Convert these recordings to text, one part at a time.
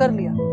कर लिया?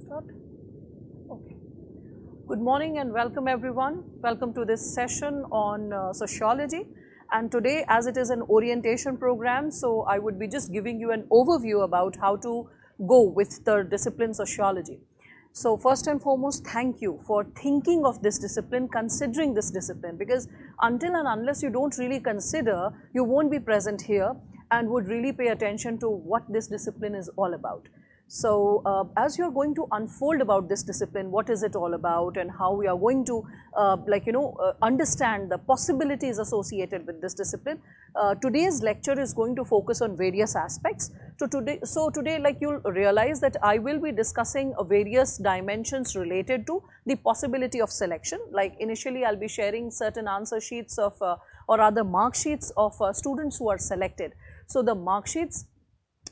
Start. Okay. Good morning and welcome everyone. Welcome to this session on sociology. And today, as it is an orientation program, so I would be just giving you an overview about how to go with the discipline sociology. So first and foremost, thank you for thinking of this discipline, considering this discipline, because until and unless you don't really consider, you won't be present here and would really pay attention to what this discipline is all about. So as you're going to unfold about this discipline, what is it all about and how we are going to understand the possibilities associated with this discipline. Today's lecture is going to focus on various aspects. So today, like you'll realize that I will be discussing various dimensions related to the possibility of selection. Like initially I'll be sharing certain answer sheets of or rather mark sheets of students who are selected. So the mark sheets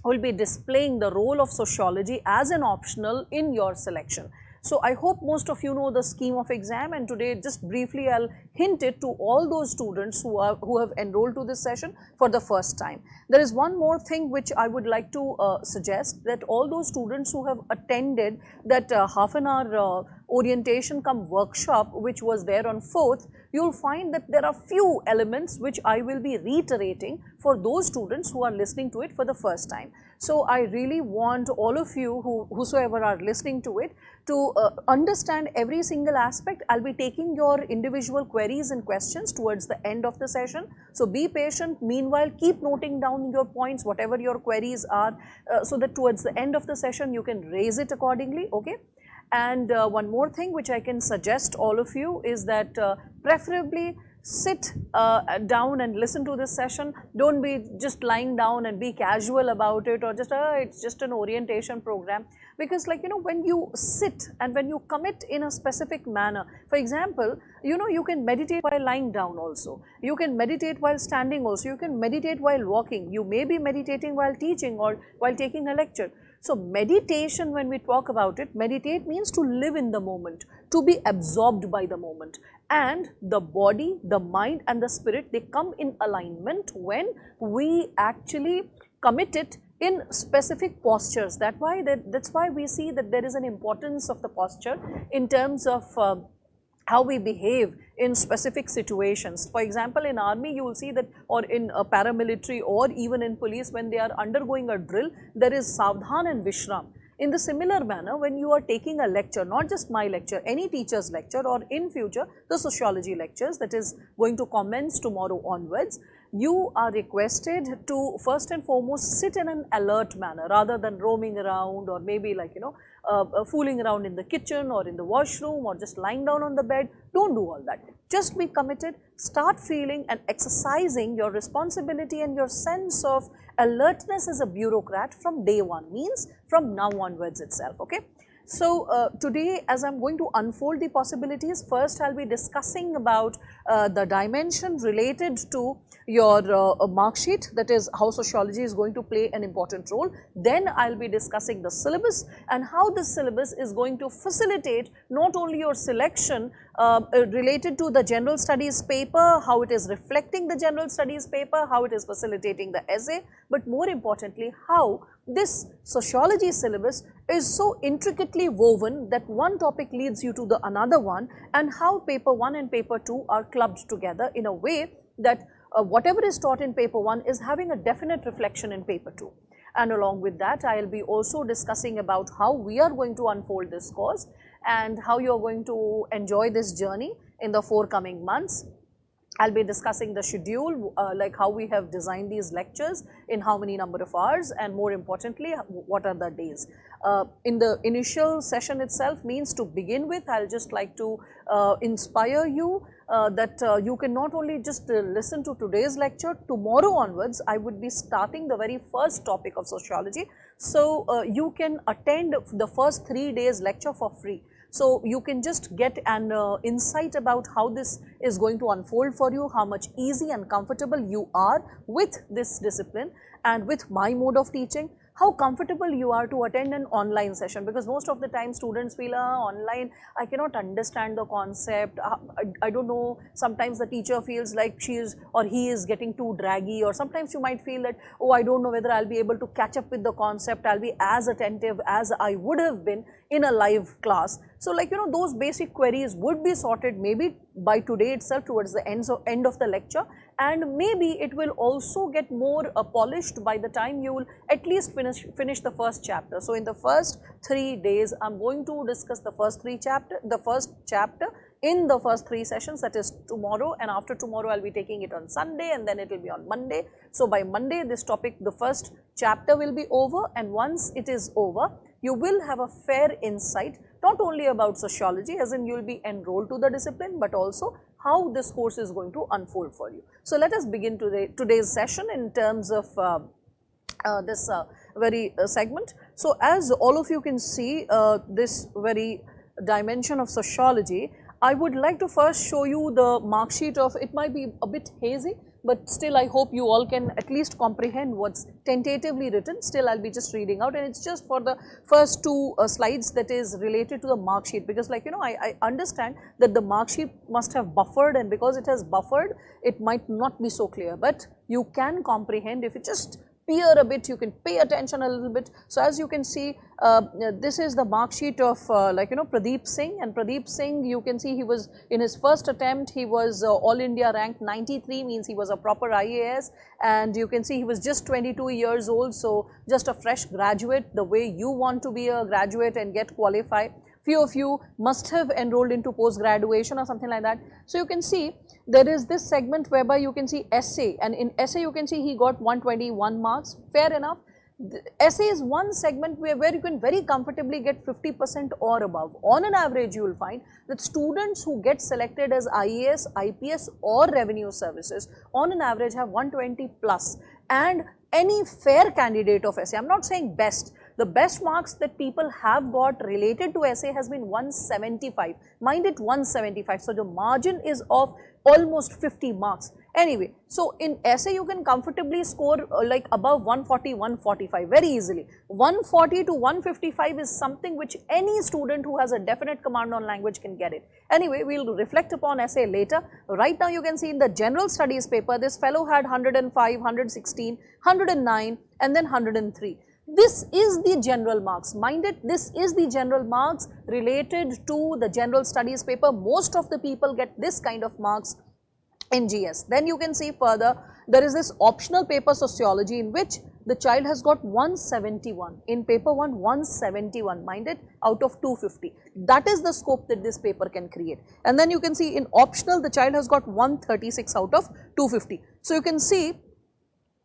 will be displaying the role of sociology as an optional in your selection. So I hope most of you know the scheme of exam, and today just briefly I'll hint it to all those students who have enrolled to this session for the first time. There is one more thing which I would like to suggest, that all those students who have attended that half an hour orientation cum workshop which was there on 4th, you'll find that there are few elements which I will be reiterating for those students who are listening to it for the first time. So I really want all of you whosoever are listening to it to understand every single aspect. I'll be taking your individual queries and questions towards the end of the session. So be patient. Meanwhile, keep noting down your points, whatever your queries are, so that towards the end of the session you can raise it accordingly, okay? And one more thing which I can suggest all of you is that preferably sit down and listen to this session. Don't be just lying down and be casual about it, or just it's just an orientation program. Because like, you know, when you sit and when you commit in a specific manner, for example, you know, you can meditate while lying down also. You can meditate while standing also. You can meditate while walking. You may be meditating while teaching or while taking a lecture. So meditation, when we talk about it, meditate means to live in the moment, to be absorbed by the moment. And the body, the mind and the spirit, they come in alignment when we actually commit it in specific postures. That's why we see that there is an importance of the posture in terms of how we behave in specific situations. For example, in army you will see that, or in a paramilitary, or even in police, when they are undergoing a drill, there is Savdhan and Vishram. In the similar manner, when you are taking a lecture, not just my lecture, any teacher's lecture, or in future the sociology lectures that is going to commence tomorrow onwards, you are requested to first and foremost sit in an alert manner rather than roaming around, or maybe like, you know, fooling around in the kitchen or in the washroom or just lying down on the bed. Don't do all that. Just be committed, start feeling and exercising your responsibility and your sense of alertness as a bureaucrat from day one, means from now onwards itself, okay? So today, as I'm going to unfold the possibilities, first I'll be discussing about the dimension related to your mark sheet, that is how sociology is going to play an important role. Then I'll be discussing the syllabus and how the syllabus is going to facilitate not only your selection related to the general studies paper, how it is reflecting the general studies paper, how it is facilitating the essay, but more importantly, how this sociology syllabus is so intricately woven that one topic leads you to the another one, and how paper 1 and paper 2 are clubbed together in a way that whatever is taught in paper 1 is having a definite reflection in paper 2. And along with that, I will be also discussing about how we are going to unfold this course and how you are going to enjoy this journey in the forthcoming months. I'll be discussing the schedule, like how we have designed these lectures, in how many number of hours, and more importantly, what are the days. In the initial session itself, means to begin with, I'll just like to inspire you that you can not only just listen to today's lecture, tomorrow onwards I would be starting the very first topic of sociology. So you can attend the first 3 days lecture for free. So you can just get an insight about how this is going to unfold for you, how much easy and comfortable you are with this discipline and with my mode of teaching, how comfortable you are to attend an online session, because most of the time students feel online, I cannot understand the concept, I don't know, sometimes the teacher feels like she is or he is getting too draggy, or sometimes you might feel that, oh, I don't know whether I'll be able to catch up with the concept, I'll be as attentive as I would have been in a live class. So like, you know, those basic queries would be sorted maybe by today itself towards the end of the lecture, and maybe it will also get more polished by the time you will at least finish the first chapter. So in the first 3 days, I'm going to discuss the first chapter in the first 3 sessions, that is tomorrow, and after tomorrow I'll be taking it on Sunday, and then it will be on Monday. So by Monday, this topic, the first chapter will be over, and once it is over, you will have a fair insight not only about sociology, as in you will be enrolled to the discipline, but also how this course is going to unfold for you. So let us begin today's session in terms of this very segment. So as all of you can see, this very dimension of sociology, I would like to first show you the mark sheet of, it might be a bit hazy, but still I hope you all can at least comprehend what's tentatively written. Still I'll be just reading out, and it's just for the first 2 slides that is related to the mark sheet, because like, you know, I understand that the mark sheet must have buffered, and because it has buffered, it might not be so clear, but you can comprehend if you just peer a bit, you can pay attention a little bit. So as you can see, this is the mark sheet of like, you know, Pradeep Singh, and Pradeep Singh, you can see he was in his first attempt, he was all India ranked 93, means he was a proper IAS, and you can see he was just 22 years old, so just a fresh graduate, the way you want to be a graduate and get qualified. Few of you must have enrolled into post graduation or something like that. So you can see there is this segment whereby you can see essay, and in essay you can see he got 121 marks, fair enough. The essay is one segment where you can very comfortably get 50% or above. On an average, you will find that students who get selected as IAS, IPS or revenue services on an average have 120 plus, and any fair candidate of essay, I'm not saying best, the best marks that people have got related to essay has been 175, mind it, 175, so the margin is of almost 50 marks. Anyway, so in essay you can comfortably score like above 140, 145 very easily. 140 to 155 is something which any student who has a definite command on language can get it. Anyway, we will reflect upon essay later. Right now you can see in the general studies paper, this fellow had 105, 116, 109 and then 103. This is the general marks, mind it, this is the general marks related to the general studies paper. Most of the people get this kind of marks in GS. Then you can see further, there is this optional paper sociology in which the child has got 171, in paper 1 171, mind it, out of 250. That is the scope that this paper can create. And then you can see in optional the child has got 136 out of 250. So you can see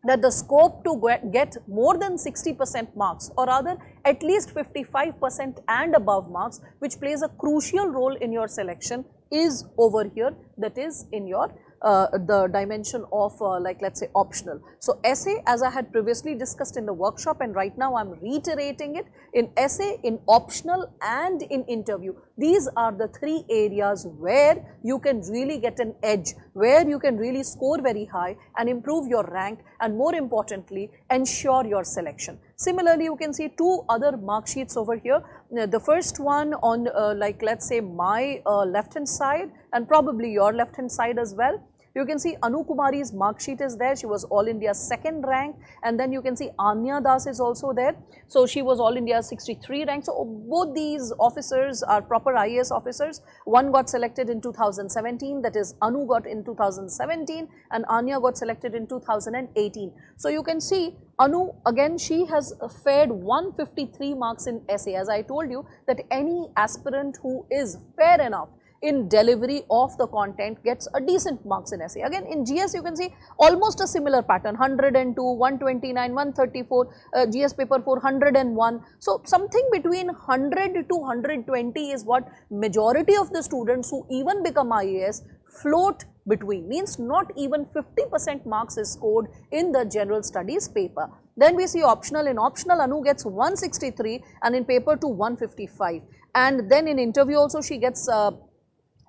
that the scope to get more than 60% marks, or rather at least 55% and above marks, which plays a crucial role in your selection, is over here, that is in your the dimension of like, let's say, optional. So essay, as I had previously discussed in the workshop, and right now I am reiterating it, in essay, in optional and in interview, these are the 3 areas where you can really get an edge, where you can really score very high and improve your rank, and more importantly ensure your selection. Similarly, you can see two other mark sheets over here. The first one on like let's say my left hand side and probably your left hand side as well. You can see Anu Kumari's mark sheet is there. She was All India second rank, and then you can see Anya Das is also there. So she was All India 63 rank. So both these officers are proper IAS officers. One got selected in 2017, that is Anu got in 2017, and Anya got selected in 2018. So you can see Anu, again, she has fared 153 marks in essay. As I told you that any aspirant who is fair enough in delivery of the content gets a decent marks in essay. Again, in GS you can see almost a similar pattern, 102, 129, 134, GS paper 401. So something between 100 to 120 is what majority of the students who even become IAS float between, means not even 50% marks is scored in the general studies paper. Then we see optional. In optional, Anu gets 163 and in paper 2 155, and then in interview also she gets a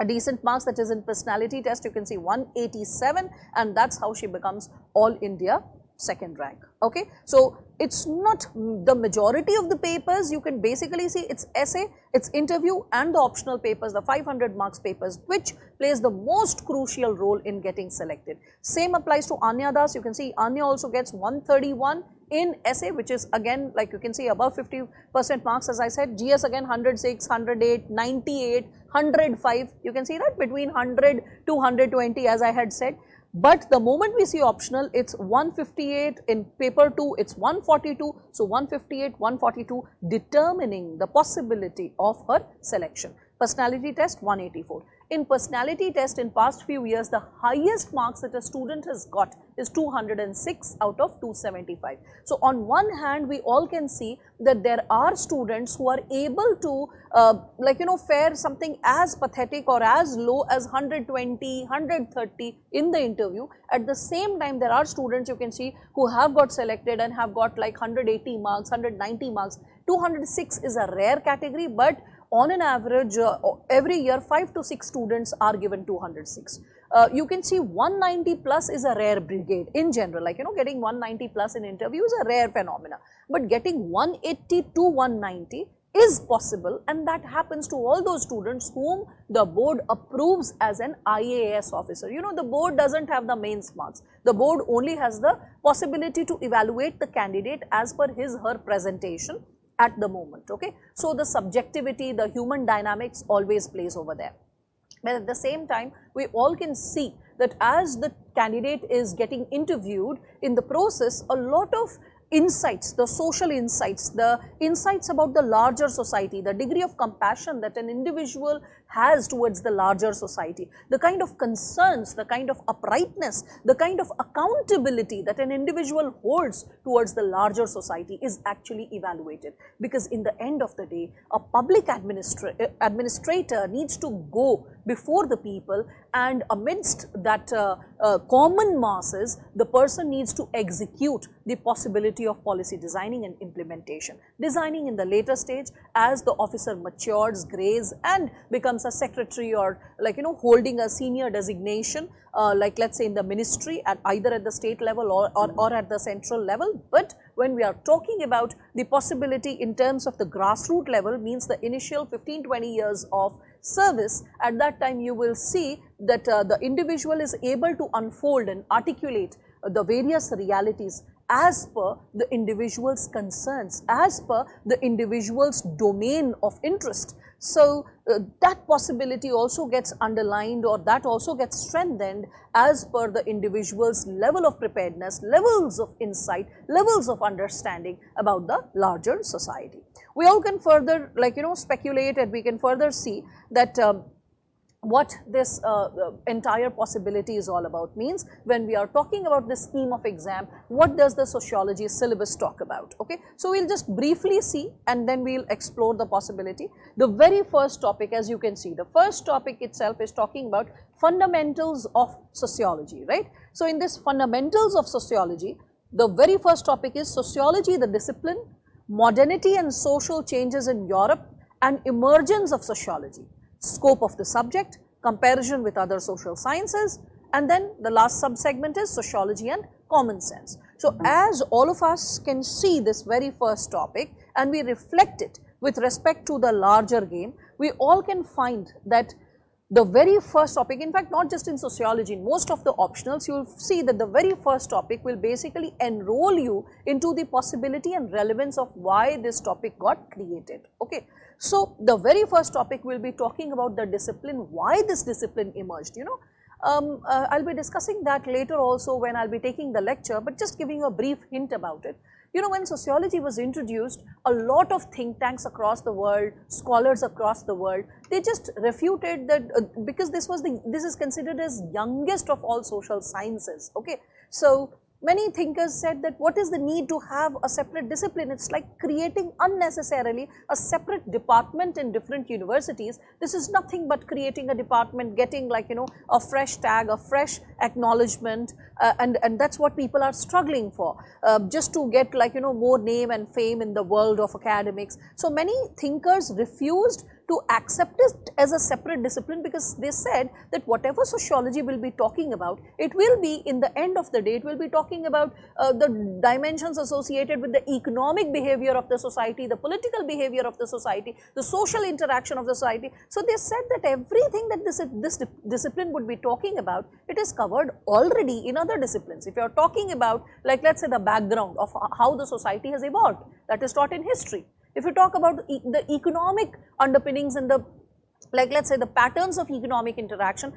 decent marks, that is in personality test you can see 187, and that's how she becomes All India second rank. Okay, so it's not the majority of the papers, you can basically see it's essay, it's interview and the optional papers, the 500 marks papers, which plays the most crucial role in getting selected. Same applies to Anya Das. You can see Anya also gets 131 in essay, which is again like you can see above 50% marks. As I said, GS again 106, 108, 98, 105, you can see that between 100 to 120 as I had said. But the moment we see optional, it's 158, in paper 2 it's 142, so 158, 142 determining the possibility of her selection. Personality test 184. In personality test in past few years, the highest marks that a student has got is 206 out of 275. So on one hand, we all can see that there are students who are able to fare something as pathetic or as low as 120, 130 in the interview. At the same time, there are students you can see who have got selected and have got like 180 marks, 190 marks. 206 is a rare category, but on an average, every year 5 to 6 students are given 206. You can see 190 plus is a rare brigade in general, like getting 190 plus in interview is a rare phenomena. But getting 180 to 190 is possible, and that happens to all those students whom the board approves as an IAS officer. The board doesn't have the mains marks. The board only has the possibility to evaluate the candidate as per his/her presentation at the moment. Okay, so the subjectivity, the human dynamics always plays over there. But at the same time, we all can see that as the candidate is getting interviewed, in the process a lot of insights, the social insights, the insights about the larger society, the degree of compassion that an individual has towards the larger society, the kind of concerns, the kind of uprightness, the kind of accountability that an individual holds towards the larger society is actually evaluated. Because in the end of the day, a public administrator needs to go before the people, and amidst that common masses, the person needs to execute the possibility of policy designing and implementation. Designing in the later stage, as the officer matures, grays and becomes a secretary, or holding a senior designation, like let's say in the ministry, at either at the state level or at the central level. But when we are talking about the possibility in terms of the grassroots level, means the initial 15-20 years of service, at that time you will see that the individual is able to unfold and articulate the various realities as per the individual's concerns, as per the individual's domain of interest. So that possibility also gets underlined, or that also gets strengthened as per the individual's level of preparedness, levels of insight, levels of understanding about the larger society. We all can further speculate, and we can further see that what this entire possibility is all about. Means when we are talking about the scheme of exam, what does the sociology syllabus talk about? Okay, so we'll just briefly see, and then we'll explore the possibility. The very first topic, as you can see, the first topic itself is talking about fundamentals of sociology, right? So in this fundamentals of sociology, the very first topic is sociology, the discipline, modernity and social changes in Europe, and emergence of sociology. Scope of the subject, comparison with other social sciences, and then the last subsegment is sociology and common sense. So as all of us can see this very first topic and we reflect it with respect to the larger game, we all can find that the very first topic, in fact not just in sociology, in most of the optionals you will see that the very first topic will basically enroll you into the possibility and relevance of why this topic got created. Okay. So the very first topic will be talking about the discipline, why this discipline emerged, you know. I'll be discussing that later also when I'll be taking the lecture, but just giving a brief hint about it. You know, when sociology was introduced, a lot of think tanks across the world, scholars across the world, they just refuted that because this is considered as youngest of all social sciences. Okay. So many thinkers said that what is the need to have a separate discipline? It's like creating unnecessarily a separate department in different universities. This is nothing but creating a department, getting like, you know, a fresh tag, a fresh acknowledgement, and that's what people are struggling for, just to get like, you know, more name and fame in the world of academics. So many thinkers refused to accept it as a separate discipline because they said that whatever sociology will be talking about, it will be, in the end of the day, it will be talking about the dimensions associated with the economic behavior of the society, the political behavior of the society, the social interaction of the society. So they said that everything that this discipline would be talking about, it is covered already in other disciplines. If you are talking about, like, let's say the background of how the society has evolved, that is taught in history. If you talk about the economic underpinnings and the, like, let's say the patterns of economic interaction,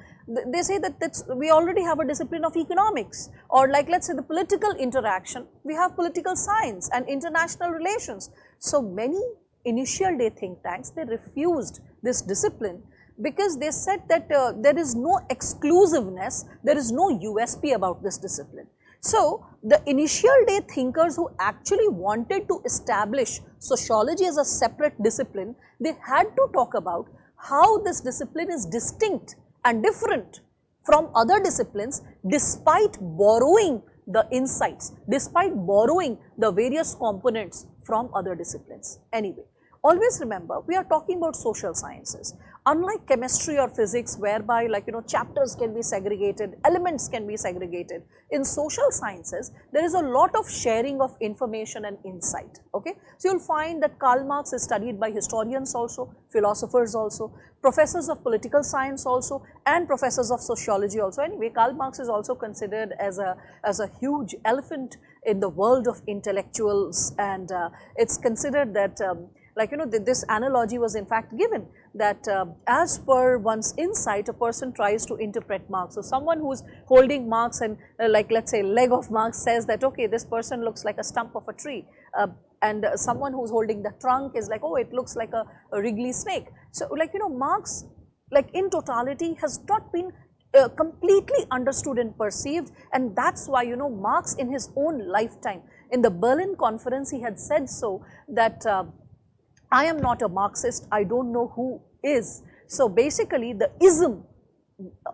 they say that we already have a discipline of economics. Or like, let's say the political interaction, we have political science and international relations. So many initial day think tanks, they refused this discipline because they said that there is no exclusiveness, there is no USP about this discipline. So the initial day thinkers who actually wanted to establish sociology as a separate discipline, they had to talk about how this discipline is distinct and different from other disciplines despite borrowing the insights, despite borrowing the various components from other disciplines. Anyway, always remember, we are talking about social sciences. Unlike chemistry or physics, whereby, like, you know, chapters can be segregated, elements can be segregated, in social sciences there is a lot of sharing of information and insight. Okay. So you will find that Karl Marx is studied by historians also, philosophers also, professors of political science also, and professors of sociology also. Anyway, Karl Marx is also considered as a huge elephant in the world of intellectuals, and it's considered that like, you know, this analogy was in fact given that as per one's insight, a person tries to interpret Marx. So someone who's holding Marx and like, let's say, leg of Marx says that, okay, this person looks like a stump of a tree, and someone who's holding the trunk is like, oh, it looks like a wriggly snake. So, like, you know, Marx, like, in totality has not been completely understood and perceived, and that's why, you know, Marx in his own lifetime, in the Berlin conference, he had said so that I am not a Marxist, I don't know who is. So basically the ism,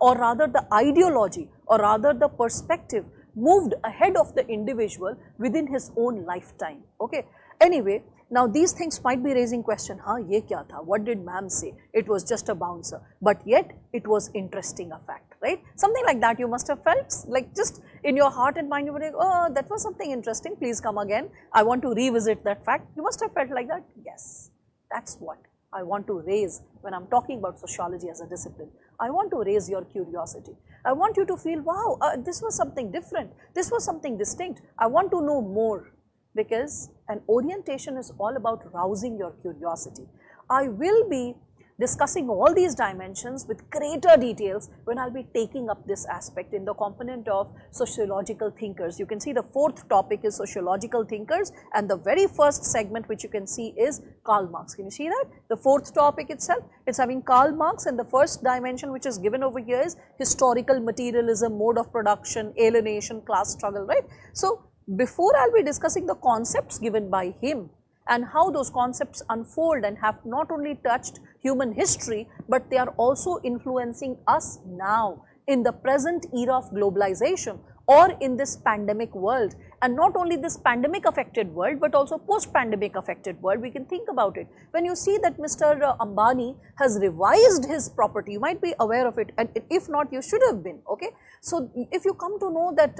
or rather the ideology, or rather the perspective, moved ahead of the individual within his own lifetime. Okay. Anyway, now these things might be raising question, ye kya tha? What did ma'am say? It was just a bouncer, but yet it was interesting a fact, right? Something like that you must have felt, like, just in your heart and mind you were like, oh, that was something interesting, please come again, I want to revisit that fact. You must have felt like that. Yes, that's what I want to raise when I'm talking about sociology as a discipline. I want to raise your curiosity. I want you to feel, wow, this was something different, this was something distinct, I want to know more. Because an orientation is all about rousing your curiosity. I will be discussing all these dimensions with greater details when I'll be taking up this aspect in the component of sociological thinkers. You can see the fourth topic is sociological thinkers, and the very first segment which you can see is Karl Marx. Can you see that? The fourth topic itself, it's having Karl Marx, and the first dimension which is given over here is historical materialism, mode of production, alienation, class struggle, right? So before I'll be discussing the concepts given by him and how those concepts unfold and have not only touched human history, but they are also influencing us now in the present era of globalization. or in this pandemic world, and not only this pandemic affected world but also post pandemic affected world. We can think about it. When you see that Mr. Ambani has revised his property, you might be aware of it, and if not, you should have been, okay. So if you come to know that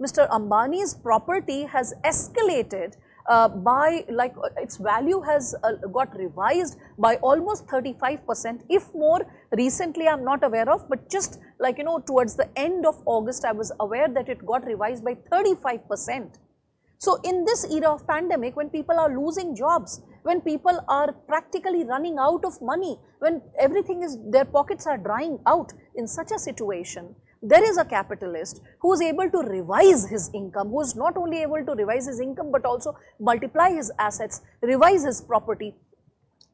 Mr. Ambani's property has escalated by like its value has got revised by almost 35%, if more. Recently I am not aware of, but just like towards the end of August I was aware that it got revised by 35%. So in this era of pandemic, when people are losing jobs, when people are practically running out of money, when everything is, their pockets are drying out, in such a situation, there is a capitalist who is able to revise his income, who is not only able to revise his income but also multiply his assets, revise his property.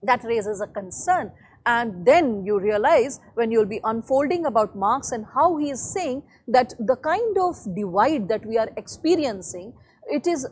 That raises a concern. And then you realize, when you will be unfolding about Marx and how he is saying that the kind of divide that we are experiencing, it is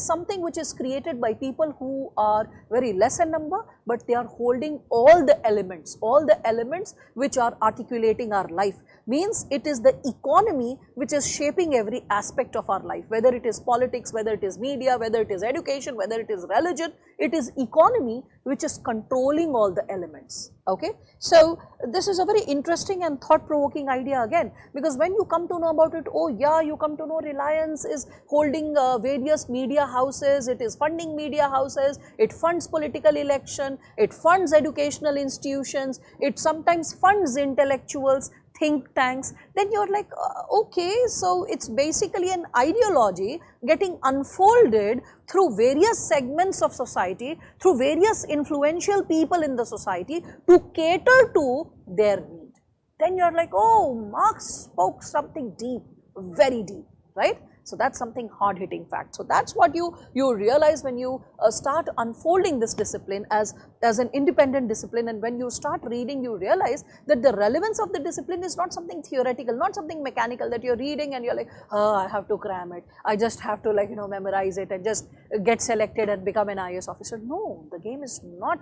something which is created by people who are very less in number, but they are holding all the elements which are articulating our life. Means it is the economy which is shaping every aspect of our life, whether it is politics, whether it is media, whether it is education, whether it is religion. It is economy which is controlling all the elements, okay. So this is a very interesting and thought provoking idea again, because when you come to know about it, oh yeah, you come to know Reliance is holding various media houses, it is funding media houses, it funds political election, it funds educational institutions, it sometimes funds intellectuals, think tanks. Then you are like, okay, so it's basically an ideology getting unfolded through various segments of society, through various influential people in the society to cater to their need. Then you are like, oh, Marx spoke something deep, very deep, right? So that's something hard hitting fact. So that's what you realize when you start unfolding this discipline as an independent discipline, and when you start reading, you realize that the relevance of the discipline is not something theoretical, not something mechanical that you're reading and you're like, oh, I have to cram it, I just have to memorize it and just get selected and become an IAS officer. No, the game is not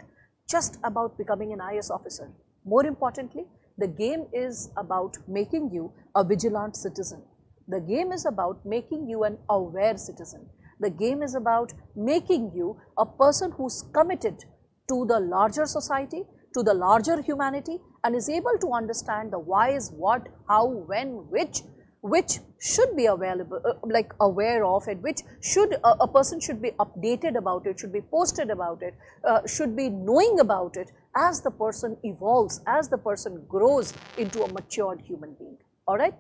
just about becoming an IAS officer. More importantly, the game is about making you a vigilant citizen. The game is about making you an aware citizen. The game is about making you a person who's committed to the larger society, to the larger humanity, and is able to understand the whys, what, how, when, which should be available, aware of it, which should a person should be updated about it, should be posted about it, should be knowing about it as the person evolves, as the person grows into a matured human being. All right.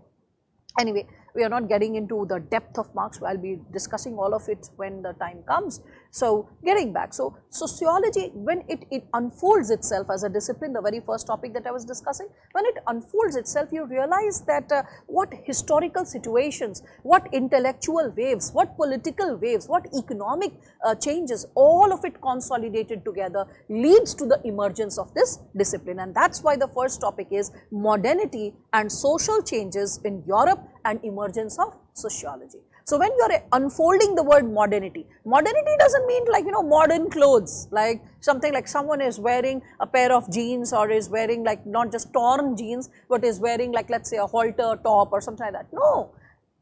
Anyway, we are not getting into the depth of Marx. I'll be discussing all of it when the time comes. So getting back, so sociology, when it unfolds itself as a discipline, the very first topic that I was discussing, when it unfolds itself, you realize that what historical situations, what intellectual waves, what political waves, what economic changes, all of it consolidated together leads to the emergence of this discipline. And that's why the first topic is modernity and social changes in Europe and emergence of sociology. So when you are unfolding the word modernity, modernity doesn't mean like modern clothes, like something like someone is wearing a pair of jeans or is wearing like not just torn jeans, but is wearing like, let's say, a halter top or something like that. No,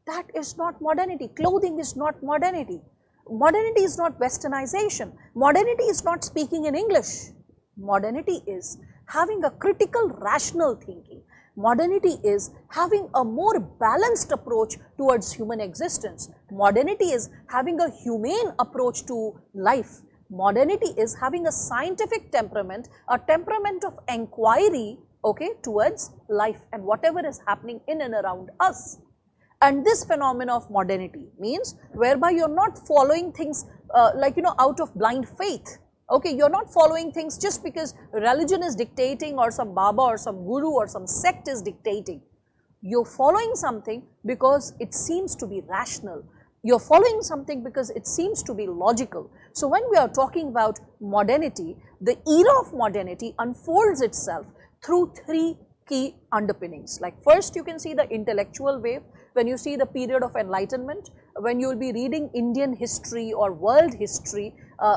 that is not modernity. Clothing is not modernity. Modernity is not westernization. Modernity is not speaking in English. Modernity is having a critical, rational thinking. Modernity is having a more balanced approach towards human existence. Modernity is having a humane approach to life. Modernity is having a scientific temperament, a temperament of inquiry, okay, towards life and whatever is happening in and around us. And this phenomena of modernity means whereby you're not following things out of blind faith. Okay, you're not following things just because religion is dictating or some Baba or some Guru or some sect is dictating. You're following something because it seems to be rational. You're following something because it seems to be logical. So when we are talking about modernity, the era of modernity unfolds itself through three key underpinnings. Like first you can see the intellectual wave, when you see the period of enlightenment, when you will be reading Indian history or world history,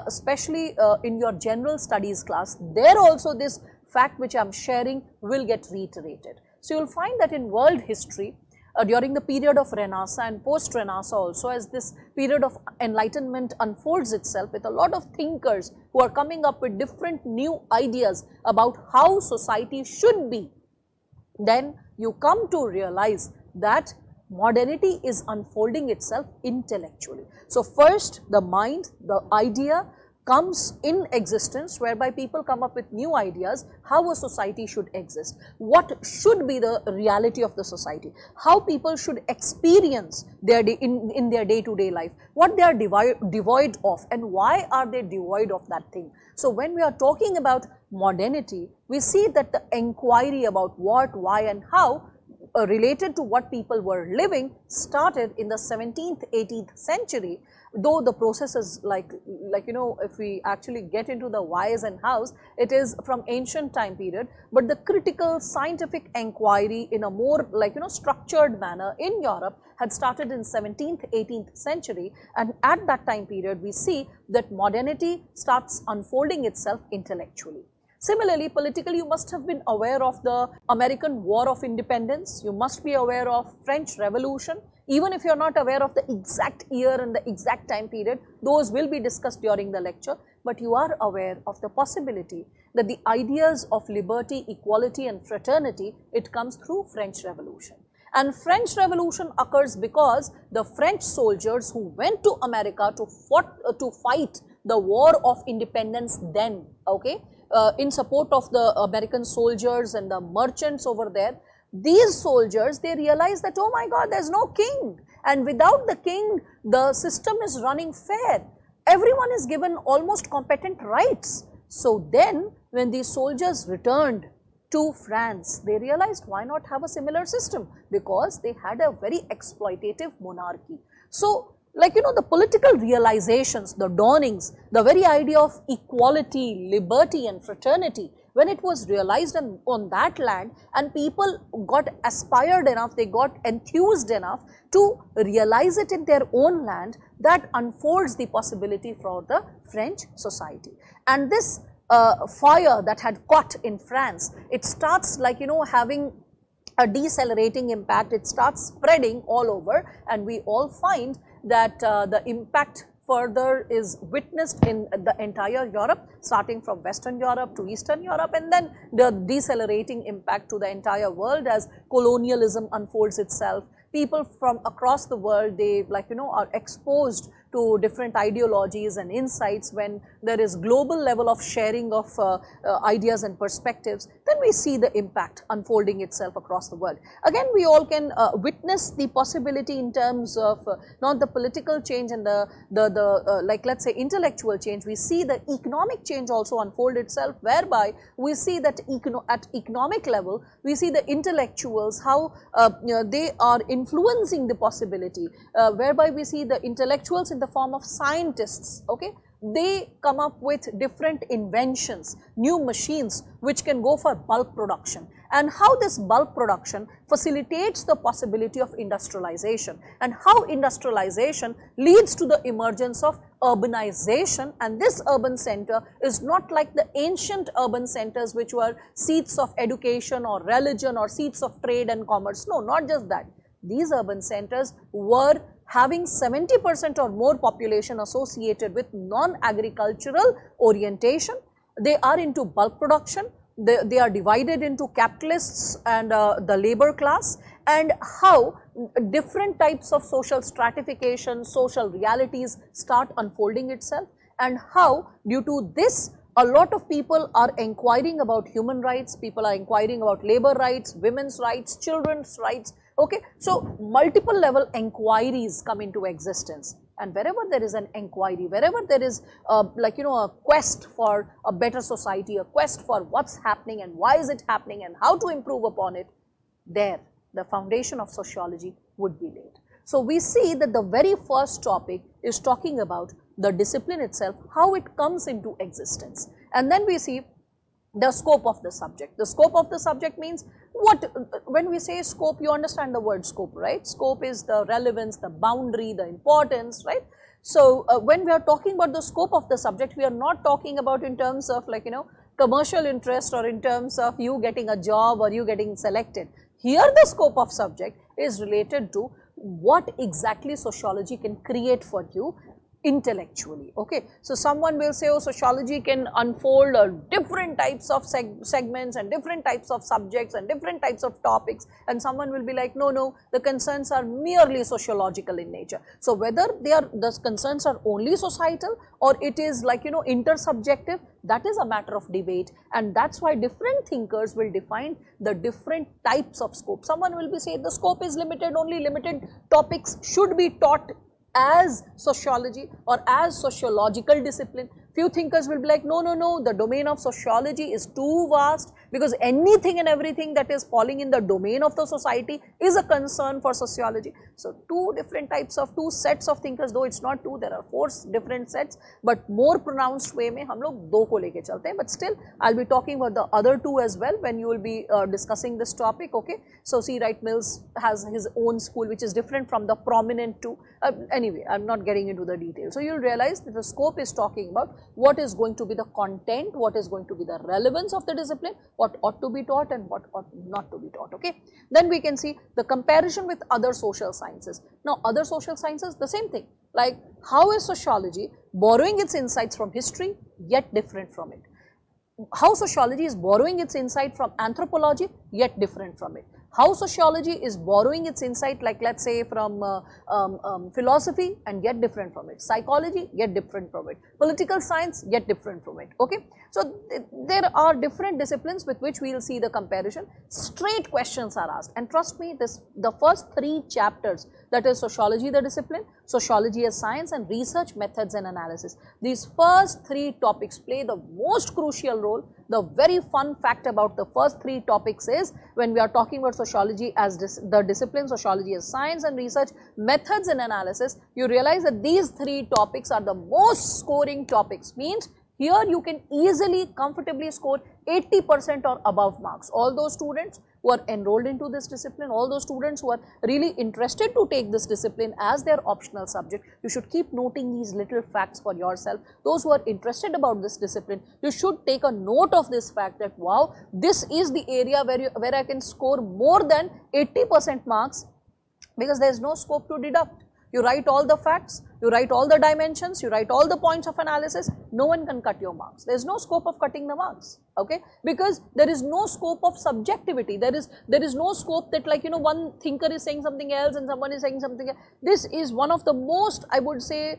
especially in your general studies class, there also this fact which I am sharing will get reiterated. So you will find that in world history, during the period of Renaissance and post-Renaissance also, as this period of enlightenment unfolds itself with a lot of thinkers who are coming up with different new ideas about how society should be, then you come to realize that modernity is unfolding itself intellectually. So first the mind, the idea comes in existence, whereby people come up with new ideas how a society should exist, what should be the reality of the society, how people should experience their in their day-to-day life, what they are devoid of, and why are they devoid of that thing. So when we are talking about modernity, we see that the inquiry about what, why and how related to what people were living started in the 17th, 18th century, though the process is like if we actually get into the whys and hows, it is from ancient time period, but the critical scientific inquiry in a more structured manner in Europe had started in 17th, 18th century, and at that time period we see that modernity starts unfolding itself intellectually. Similarly, politically, you must have been aware of the American War of Independence, you must be aware of French Revolution. Even if you are not aware of the exact year and the exact time period, those will be discussed during the lecture, but you are aware of the possibility that the ideas of liberty, equality and fraternity, it comes through French Revolution. And French Revolution occurs because the French soldiers who went to America to fight the War of Independence then, okay, in support of the American soldiers and the merchants over there, these soldiers, they realized that, oh my God, there's no king, and without the king, the system is running fair. Everyone is given almost competent rights. So then, when these soldiers returned to France, they realized, why not have a similar system? Because they had a very exploitative monarchy. So, the political realizations, the dawnings, the very idea of equality, liberty and fraternity, when it was realized on that land and people got aspired enough, they got enthused enough to realize it in their own land, that unfolds the possibility for the French society. And this fire that had caught in France, it starts having a decelerating impact, it starts spreading all over, and we all find that the impact further is witnessed in the entire Europe, starting from Western Europe to Eastern Europe, and then the decelerating impact to the entire world as colonialism unfolds itself. People from across the world, they are exposed to different ideologies and insights. When there is global level of sharing of ideas and perspectives, then we see the impact unfolding itself across the world. Again, we all can witness the possibility in terms of not the political change and let's say intellectual change. We see the economic change also unfold itself, whereby we see that at economic level, we see the intellectuals, how they are influencing the possibility, whereby we see the intellectuals in the form of scientists, okay, they come up with different inventions, new machines which can go for bulk production, and how this bulk production facilitates the possibility of industrialization, and how industrialization leads to the emergence of urbanization. And this urban center is not like the ancient urban centers which were seats of education or religion or seats of trade and commerce. No, not just that. These urban centers were having 70% or more population associated with non-agricultural orientation. They are into bulk production. They are divided into capitalists and the labor class, and how different types of social stratification, social realities start unfolding itself, and how due to this a lot of people are inquiring about human rights, people are inquiring about labor rights, women's rights, children's rights. Okay, so multiple level inquiries come into existence, and wherever there is an inquiry, wherever there is a quest for a better society, a quest for what's happening and why is it happening and how to improve upon it, there the foundation of sociology would be laid. So we see that the very first topic is talking about the discipline itself, how it comes into existence, and then we see the scope of the subject. The scope of the subject means what, when we say scope, you understand the word scope, right? Scope is the relevance, the boundary, the importance, right? So when we are talking about the scope of the subject, we are not talking about in terms of commercial interest or in terms of you getting a job or you getting selected. Here the scope of subject is related to what exactly sociology can create for you intellectually. Okay, so someone will say, oh, sociology can unfold different types of segments and different types of subjects and different types of topics, and someone will be like, no, the concerns are merely sociological in nature. So whether the concerns are only societal or it is like, you know, intersubjective, that is a matter of debate, and that's why different thinkers will define the different types of scope. Someone will be saying the scope is limited, only limited topics should be taught as sociology or as sociological discipline. Few thinkers will be like, no, the domain of sociology is too vast, because anything and everything that is falling in the domain of the society is a concern for sociology. So two sets of thinkers, though it's not two, there are 4 different sets, but more pronounced way mein hum log 2 ko leke chalte hain, but still I'll be talking about the other 2 as well when you will be discussing this topic. Okay, so C. Wright Mills has his own school which is different from the prominent 2. Anyway, I'm not getting into the details. So you'll realize that the scope is talking about what is going to be the content, what is going to be the relevance of the discipline, what ought to be taught and what ought not to be taught. Okay, then we can see the comparison with other social sciences. Now other social sciences, the same thing, like how is sociology borrowing its insights from history yet different from it, how sociology is borrowing its insight from anthropology yet different from it, how sociology is borrowing its insight, like let's say from philosophy and yet different from it, psychology yet different from it, political science yet different from it. Okay, so there are different disciplines with which we will see the comparison. Straight questions are asked, and trust me, the first 3 chapters, that is sociology the discipline, sociology as science, and research methods and analysis, these first 3 topics play the most crucial role. The very fun fact about the first 3 topics is, when we are talking about sociology as the discipline, sociology as science, and research methods and analysis, you realize that these 3 topics are the most scoring topics. Means here you can easily, comfortably score 80% or above marks. All those students who are enrolled into this discipline, all those students who are really interested to take this discipline as their optional subject, you should keep noting these little facts for yourself. Those who are interested about this discipline, you should take a note of this fact that, wow, this is the area where I can score more than 80% marks, because there is no scope to deduct. You write all the facts, you write all the dimensions, you write all the points of analysis, no one can cut your marks. There is no scope of cutting the marks, okay, because there is no scope of subjectivity. There is no scope that, like, you know, one thinker is saying something else and someone is saying something else. This is one of the most, I would say,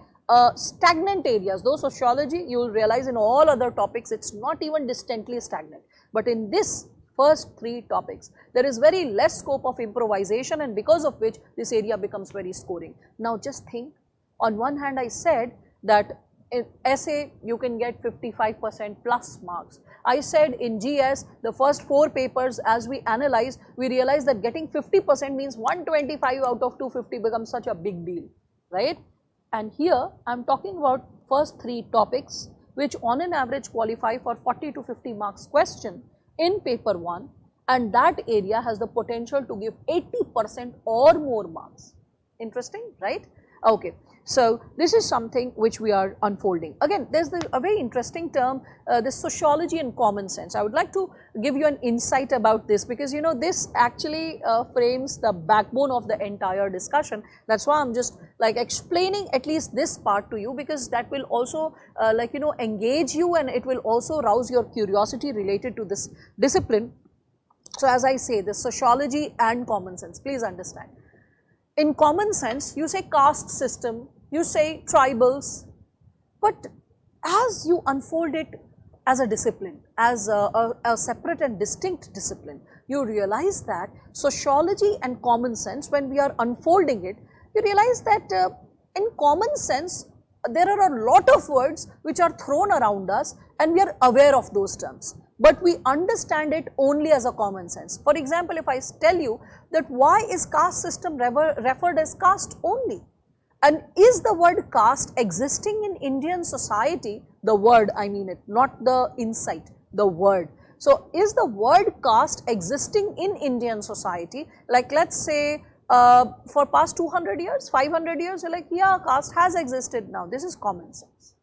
stagnant areas. Though sociology, you will realize in all other topics, it's not even distantly stagnant, but in this first 3 topics, there is very less scope of improvisation, and because of which this area becomes very scoring. Now just think, on one hand I said that in essay you can get 55% plus marks. I said in GS, the first 4 papers as we analyze, we realize that getting 50% means 125 out of 250 becomes such a big deal, right? And here I am talking about first 3 topics which on an average qualify for 40 to 50 marks question in paper 1, and that area has the potential to give 80% or more marks. Interesting, right? Okay, so this is something which we are unfolding. Again, there's a very interesting term, this sociology and common sense. I would like to give you an insight about this, because you know this actually frames the backbone of the entire discussion. That's why I'm just like explaining at least this part to you, because that will also like, you know, engage you, and it will also rouse your curiosity related to this discipline. So as I say, the sociology and common sense, please understand. In common sense, you say caste system, you say tribals, but as you unfold it as a discipline, as a separate and distinct discipline, you realize that sociology and common sense, when we are unfolding it, you realize that in common sense, there are a lot of words which are thrown around us and we are aware of those terms, but we understand it only as a common sense. For example, if I tell you that why is caste system referred as caste only, and is the word caste existing in Indian society, the word, I mean it, not the insight, the word. So is the word caste existing in Indian society? Like let's say for past 200 years, 500 years, you're like, yeah, caste has existed now. This is common sense.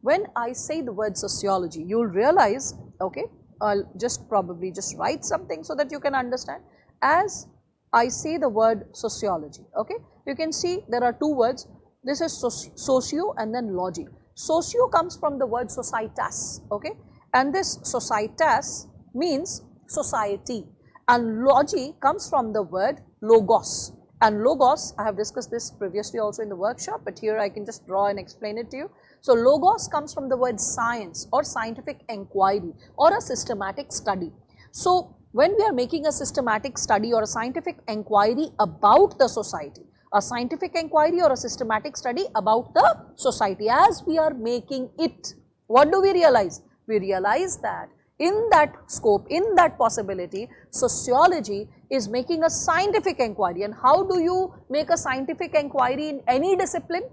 When I say the word sociology, you'll realize, okay, I'll just probably just write something so that you can understand. as I say the word sociology, okay, you can see there are two words. This is socio and then logy. Socio comes from the word societas, okay, and this societas means society, and logy comes from the word logos, and logos, I have discussed this previously also in the workshop, but here I can just draw and explain it to you. So logos comes from the word science or scientific inquiry or a systematic study. So when we are making a systematic study or a scientific inquiry about the society, a scientific inquiry or a systematic study about the society, as we are making it, what do we realize? We realize that in that scope, in that possibility, sociology is making a scientific inquiry. And how do you make a scientific inquiry in any discipline?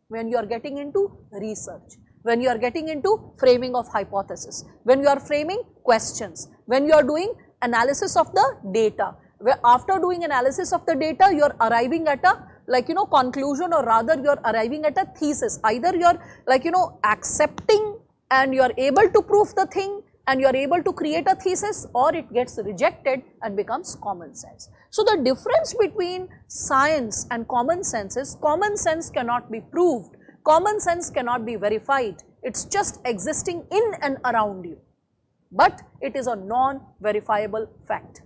When you are getting into research, when you are getting into framing of hypothesis, when you are framing questions, when you are doing analysis of the data, where after doing analysis of the data, you are arriving at a conclusion, or rather you are arriving at a thesis. Either you are accepting and you are able to prove the thing and you are able to create a thesis, or it gets rejected and becomes common sense. So the difference between science and common sense is common sense cannot be proved, common sense cannot be verified, it's just existing in and around you, but it is a non-verifiable fact.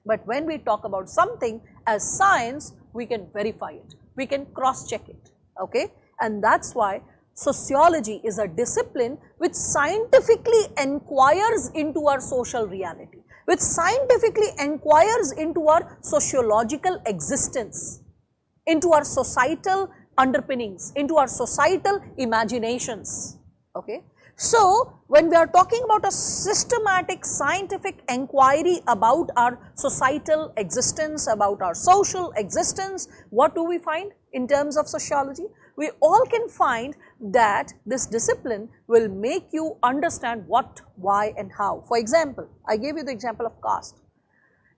But when we talk about something as science, we can verify it, we can cross-check it, okay? And that's why sociology is a discipline which scientifically inquires into our social reality, which scientifically inquires into our sociological existence, into our societal underpinnings, into our societal imaginations, okay? So when we are talking about a systematic scientific inquiry about our societal existence, about our social existence, what do we find in terms of sociology? We all can find that this discipline will make you understand what, why and how. For example, I gave you the example of caste.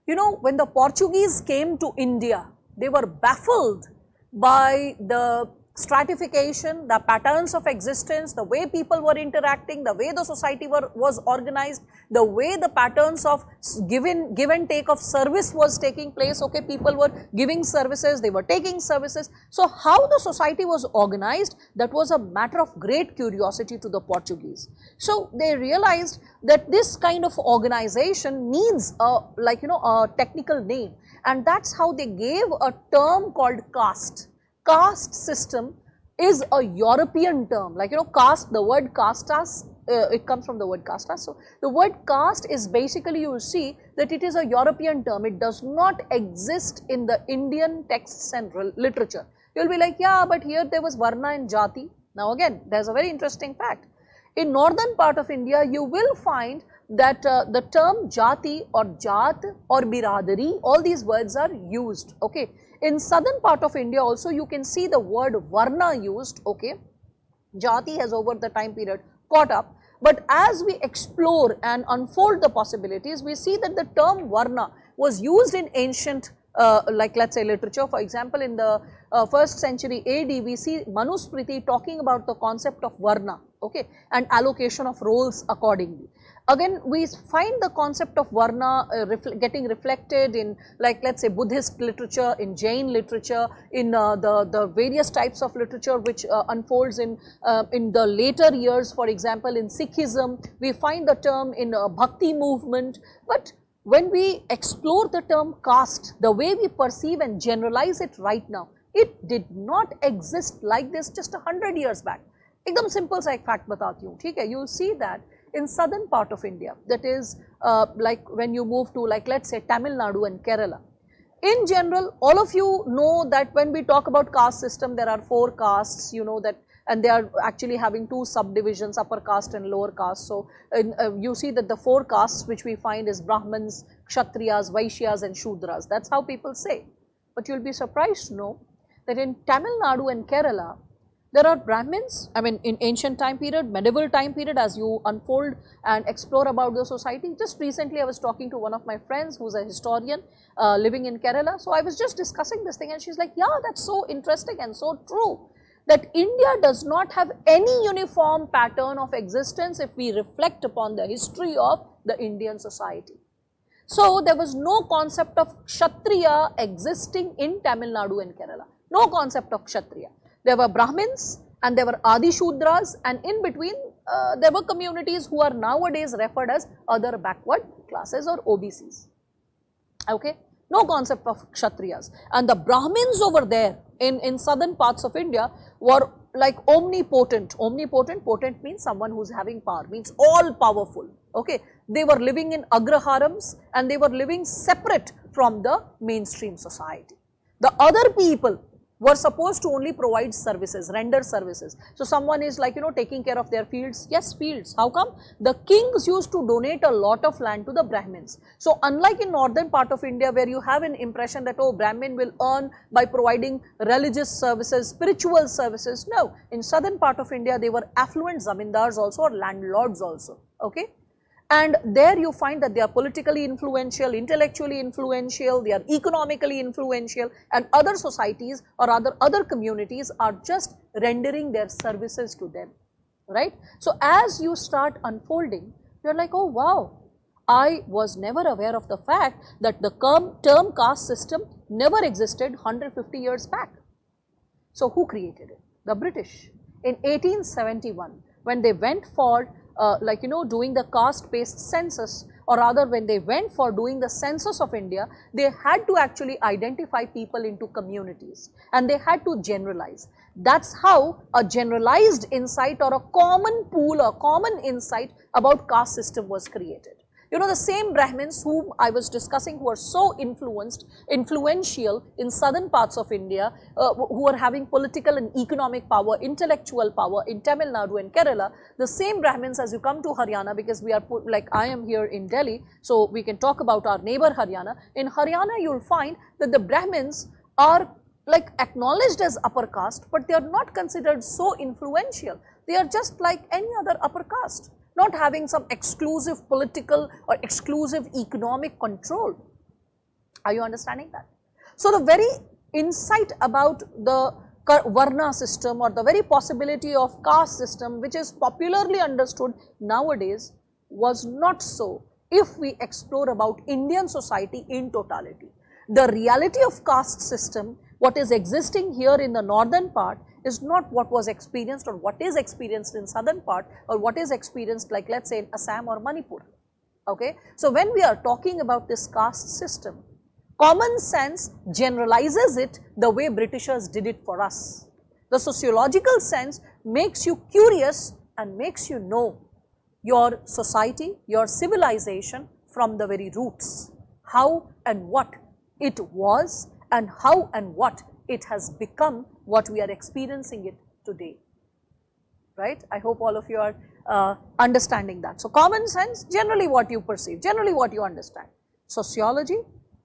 You know, when the Portuguese came to India, they were baffled by the stratification, the patterns of existence, the way people were interacting, the way the society was organized, the way the patterns of give and take of service was taking place, okay, people were giving services, they were taking services. So how the society was organized, that was a matter of great curiosity to the Portuguese. So they realized that this kind of organization needs a technical name, and that's how they gave a term called caste. Caste system is a European term, caste, the word castas, it comes from the word castas. So the word caste is basically, you will see that it is a European term, it does not exist in the Indian texts and literature. You will be like, yeah, but here there was varna and jati. Now again, there is a very interesting fact. In northern part of India, you will find that the term jati or jat or biradari, all these words are used, okay. In southern part of India also, you can see the word varna used, okay. Jati has over the time period caught up, but as we explore and unfold the possibilities, we see that the term varna was used in ancient let's say literature. For example, in the 1st century AD, we see Manusmriti talking about the concept of varna, okay, and allocation of roles accordingly. Again, we find the concept of varna getting reflected in, let's say, Buddhist literature, in Jain literature, in the various types of literature which unfolds in the later years. For example, in Sikhism, we find the term in Bhakti movement. But when we explore the term caste, the way we perceive and generalize it right now, it did not exist like this just 100 years back. Ekdam simple sa ek fact batati hu, theek hai? You will see that in southern part of India, that is when you move to let's say Tamil Nadu and Kerala. In general, all of you know that when we talk about caste system, there are 4 castes, you know that, and they are actually having 2 subdivisions, upper caste and lower caste. So you see that the 4 castes which we find is Brahmins, Kshatriyas, Vaishyas and Shudras. That's how people say. But you'll be surprised to know that in Tamil Nadu and Kerala, there are Brahmins. I mean, in ancient time period, medieval time period, as you unfold and explore about the society. Just recently, I was talking to one of my friends who's a historian living in Kerala. So I was just discussing this thing and she's like, yeah, that's so interesting and so true, that India does not have any uniform pattern of existence if we reflect upon the history of the Indian society. So there was no concept of Kshatriya existing in Tamil Nadu and Kerala. No concept of Kshatriya. There were Brahmins and there were Adi Shudras, and in between there were communities who are nowadays referred as other backward classes or OBCs. Okay, no concept of Kshatriyas. And the Brahmins over there in southern parts of India were like omnipotent. Potent means someone who's having power, means all powerful. Okay, they were living in agraharams and they were living separate from the mainstream society. The other people were supposed to only provide services, render services. So someone is like, taking care of their fields. Yes, fields. How come? The kings used to donate a lot of land to the Brahmins. So unlike in northern part of India where you have an impression that, oh, Brahmin will earn by providing religious services, spiritual services. No, in southern part of India they were affluent zamindars also or landlords also. Okay. And there you find that they are politically influential, intellectually influential, they are economically influential, and other societies or rather other communities are just rendering their services to them, right. So as you start unfolding, you are like, oh wow, I was never aware of the fact that the term caste system never existed 150 years back. So who created it? The British. In 1871, when they went for doing the caste-based census, or rather when they went for doing the census of India, they had to actually identify people into communities and they had to generalize. That's how a generalized insight or a common pool or common insight about caste system was created. The same Brahmins whom I was discussing who are so influential in southern parts of India, who are having political and economic power, intellectual power in Tamil Nadu and Kerala, the same Brahmins as you come to Haryana, because we are like I am here in Delhi, so we can talk about our neighbor Haryana. In Haryana you will find that the Brahmins are like acknowledged as upper caste, but they are not considered so influential. They are just like any other upper caste, not having some exclusive political or exclusive economic control. Are you understanding that? So the very insight about the Varna system or the very possibility of caste system, which is popularly understood nowadays, was not so if we explore about Indian society in totality. The reality of caste system, what is existing here in the northern part, is not what was experienced or what is experienced in southern part or what is experienced like let's say in Assam or Manipur. Okay. So when we are talking about this caste system, common sense generalizes it the way Britishers did it for us. The sociological sense makes you curious and makes you know your society, your civilization from the very roots, how and what it was and how and what it has become, what we are experiencing it today, right. I hope all of you are understanding that. So common sense, generally what you perceive, generally what you understand. Sociology,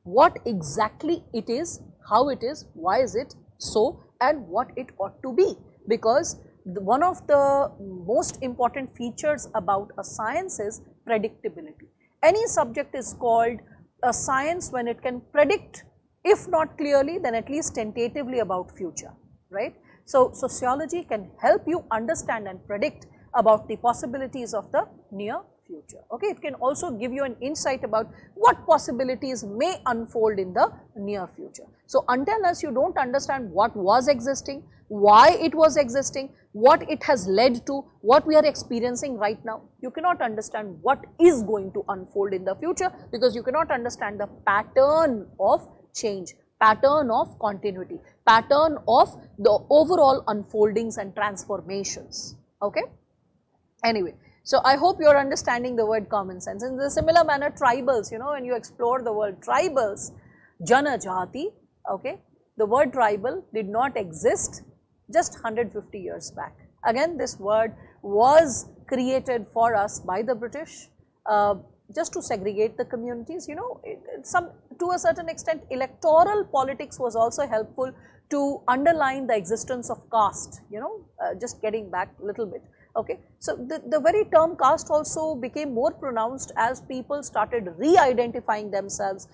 what exactly it is, how it is, why is it so, and what it ought to be, because one of the most important features about a science is predictability. Any subject is called a science when it can predict, if not clearly, then at least tentatively about future, right. So sociology can help you understand and predict about the possibilities of the near future. Okay, it can also give you an insight about what possibilities may unfold in the near future. So until as you don't understand what was existing, why it was existing, what it has led to, what we are experiencing right now, you cannot understand what is going to unfold in the future, because you cannot understand the pattern of change, pattern of continuity, pattern of the overall unfoldings and transformations. Okay. Anyway, so I hope you are understanding the word common sense. In the similar manner, tribals, when you explore the word tribals, Janajati, okay, the word tribal did not exist just 150 years back. Again, this word was created for us by the British, just to segregate the communities. To a certain extent, electoral politics was also helpful to underline the existence of caste, just getting back a little bit. Okay. So the very term caste also became more pronounced as people started re-identifying themselves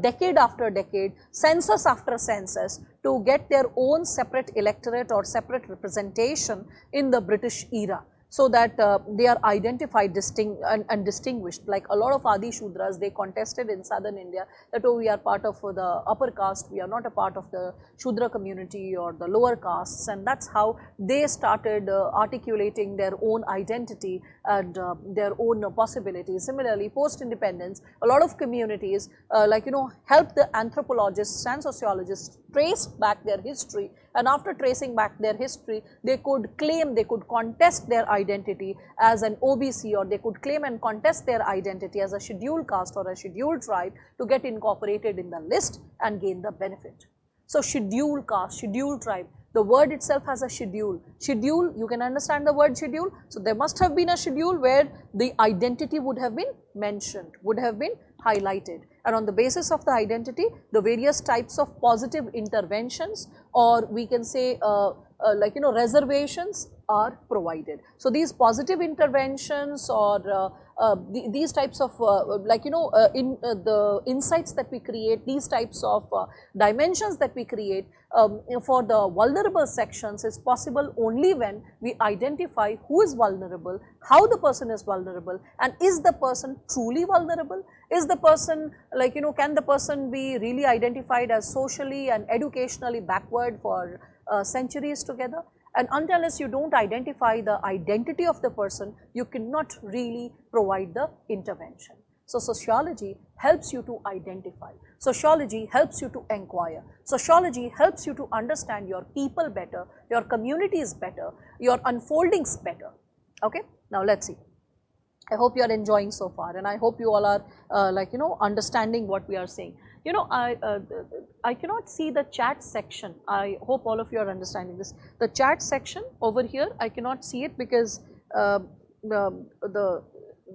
decade after decade, census after census, to get their own separate electorate or separate representation in the British era. so that they are identified and distinguished. Like a lot of Adi Shudras, they contested in southern India that, oh, we are part of the upper caste, we are not a part of the Shudra community or the lower castes, and that's how they started articulating their own identity and their own possibilities. Similarly, post-independence, a lot of communities helped the anthropologists and sociologists trace back their history, and after tracing back their history, they could claim, they could contest their identity as an OBC, or they could claim and contest their identity as a scheduled caste or a scheduled tribe to get incorporated in the list and gain the benefit. So scheduled caste, scheduled tribe, the word itself has a schedule. Schedule, you can understand the word schedule. So there must have been a schedule where the identity would have been mentioned, would have been highlighted, and on the basis of the identity, the various types of positive interventions, or we can say reservations, are provided. So these positive interventions or these types of the insights that we create, these types of dimensions that we create for the vulnerable sections is possible only when we identify who is vulnerable, how the person is vulnerable, and is the person truly vulnerable? Is the person can the person be really identified as socially and educationally backward for centuries together? And unless you don't identify the identity of the person, you cannot really provide the intervention. So sociology helps you to identify. Sociology helps you to inquire. Sociology helps you to understand your people better, your communities better, your unfoldings better. Okay, now let's see. I hope you are enjoying so far, and I hope you all are understanding what we are saying. I cannot see the chat section. I hope all of you are understanding this. The chat section over here, I cannot see it because the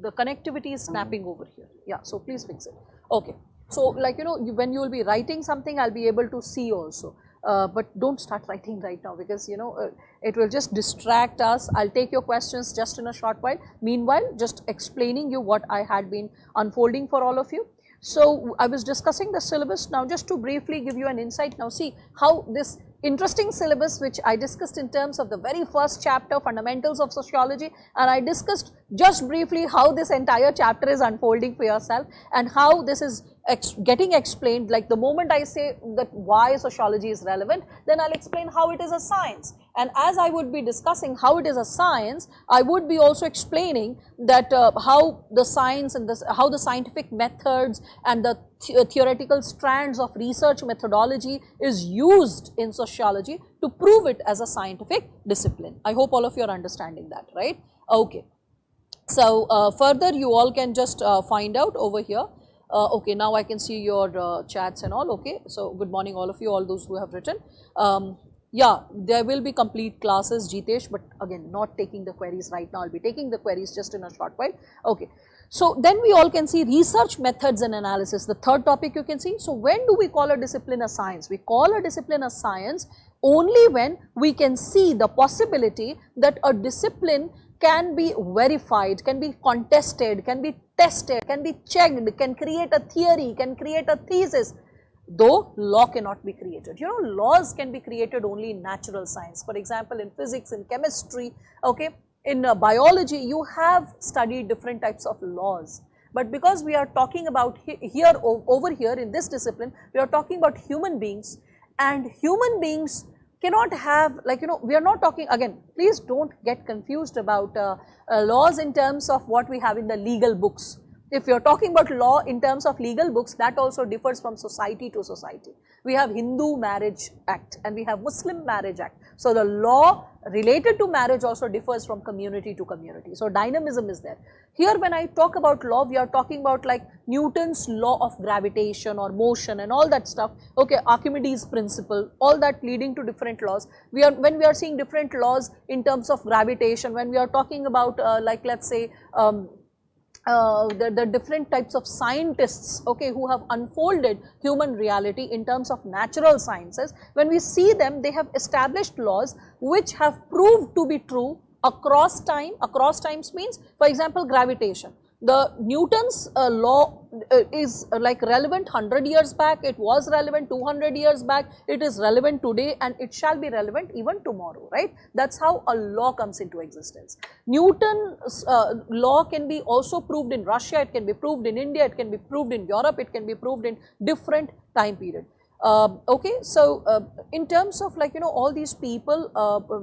connectivity is snapping over here. Yeah, so please fix it. Okay. So when you will be writing something, I'll be able to see also. But don't start writing right now, because it will just distract us. I'll take your questions just in a short while. Meanwhile, just explaining you what I had been unfolding for all of you. So I was discussing the syllabus. Now just to briefly give you an insight, now see how this interesting syllabus which I discussed in terms of the very first chapter, fundamentals of sociology, and I discussed just briefly how this entire chapter is unfolding for yourself and how this is getting explained. Like the moment I say that why sociology is relevant, then I'll explain how it is a science. And as I would be discussing how it is a science, I would be also explaining that how the science and how the scientific methods and the theoretical strands of research methodology is used in sociology to prove it as a scientific discipline. I hope all of you are understanding that, right? Okay. So further you all can just find out over here. Okay, now I can see your chats and all. Okay, so good morning all of you, all those who have written. Yeah, there will be complete classes, Jitesh, but again not taking the queries right now. I'll be taking the queries just in a short while. Okay, so then we all can see research methods and analysis, the third topic you can see. So when do we call a discipline a science? We call a discipline a science only when we can see the possibility that a discipline can be verified, can be contested, can be tested, can be checked, can create a theory, can create a thesis, though law cannot be created. Laws can be created only in natural science. For example, in physics, in chemistry, okay, in biology, you have studied different types of laws. But because we are talking about over here in this discipline, we are talking about human beings, and human beings cannot have, we are not talking, again, please don't get confused about laws in terms of what we have in the legal books. If you are talking about law in terms of legal books, that also differs from society to society. We have Hindu Marriage Act and we have Muslim Marriage Act. So the law related to marriage also differs from community to community. So dynamism is there. Here when I talk about law, we are talking about like Newton's law of gravitation or motion and all that stuff. Okay, Archimedes principle, all that leading to different laws. When we are seeing different laws in terms of gravitation, when we are talking about let's say the different types of scientists, okay, who have unfolded human reality in terms of natural sciences, when we see them, they have established laws which have proved to be true across time. Across times means, for example, gravitation. The Newton's law is like relevant 100 years back, it was relevant 200 years back, it is relevant today, and it shall be relevant even tomorrow, right? That's how a law comes into existence. Newton's law can be also proved in Russia, it can be proved in India, it can be proved in Europe, it can be proved in different time period. Okay, so in terms of like, you know, all these people,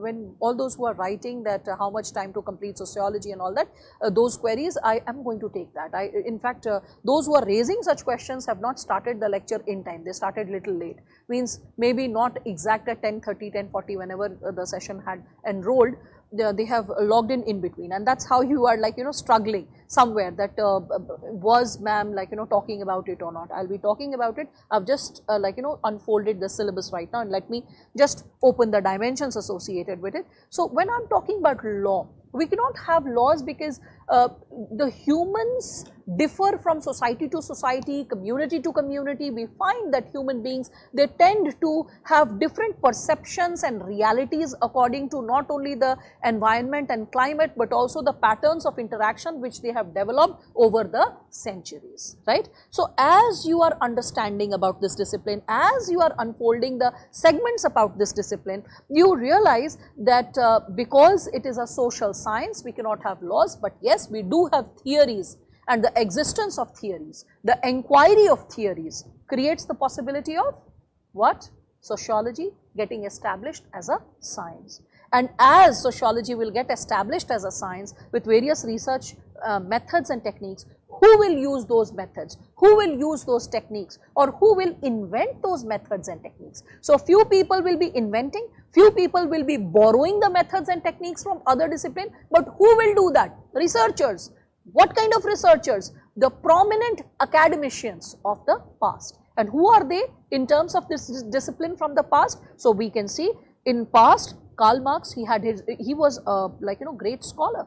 when all those who are writing that how much time to complete sociology and all that, those queries, I am going to take that. In fact, those who are raising such questions have not started the lecture in time, they started little late, means maybe not exact at 10:30, 10:40 whenever the session had enrolled. They have logged in between, and that's how you are like, you know, struggling somewhere that was ma'am like, you know, talking about it or not. I'll be talking about it. I've just like, you know, unfolded the syllabus right now, and let me just open the dimensions associated with it. So when I'm talking about law, we cannot have laws because the humans differ from society to society, community to community. We find that human beings, they tend to have different perceptions and realities according to not only the environment and climate, but also the patterns of interaction which they have developed over the centuries, right? So as you are understanding about this discipline, as you are unfolding the segments about this discipline, you realize that because it is a social science, we cannot have laws, but yes, we do have theories, and the existence of theories, the inquiry of theories creates the possibility of what? Sociology getting established as a science. And as sociology will get established as a science with various research methods and techniques, who will use those methods, who will use those techniques, or who will invent those methods and techniques? So few people will be inventing, few people will be borrowing the methods and techniques from other discipline, but who will do that? Researchers. What kind of researchers? The prominent academicians of the past. And who are they in terms of this discipline from the past? So we can see in past, Karl Marx, he was like, you know, great scholar.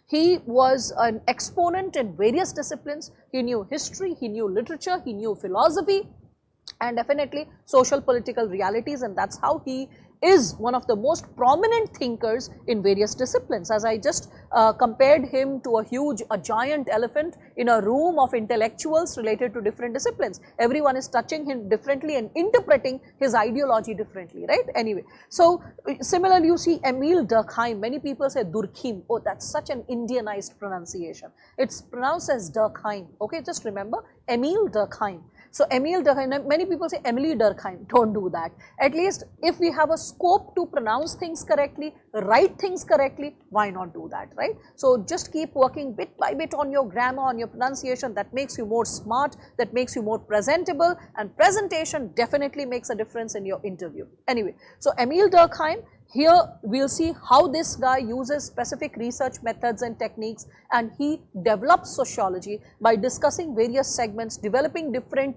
He was an exponent in various disciplines. He knew history, he knew literature, he knew philosophy, and definitely social political realities, and that's how he is one of the most prominent thinkers in various disciplines. As I just compared him to a giant elephant in a room of intellectuals related to different disciplines. Everyone is touching him differently and interpreting his ideology differently, right? Anyway, so similarly you see Emile Durkheim. Many people say Durkheim. Oh, that's such an Indianized pronunciation. It's pronounced as Durkheim. Okay, just remember Emile Durkheim. So Emile Durkheim, many people say Emily Durkheim, don't do that. At least if we have a scope to pronounce things correctly, write things correctly, why not do that, right? So just keep working bit by bit on your grammar, on your pronunciation. That makes you more smart, that makes you more presentable, and presentation definitely makes a difference in your interview. Anyway, so Emile Durkheim, here we will see how this guy uses specific research methods and techniques, and he develops sociology by discussing various segments, developing different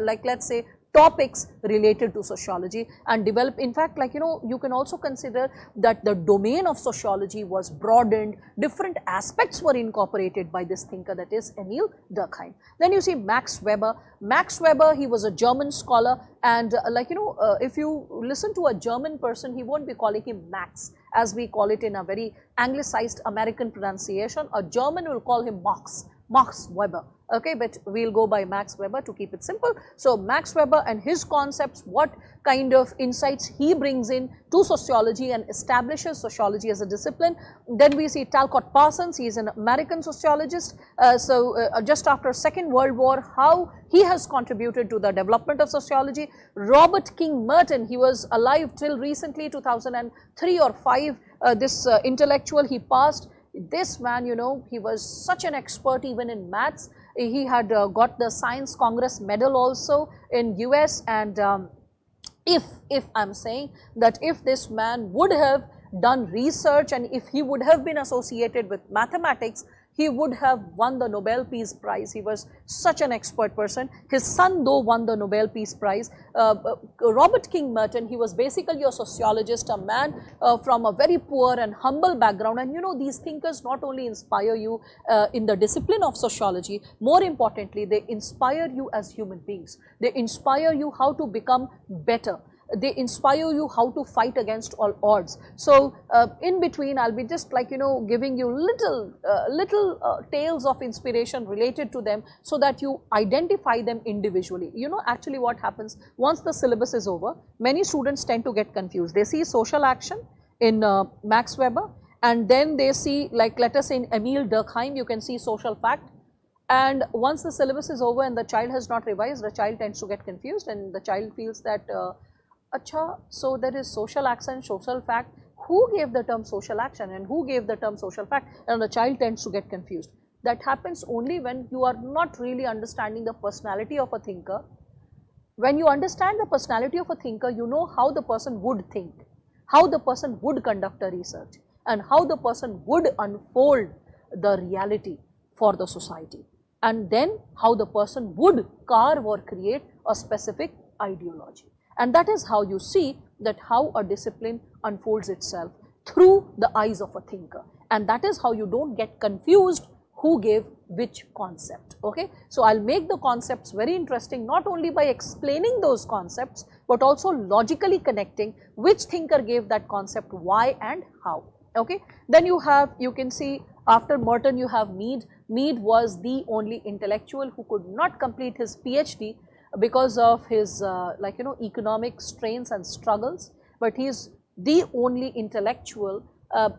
like let's say topics related to sociology, and develop, in fact, like, you know, you can also consider that the domain of sociology was broadened, different aspects were incorporated by this thinker, that is Emile Durkheim. Then you see Max Weber. Max Weber, he was a German scholar, and like, you know, if you listen to a German person, he won't be calling him Max as we call it in a very anglicized American pronunciation. A German will call him Max Weber. Okay, but we'll go by Max Weber to keep it simple. So Max Weber and his concepts, what kind of insights he brings in to sociology and establishes sociology as a discipline. Then we see Talcott Parsons, he is an American sociologist. Just after Second World War, how he has contributed to the development of sociology. Robert King Merton, he was alive till recently, 2003 or 5, this intellectual, he passed. This man, you know, he was such an expert even in maths. He had got the Science Congress medal also in US, and if I'm saying that if this man would have done research and if he would have been associated with mathematics, he would have won the Nobel Peace Prize. He was such an expert person. His son though won the Nobel Peace Prize. Robert King Merton, he was basically a sociologist, a man from a very poor and humble background, and you know, these thinkers not only inspire you in the discipline of sociology, more importantly they inspire you as human beings. They inspire you how to become better. they inspire you how to fight against all odds. So in between I'll be just like giving you little tales of inspiration related to them, so that you identify them individually. Actually what happens once the syllabus is over, many students tend to get confused. They see social action in Max Weber, and then they see, like, let us say in Emile Durkheim, you can see social fact. And once the syllabus is over and the child has not revised, the child tends to get confused, and the child feels that, acha, so there is social action, social fact. Who gave the term social action and who gave the term social fact? And the child tends to get confused. That happens only when you are not really understanding the personality of a thinker. When you understand the personality of a thinker, you know how the person would think, how the person would conduct a research, and how the person would unfold the reality for the society, and then how the person would carve or create a specific ideology. And that is how you see that how a discipline unfolds itself through the eyes of a thinker, and that is how you don't get confused who gave which concept. Okay, so I'll make the concepts very interesting, not only by explaining those concepts, but also logically connecting which thinker gave that concept, why and how. Okay, then you can see after Merton you have Mead. Mead was the only intellectual who could not complete his PhD because of his economic strains and struggles, but he is the only intellectual,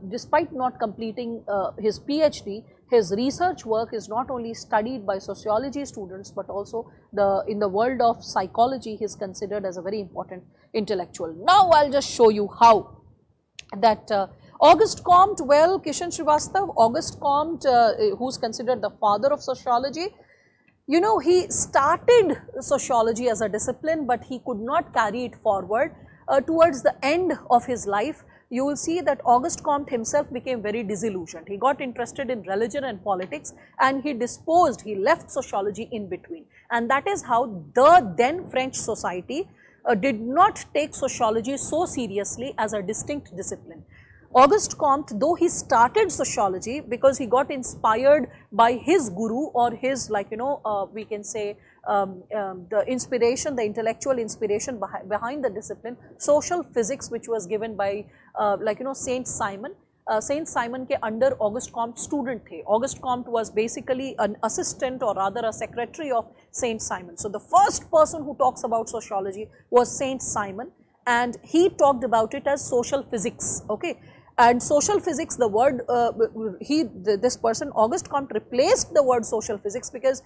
despite not completing his PhD. His research work is not only studied by sociology students, but also in the world of psychology he is considered as a very important intellectual. Now I'll just show you how that Auguste Comte, well, Kishan Srivastav, Auguste Comte, who's considered the father of sociology, he started sociology as a discipline, but he could not carry it forward. Towards the end of his life, you will see that Auguste Comte himself became very disillusioned. He got interested in religion and politics, and he left sociology in between. And that is how the then French society did not take sociology so seriously as a distinct discipline. Auguste Comte, though he started sociology because he got inspired by his guru, or his, we can say the inspiration, the intellectual inspiration behind the discipline, social physics, which was given by Saint Simon. Saint Simon के under Auguste Comte student थे. Auguste Comte was basically an assistant, or rather a secretary of Saint Simon. So the first person who talks about sociology was Saint Simon, and he talked about it as social physics. Okay. And social physics, the word, this person Auguste Comte replaced the word social physics, because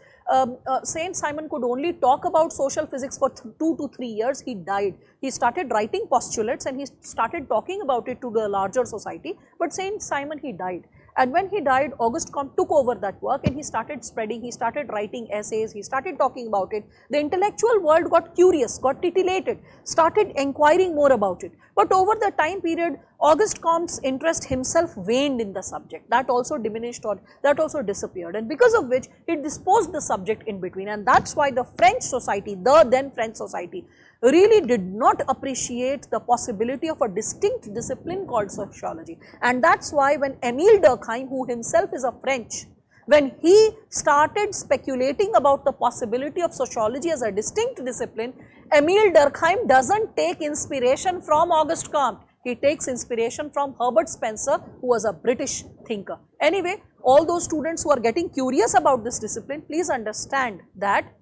Saint Simon could only talk about social physics for 2 to 3 years. He died. He started writing postulates and he started talking about it to the larger society, but Saint Simon, he died. And when he died, Auguste Comte took over that work and he started spreading, he started writing essays, he started talking about it. The intellectual world got curious, got titillated, started inquiring more about it. But over the time period, Auguste Comte's interest himself waned in the subject. That also diminished, or that also disappeared, and because of which he disposed the subject in between. And that's why the French society, the then French society, really did not appreciate the possibility of a distinct discipline called sociology. And that's why when Emile Durkheim, who himself is a French, when he started speculating about the possibility of sociology as a distinct discipline, Emile Durkheim doesn't take inspiration from Auguste Comte. He takes inspiration from Herbert Spencer, who was a British thinker. Anyway, all those students who are getting curious about this discipline, please understand that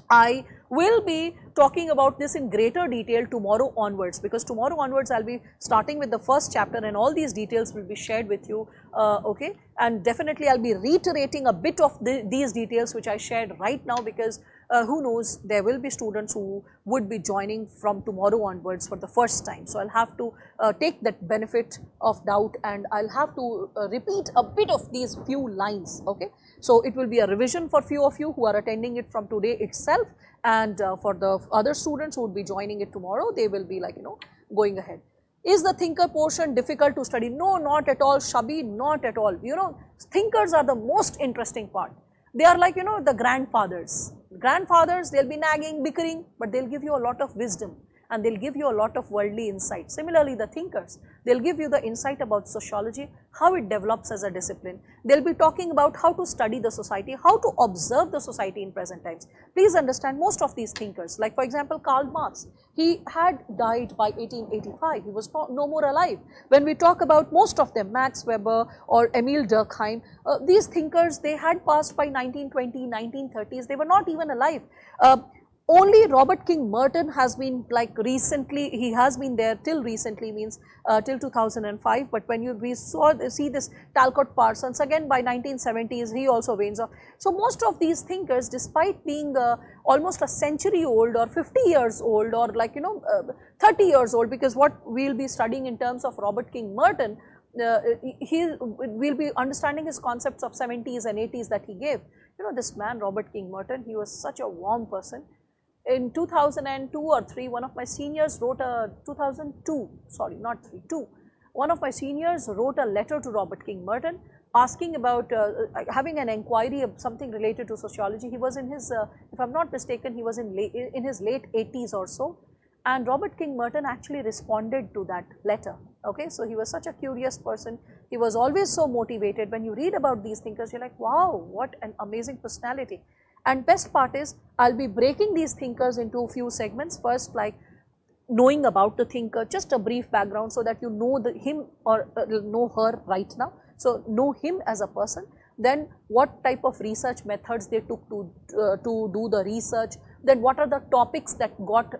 I will be talking about this in greater detail tomorrow onwards, because tomorrow onwards I'll be starting with the first chapter and all these details will be shared with you, okay, and definitely I'll be reiterating a bit of these details which I shared right now, because who knows, there will be students who would be joining from tomorrow onwards for the first time. So I'll have to take that benefit of doubt and I'll have to repeat a bit of these few lines, okay. So it will be a revision for few of you who are attending it from today itself, and for the other students who would be joining it tomorrow, they will be going ahead. Is the thinker portion difficult to study? No, not at all, Shabi, not at all. Thinkers are the most interesting part. They are like, the grandfathers. Grandfathers, they'll be nagging, bickering, but they'll give you a lot of wisdom. and they'll give you a lot of worldly insight. Similarly, the thinkers, they'll give you the insight about sociology, how it develops as a discipline. They'll be talking about how to study the society, how to observe the society in present times. Please understand, most of these thinkers, like for example Karl Marx, he had died by 1885, he was no more alive. When we talk about most of them, Max Weber or Emil Durkheim, these thinkers, they had passed by 1920, 1930s, they were not even alive. Only Robert King Merton has been like recently, he has been there till recently, means till 2005, but when we see this Talcott Parsons, again by 1970s he also wanes off. So most of these thinkers, despite being almost a century old or 50 years old or like 30 years old, because what we will be studying in terms of Robert King Merton, we'll be understanding his concepts of 70s and 80s that he gave. This man Robert King Merton, he was such a warm person. In 2002 or 3, one of my seniors wrote a 2002, sorry not 3, 2. One of my seniors wrote a letter to Robert King Merton asking about having an inquiry of something related to sociology. He was in his, if I'm not mistaken, he was in his late 80s or so, and Robert King Merton actually responded to that letter. Okay, so he was such a curious person. He was always so motivated. When you read about these thinkers, you're like, wow, what an amazing personality. And best part is, I'll be breaking these thinkers into a few segments. First, like knowing about the thinker, just a brief background so that you know him or know her right now. So know him as a person. Then what type of research methods they took to do the research. Then what are the topics that got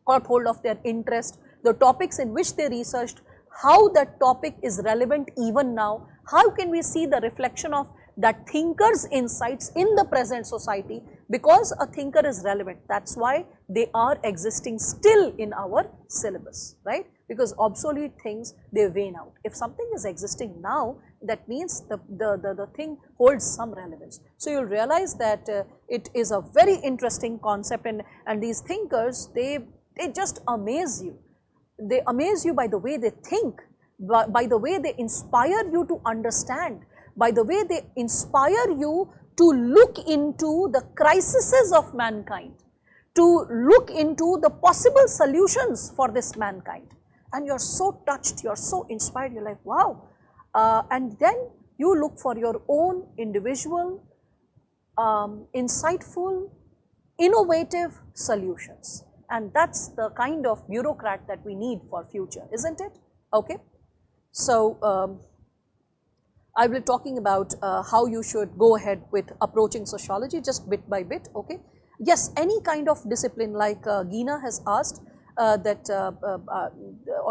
hold of their interest, the topics in which they researched, how that topic is relevant even now, how can we see the reflection of that thinker's insights in the present society, because a thinker is relevant. That's why they are existing still in our syllabus, right? Because obsolete things, they wane out. If something is existing now, that means the thing holds some relevance. So you'll realize that it is a very interesting concept, and these thinkers, they just amaze you. They amaze you by the way they think, by the way they inspire you to understand, by the way they inspire you to look into the crises of mankind, to look into the possible solutions for this mankind. And you're so touched, you're so inspired, you're like, wow. And then you look for your own individual, insightful, innovative solutions. And that's the kind of bureaucrat that we need for future, isn't it? Okay. So, I will be talking about how you should go ahead with approaching sociology just bit by bit, okay. Yes, any kind of discipline, like Gina has asked or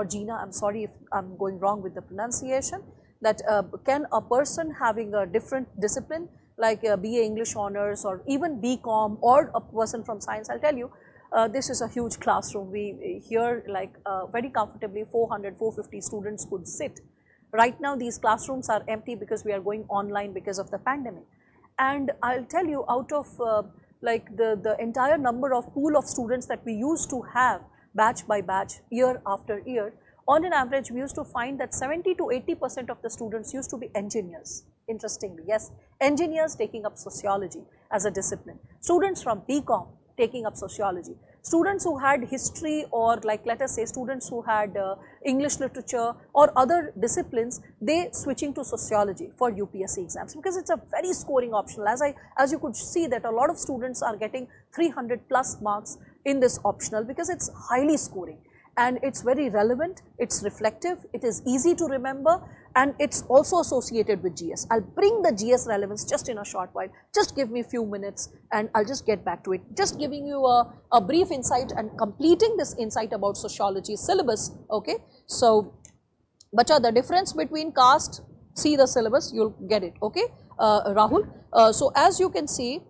Gina, I'm sorry if I'm going wrong with the pronunciation, that can a person having a different discipline like BA English Honours or even BCom or a person from science, I'll tell you, this is a huge classroom. We here like very comfortably 400, 450 students could sit. Right now these classrooms are empty because we are going online because of the pandemic. And I'll tell you, out of like the entire number of pool of students that we used to have batch by batch, year after year, on an average we used to find that 70 to 80% of the students used to be engineers. Interestingly, yes, engineers taking up sociology as a discipline, students from BCom taking up sociology, students who had history, or like let us say students who had English literature or other disciplines, they switching to sociology for UPSC exams, because it's a very scoring optional. As you could see that a lot of students are getting 300 plus marks in this optional because it's highly scoring and it's very relevant, it's reflective, it is easy to remember, and it's also associated with GS. I'll bring the GS relevance just in a short while. Just give me a few minutes and I'll just get back to it. Just giving you a brief insight and completing this insight about sociology syllabus, okay. So, bacha, the difference between caste, see the syllabus, you'll get it, okay, Rahul. So, as you can see,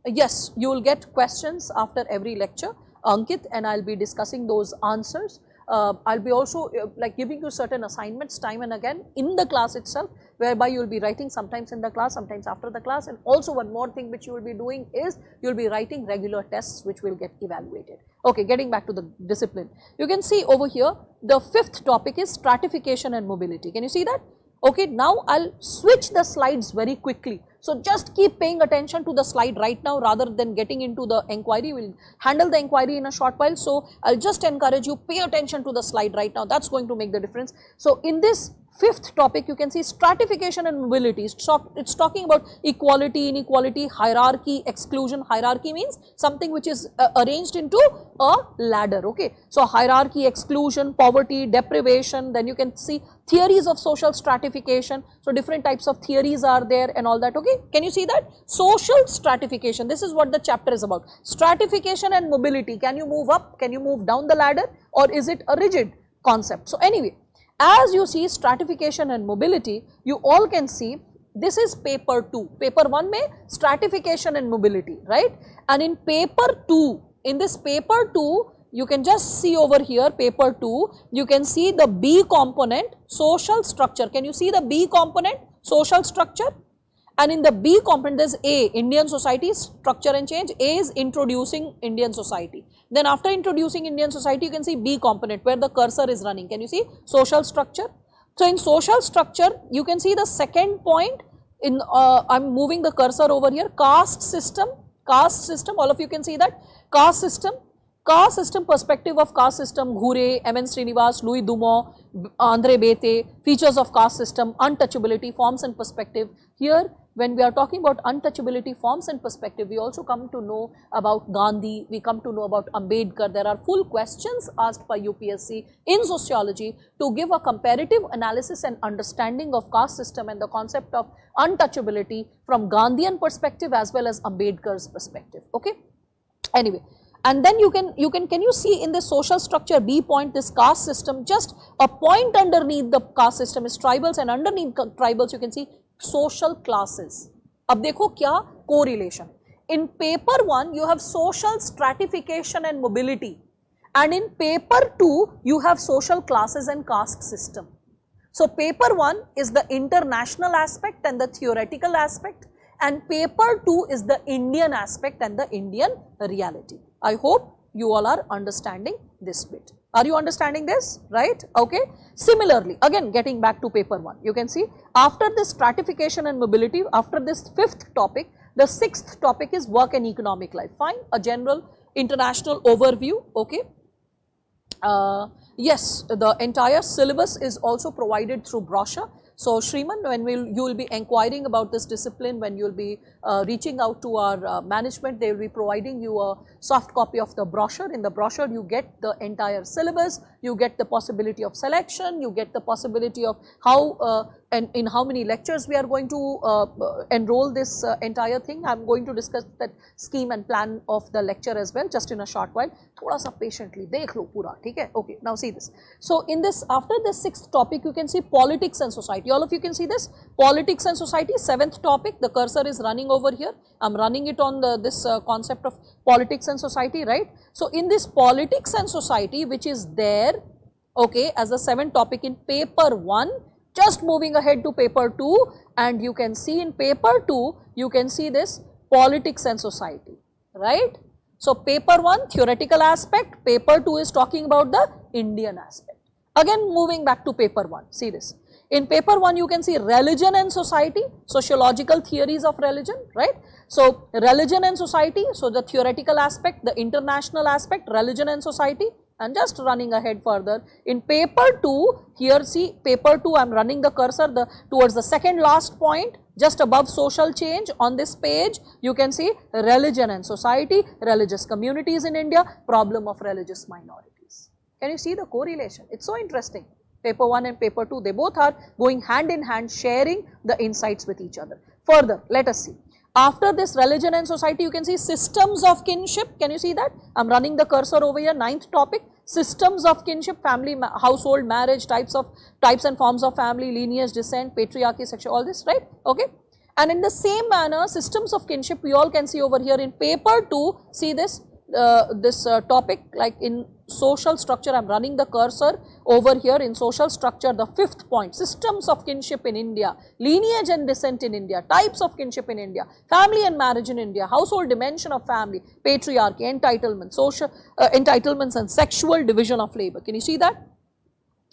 yes, you will get questions after every lecture, Ankit, and I'll be discussing those answers. I'll be also like giving you certain assignments time and again in the class itself, whereby you will be writing sometimes in the class, sometimes after the class. And also one more thing which you will be doing is you will be writing regular tests which will get evaluated. Okay, getting back to the discipline. You can see over here the fifth topic is stratification and mobility. Can you see that? Okay, now I'll switch the slides very quickly So just keep paying attention to the slide right now rather than getting into the inquiry. We'll handle the inquiry in a short while. So I'll just encourage you, pay attention to the slide right now. That's going to make the difference. So in this fifth topic, you can see stratification and mobility. It's talking about equality, inequality, hierarchy, exclusion. Hierarchy means something which is arranged into a ladder, okay. So hierarchy, exclusion, poverty, deprivation, then you can see theories of social stratification. So different types of theories are there and all that, okay. Can you see that? Social stratification, this is what the chapter is about. Stratification and mobility, can you move up, can you move down the ladder, or is it a rigid concept? So anyway, as you see stratification and mobility, you all can see this is paper 2. Paper 1 mein stratification and mobility, right? And in paper 2, in this paper 2, you can just see over here, paper 2, you can see the B component, social structure. Can you see the B component, social structure? And in the B component, there is A, Indian society, structure and change. A is introducing Indian society. Then after introducing Indian society, you can see B component where the cursor is running. Can you see social structure? So in social structure, you can see the second point. In I'm moving the cursor over here. Caste system. All of you can see that caste system. Caste system, perspective of caste system, Ghure, M.N. Srinivas, Louis Dumont, Andre Bete, features of caste system, untouchability, forms and perspective. Here, when we are talking about untouchability, forms and perspective, we also come to know about Gandhi, we come to know about Ambedkar. There are full questions asked by UPSC in sociology to give a comparative analysis and understanding of caste system and the concept of untouchability from Gandhian perspective as well as Ambedkar's perspective, okay. Anyway, and then can you see in the social structure B point, this caste system, just a point underneath the caste system is tribals, and underneath tribals you can see social classes. Ab dekho kya correlation. In paper 1 you have social stratification and mobility, and in paper 2 you have social classes and caste system. So paper 1 is the international aspect and the theoretical aspect, and paper 2 is the Indian aspect and the Indian reality. I hope you all are understanding this bit. Are you understanding this, right? Okay. Similarly, again getting back to paper 1, you can see after this stratification and mobility, after this fifth topic, the sixth topic is work and economic life. Fine, a general international overview, okay. Yes, the entire syllabus is also provided through brochure. So Shriman, when you will be inquiring about this discipline, when you will be reaching out to our management, they will be providing you a soft copy of the brochure. In the brochure, you get the entire syllabus, you get the possibility of selection, you get the possibility of how and in how many lectures we are going to enroll this entire thing. I am going to discuss that scheme and plan of the lecture as well, just in a short while. Thoda sa patiently, dekh lo pura, theek hai? Okay, now see this. So in this, after this sixth topic, you can see politics and society. All of you can see this, politics and society, seventh topic, the cursor is running over here. I am running it on this concept of politics and society, right. So in this politics and society, which is there, okay, as the seventh topic in paper 1, just moving ahead to paper 2, and you can see in paper 2, you can see this politics and society, right. So paper 1 theoretical aspect, paper 2 is talking about the Indian aspect. Again moving back to paper 1, see this. In paper 1 you can see religion and society, sociological theories of religion, right. So religion and society, so the theoretical aspect, the international aspect, religion and society, and just running ahead further. In paper 2, here see paper 2, I am running the cursor towards the second last point, just above social change on this page, you can see religion and society, religious communities in India, problem of religious minorities. Can you see the correlation? It's so interesting. Paper 1 and paper 2, they both are going hand in hand, sharing the insights with each other. Further, let us see. After this religion and society, you can see systems of kinship. Can you see that? I am running the cursor over here, ninth topic, systems of kinship, family, household, marriage, types and forms of family, lineage, descent, patriarchy, sexual, all this, right? Okay. And in the same manner, systems of kinship, we all can see over here in paper 2, see this, topic, like in social structure, I am running the cursor over here in social structure, the fifth point, systems of kinship in India, lineage and descent in India, types of kinship in India, family and marriage in India, household dimension of family, patriarchy, entitlement, social entitlements and sexual division of labor. Can you see that?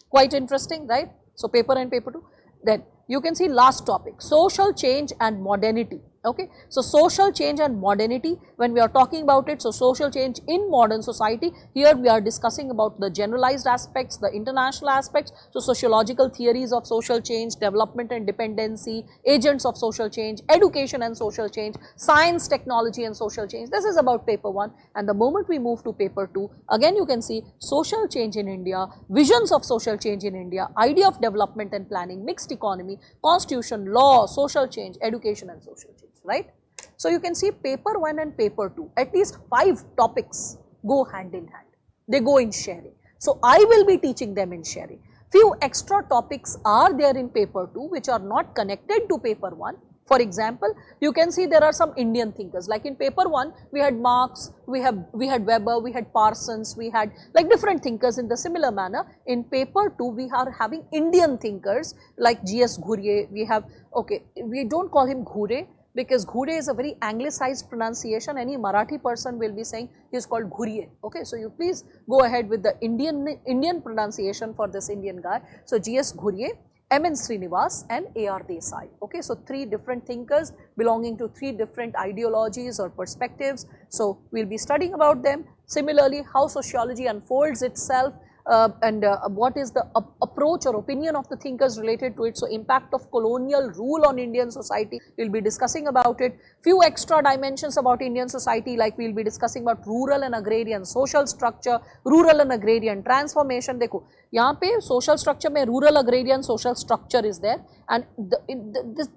Quite interesting, right? So paper and paper 2. Then you can see last topic, social change and modernity. Okay, so social change and modernity, when we are talking about it, so social change in modern society, here we are discussing about the generalized aspects, the international aspects, so sociological theories of social change, development and dependency, agents of social change, education and social change, science, technology and social change. This is about paper 1, and the moment we move to paper 2, again you can see social change in India, visions of social change in India, idea of development and planning, mixed economy, constitution, law, social change, education and social change. Right. So, you can see paper 1 and paper 2, at least 5 topics go hand in hand, they go in sharing. So, I will be teaching them in sharing. Few extra topics are there in paper 2 which are not connected to paper 1. For example, you can see there are some Indian thinkers, like in paper 1 we had Marx, we had Weber, we had Parsons, we had like different thinkers. In the similar manner, in paper 2 we are having Indian thinkers like G.S. Ghurye, we have, okay, we do not call him Ghure, because Ghure is a very anglicized pronunciation, any Marathi person will be saying he is called Ghurye. Okay, so you please go ahead with the Indian pronunciation for this Indian guy. So, G.S. Ghurye, M.N. Srinivas and A.R. Desai. Okay, so 3 different thinkers belonging to 3 different ideologies or perspectives. So, we will be studying about them. Similarly, how sociology unfolds itself, and what is the approach or opinion of the thinkers related to it. So, impact of colonial rule on Indian society, we will be discussing about it. Few extra dimensions about Indian society, like we will be discussing about rural and agrarian social structure, rural and agrarian transformation. देखो यहाँ पे social structure में rural agrarian social structure is there, and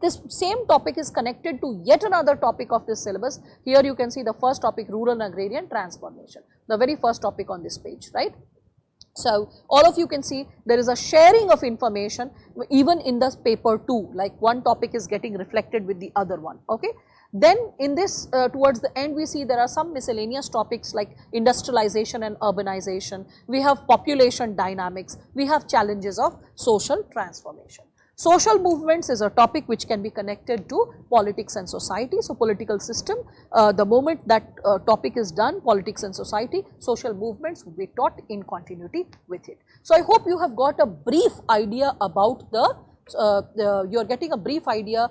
this same topic is connected to yet another topic of this syllabus. Here you can see the first topic, rural and agrarian transformation, the very first topic on this page, right. So, all of you can see there is a sharing of information even in the paper 2, like one topic is getting reflected with the other one. Okay. Then in this towards the end we see there are some miscellaneous topics like industrialization and urbanization, we have population dynamics, we have challenges of social transformation. Social movements is a topic which can be connected to politics and society. So, political system, the moment that topic is done, politics and society, social movements will be taught in continuity with it. So, I hope you have got a brief idea about you are getting a brief idea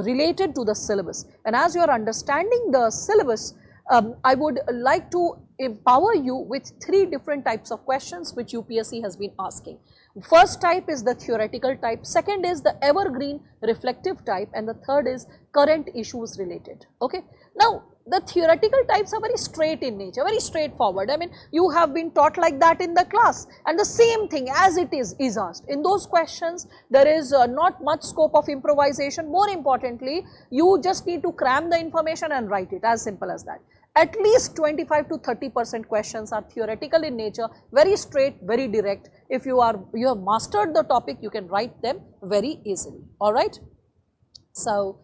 related to the syllabus, and as you are understanding the syllabus, I would like to empower you with 3 different types of questions which UPSC has been asking. First type is the theoretical type, second is the evergreen reflective type, and the third is current issues related. Okay. Now, the theoretical types are very straight in nature, very straightforward. I mean, you have been taught like that in the class, and the same thing as it is asked. In those questions, there is not much scope of improvisation. More importantly, you just need to cram the information and write it, as simple as that. At least 25 to 30% questions are theoretical in nature, very straight, very direct. If you have mastered the topic, you can write them very easily. All right. So,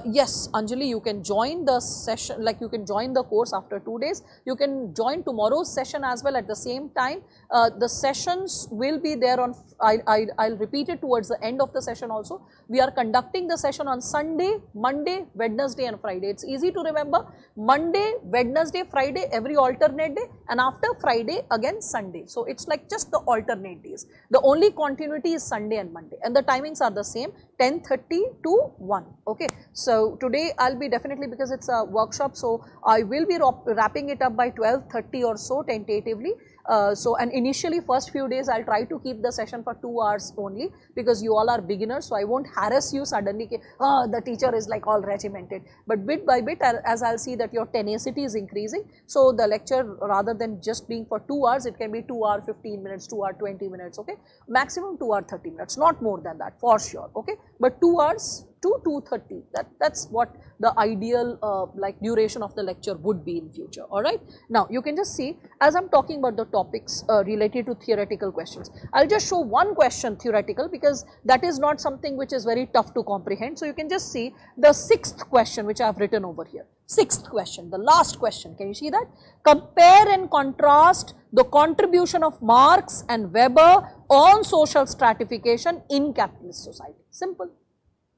yes, Anjali, you can join the session, like you can join the course after 2 days. You can join tomorrow's session as well at the same time. The sessions will be there on, I'll repeat it towards the end of the session also. We are conducting the session on Sunday, Monday, Wednesday and Friday. It's easy to remember, Monday, Wednesday, Friday, every alternate day, and after Friday again Sunday. So, it's like just the alternate days. The only continuity is Sunday and Monday, and the timings are the same, 10:30 to 1. Okay. So, today I'll be definitely, because it's a workshop, so I will be wrapping it up by 12:30 or so tentatively. And initially first few days I'll try to keep the session for 2 hours only, because you all are beginners, so I won't harass you suddenly, the teacher is like all regimented, but bit by bit as I'll see that your tenacity is increasing. So, the lecture, rather than just being for 2 hours, it can be 2 hour 15 minutes, 2 hour 20 minutes, okay, maximum 2 hour 30 minutes, not more than that for sure, okay, but 2 hours to 2:30, that's what the ideal like duration of the lecture would be in future. All right. Now, you can just see, as I'm talking about the topics related to theoretical questions, I'll just show one question theoretical, because that is not something which is very tough to comprehend. So, you can just see the 6th question which I have written over here. 6th question, the last question, can you see that? Compare and contrast the contribution of Marx and Weber on social stratification in capitalist society. Simple,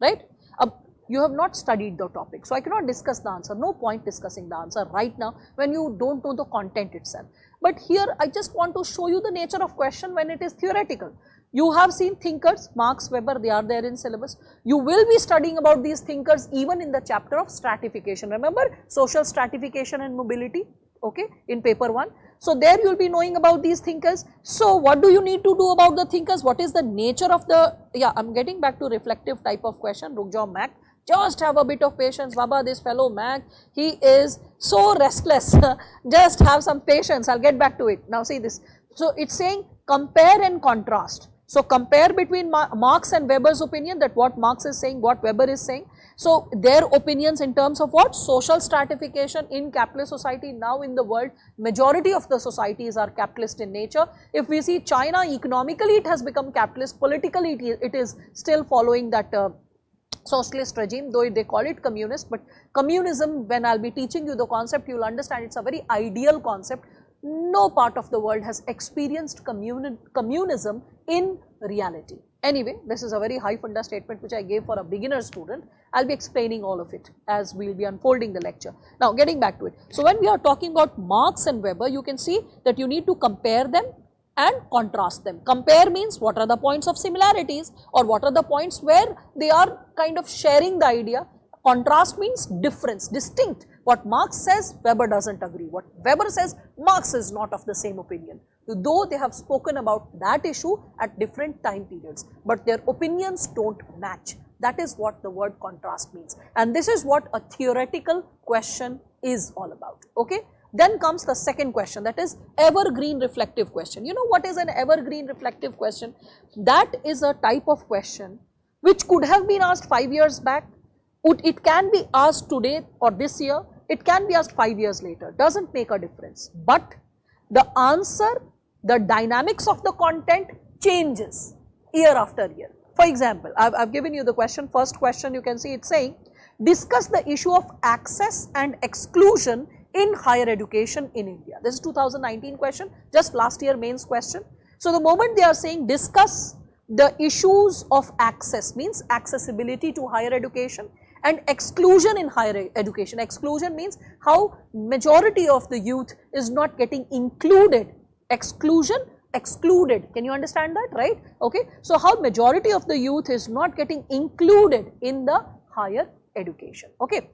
right? You have not studied the topic, so I cannot discuss the answer, no point discussing the answer right now when you don't know the content itself. But here I just want to show you the nature of question when it is theoretical. You have seen thinkers, Marx, Weber, they are there in syllabus. You will be studying about these thinkers even in the chapter of stratification. Remember social stratification and mobility, okay, in paper 1. So there you will be knowing about these thinkers. So what do you need to do about the thinkers? What is the nature of the, yeah, I am getting back to reflective type of question. Ruk jao Mac, just have a bit of patience. Baba, this fellow Mac, he is so restless. Just have some patience, I will get back to it. Now see this. So it is saying compare and contrast. So compare between Marx and Weber's opinion, that what Marx is saying, what Weber is saying. So their opinions in terms of what? Social stratification in capitalist society. Now in the world, majority of the societies are capitalist in nature. If we see China, economically it has become capitalist, politically it is still following that socialist regime, though they call it communist. But communism, when I will be teaching you the concept, you will understand it is a very ideal concept. No part of the world has experienced communism in reality. Anyway, this is a very high funda statement which I gave for a beginner student. I will be explaining all of it as we will be unfolding the lecture. Now getting back to it. So when we are talking about Marx and Weber, you can see that you need to compare them and contrast them. Compare means what are the points of similarities or what are the points where they are kind of sharing the idea. Contrast means difference, distinct. What Marx says, Weber does not agree. What Weber says, Marx is not of the same opinion. Though they have spoken about that issue at different time periods, but their opinions do not match. That is what the word contrast means. And this is what a theoretical question is all about. Okay. Then comes the second question, that is evergreen reflective question. You know what is an evergreen reflective question? That is a type of question which could have been asked 5 years back. It can be asked today or this year. It can be asked 5 years later, does not make a difference. But the answer, the dynamics of the content changes year after year. For example, I have given you the question, first question you can see it saying, discuss the issue of access and exclusion in higher education in India. This is 2019 question, just last year mains question. So the moment they are saying discuss the issues of access, means accessibility to higher education, and exclusion in higher education. Exclusion means how majority of the youth is not getting included. Exclusion, excluded. Can you understand that, right? Okay. So how majority of the youth is not getting included in the higher education. Okay.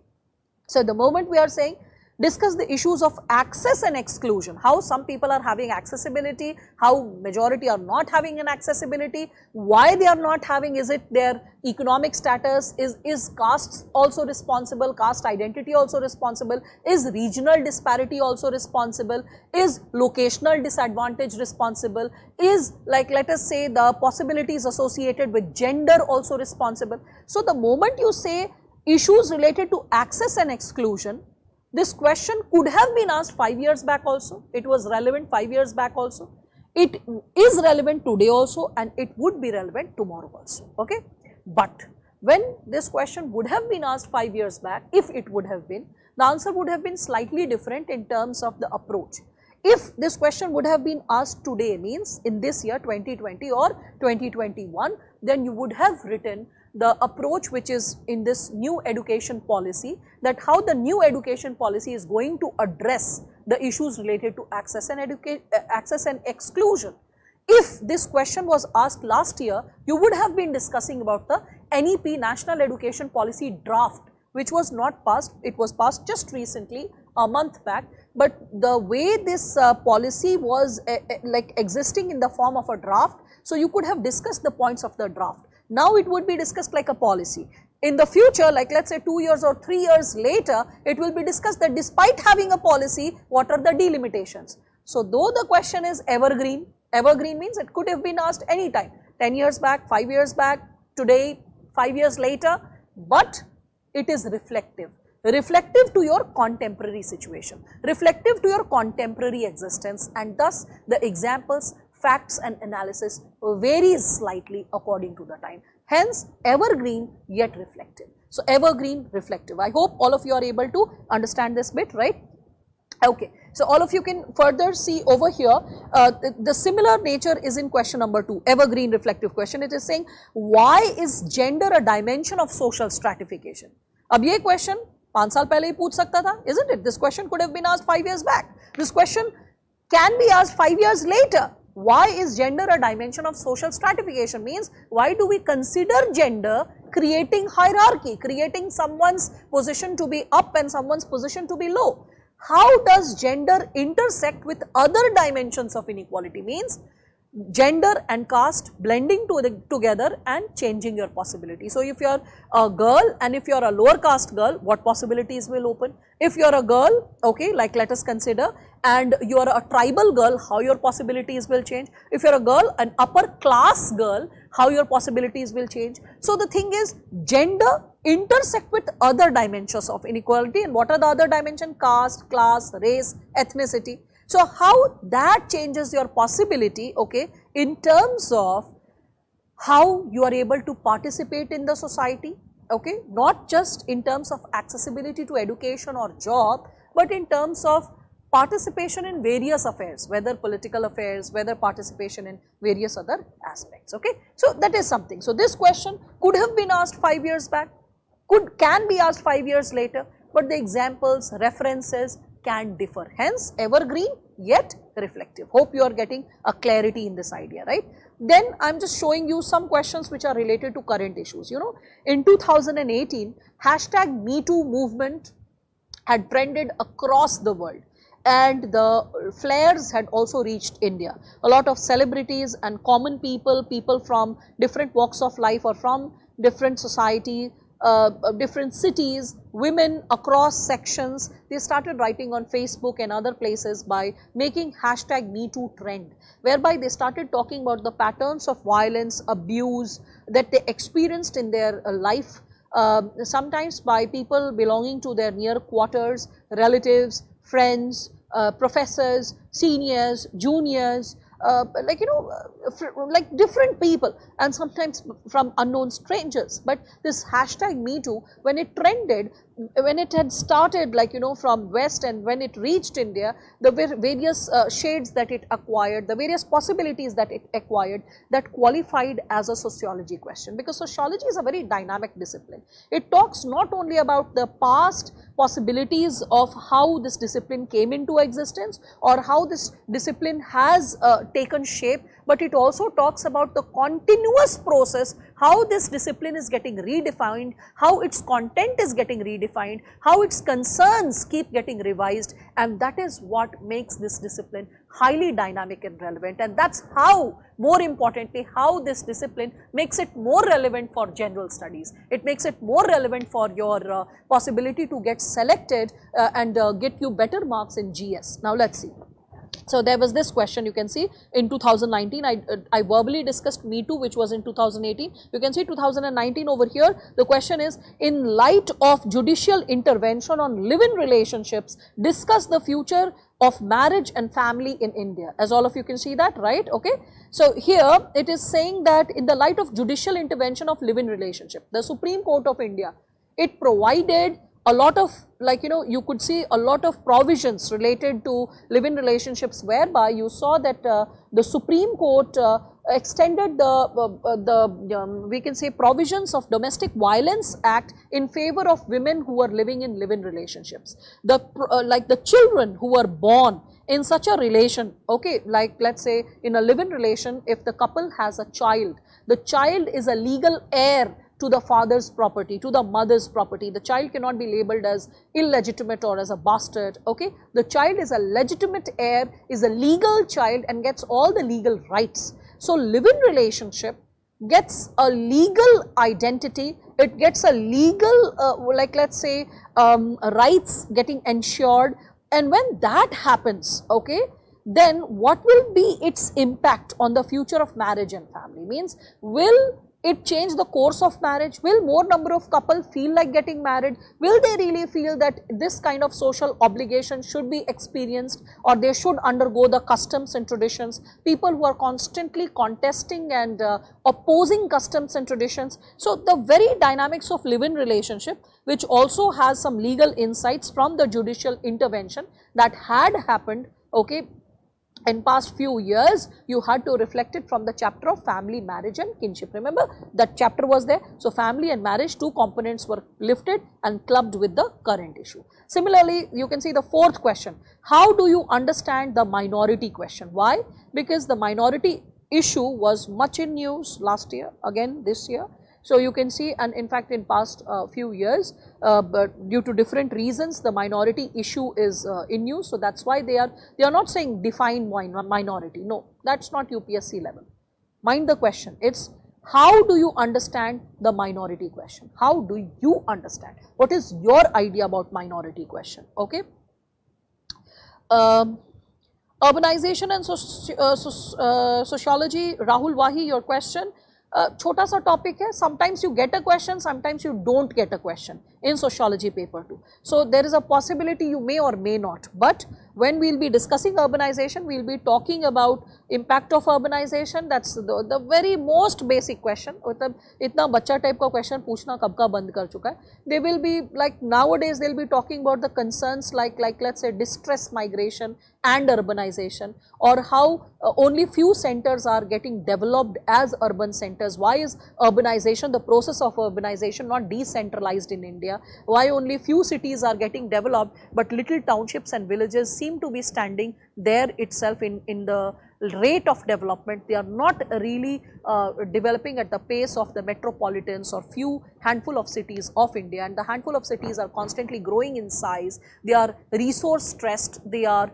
So the moment we are saying discuss the issues of access and exclusion, how some people are having accessibility, how majority are not having an accessibility, why they are not having, is it their economic status, is caste also responsible, caste identity also responsible, is regional disparity also responsible, is locational disadvantage responsible, is like let us say the possibilities associated with gender also responsible. So the moment you say issues related to access and exclusion, this question could have been asked 5 years back also, it was relevant 5 years back also, it is relevant today also, and it would be relevant tomorrow also, okay. But when this question would have been asked 5 years back, if it would have been, the answer would have been slightly different in terms of the approach. If this question would have been asked today, means in this year 2020 or 2021, then you would have written the approach which is in this new education policy, that how the new education policy is going to address the issues related to access and exclusion. If this question was asked last year, you would have been discussing about the NEP, National Education Policy draft, which was not passed. It was passed just recently, a month back, but the way this policy was like existing in the form of a draft, so you could have discussed the points of the draft. Now it would be discussed like a policy. In the future, like let us say 2 years or 3 years later, it will be discussed that despite having a policy, what are the delimitations. So though the question is evergreen, evergreen means it could have been asked any time, 10 years back, 5 years back, today, 5 years later, but it is reflective. Reflective to your contemporary situation, reflective to your contemporary existence, and thus the examples, facts and analysis varies slightly according to the time. Hence, evergreen yet reflective. So, evergreen, reflective. I hope all of you are able to understand this bit, right? Okay. So, all of you can further see over here, the similar nature is in question number 2, evergreen reflective question. It is saying, why is gender a dimension of social stratification? Ab ye question 5 saal pehle hi pooch sakta tha, isn't it? This question could have been asked 5 years back. This question can be asked 5 years later. Why is gender a dimension of social stratification? Means why do we consider gender creating hierarchy, creating someone's position to be up and someone's position to be low? How does gender intersect with other dimensions of inequality? Means gender and caste blending together and changing your possibility. So, if you are a girl and if you are a lower caste girl, what possibilities will open? If you are a girl, okay, like let us consider, and you are a tribal girl, how your possibilities will change. If you are a girl, an upper class girl, how your possibilities will change. So, the thing is gender intersect with other dimensions of inequality, and what are the other dimensions? Caste, class, race, ethnicity. So, how that changes your possibility, okay, in terms of how you are able to participate in the society, okay, not just in terms of accessibility to education or job, but in terms of participation in various affairs, whether political affairs, whether participation in various other aspects, okay. So, that is something. So, this question could have been asked 5 years back, can be asked 5 years later, but the examples, references can differ, hence evergreen yet reflective. Hope you are getting a clarity in this idea, right. Then I am just showing you some questions which are related to current issues. You know, in 2018, hashtag #MeToo movement had trended across the world, and the flares had also reached India. A lot of celebrities and common people, people from different walks of life or from different society, different cities, women across sections, they started writing on Facebook and other places by making hashtag #MeToo trend, whereby they started talking about the patterns of violence, abuse that they experienced in their life, sometimes by people belonging to their near quarters, relatives, friends, professors, seniors, juniors, like like different people, and sometimes from unknown strangers. But this hashtag #MeToo, when it trended, when it had started from West, and when it reached India, the various shades that it acquired, the various possibilities that it acquired, that qualified as a sociology question, because sociology is a very dynamic discipline. It talks not only about the past possibilities of how this discipline came into existence or how this discipline has taken shape, but it also talks about the continuous process, how this discipline is getting redefined, how its content is getting redefined, how its concerns keep getting revised, and that is what makes this discipline highly dynamic and relevant. And that is how, more importantly, how this discipline makes it more relevant for general studies. It makes it more relevant for your possibility to get selected and get you better marks in GS. Now, let us see. So, there was this question, you can see in 2019, I verbally discussed #MeToo, which was in 2018. You can see 2019 over here. The question is, in light of judicial intervention on live-in relationships, discuss the future of marriage and family in India. As all of you can see that, right? Okay. So, here it is saying that in the light of judicial intervention of live-in relationship, the Supreme Court of India, it provided a lot of, you could see a lot of provisions related to live-in relationships, whereby you saw that the Supreme Court extended we can say provisions of Domestic Violence Act in favor of women who are living in live-in relationships. The children who are born in such a relation, okay, like let's say in a live-in relation, if the couple has a child, the child is a legal heir to the father's property, to the mother's property. The child cannot be labeled as illegitimate or as a bastard, okay. The child is a legitimate heir, is a legal child, and gets all the legal rights. So, live-in relationship gets a legal identity, it gets a legal let's say rights getting ensured, and when that happens, okay, then what will be its impact on the future of marriage and family? Means, will it change the course of marriage? Will more number of couples feel like getting married? Will they really feel that this kind of social obligation should be experienced, or they should undergo the customs and traditions? People who are constantly contesting and opposing customs and traditions. So, the very dynamics of live-in relationship, which also has some legal insights from the judicial intervention that had happened, okay, in past few years you had to reflect it from the chapter of family, marriage and kinship. Remember that chapter was there. So family and marriage, two components were lifted and clubbed with the current issue. Similarly, you can see the fourth question, how do you understand the minority question? Why? Because the minority issue was much in news last year, again this year. So you can see, and in fact in past few years, but due to different reasons, the minority issue is in news. So that's why they are not saying define minority. No, that's not UPSC level. Mind the question. It's how do you understand the minority question? How do you understand? What is your idea about minority question? Okay. Urbanization and sociology. Rahul Wahi, your question. छोटा सा topic है, sometimes you get a question, sometimes you don't get a question in sociology paper 2. So there is a possibility you may or may not, but when we will be discussing urbanization, we will be talking about impact of urbanization. That's the very most basic question. मतलब इतना बच्चा type का question पूछना कब का बंद कर चुका है. They will be like nowadays they will be talking about the concerns like let's say distress migration and urbanization, or how only few centers are getting developed as urban centers. Why is urbanization, the process of urbanization, not decentralized in India? Why only few cities are getting developed but little townships and villages seem to be standing there itself in the rate of development? They are not really developing at the pace of the metropolitans or few handful of cities of India, and the handful of cities are constantly growing in size. They are resource stressed, they are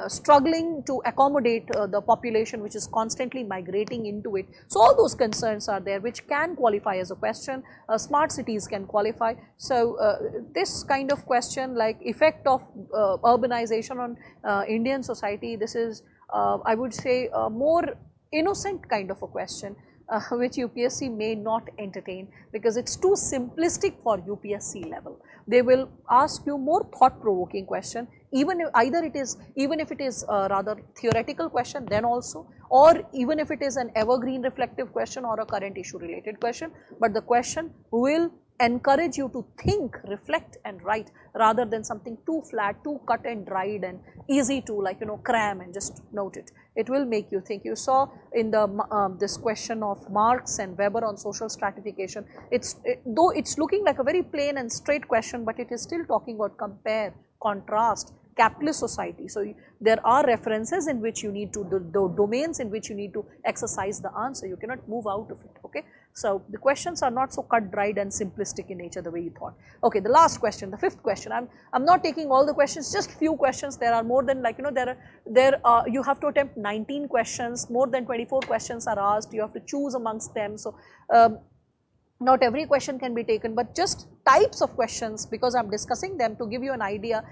struggling to accommodate the population which is constantly migrating into it. So all those concerns are there which can qualify as a question. Smart cities can qualify. So this kind of question like effect of urbanization on Indian society, this is I would say a more innocent kind of a question which UPSC may not entertain because it's too simplistic for UPSC level. They will ask you more thought-provoking question, even if it is a rather theoretical question then also, or even if it is an evergreen reflective question or a current issue related question, but the question will encourage you to think, reflect and write rather than something too flat, too cut and dried and easy to cram and just note it. It will make you think. You saw in the this question of Marx and Weber on social stratification, though it's looking like a very plain and straight question, but it is still talking about compare, contrast, capitalist society. So there are references in which you need to, the domains in which you need to exercise the answer. You cannot move out of it, okay. So the questions are not so cut dried and simplistic in nature the way you thought. Okay, the last question, the fifth question. I'm not taking all the questions, just few questions. There are more than you have to attempt 19 questions, more than 24 questions are asked. You have to choose amongst them. So not every question can be taken, but just types of questions, because I'm discussing them to give you an idea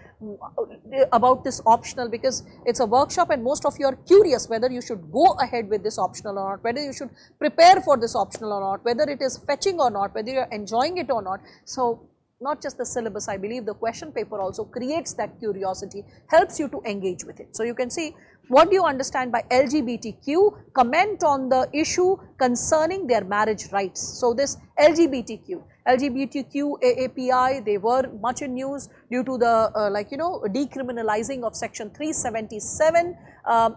about this optional, because it's a workshop and most of you are curious whether you should go ahead with this optional or not, whether you should prepare for this optional or not, whether it is fetching or not, whether you're enjoying it or not. So not just the syllabus, I believe the question paper also creates that curiosity, helps you to engage with it. So you can see, what do you understand by LGBTQ? Comment on the issue concerning their marriage rights. So this LGBTQ AAPI, they were much in news due to the decriminalizing of section 377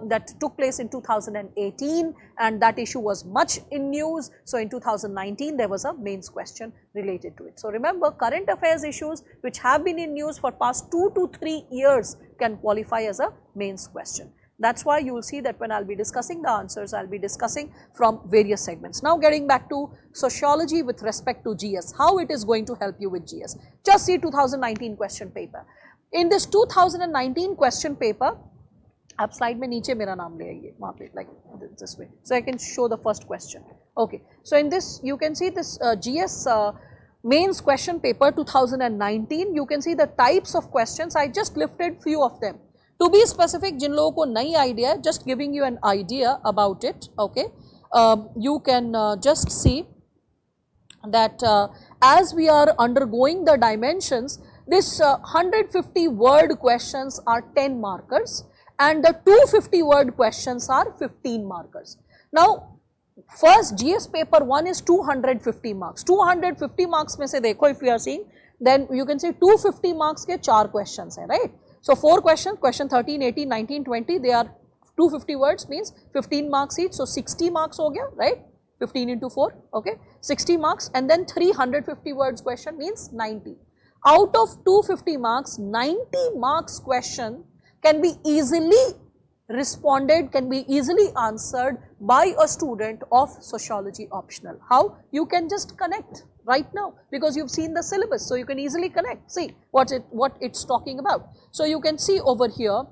that took place in 2018, and that issue was much in news. So in 2019 there was a mains question related to it. So remember, current affairs issues which have been in news for past 2 to 3 years can qualify as a mains question. That's why you will see that when I will be discussing the answers, I will be discussing from various segments. Now getting back to sociology with respect to GS, how it is going to help you with GS. Just see 2019 question paper. In this 2019 question paper, आप slide में नीचे मेरा नाम ले आइए वहाँ पे, like this way, so I can show the first question. Okay, so in this you can see this GS mains question paper 2019. You can see the types of questions. I just lifted few of them. To be specific, जिन लोगों को नई idea, just giving you an idea about it, okay. You can just see that as we are undergoing the dimensions, this 150 word questions are 10 markers and the 250 word questions are 15 markers. Now, first GS paper 1 is 250 marks. 250 marks में से देखो, if you are seeing, then you can see 250 marks के 4 questions हैं, right? So 4 questions, question 13, 18, 19, 20, they are 250 words means 15 marks each, so 60 marks ho gaya, right? 15 into 4, okay, 60 marks, and then 350 words question means 90. Out of 250 marks, 90 marks question can be easily responded, can be easily answered by a student of sociology optional. How? You can just connect right now because you've seen the syllabus, so you can easily connect, see what it's talking about. So you can see over here,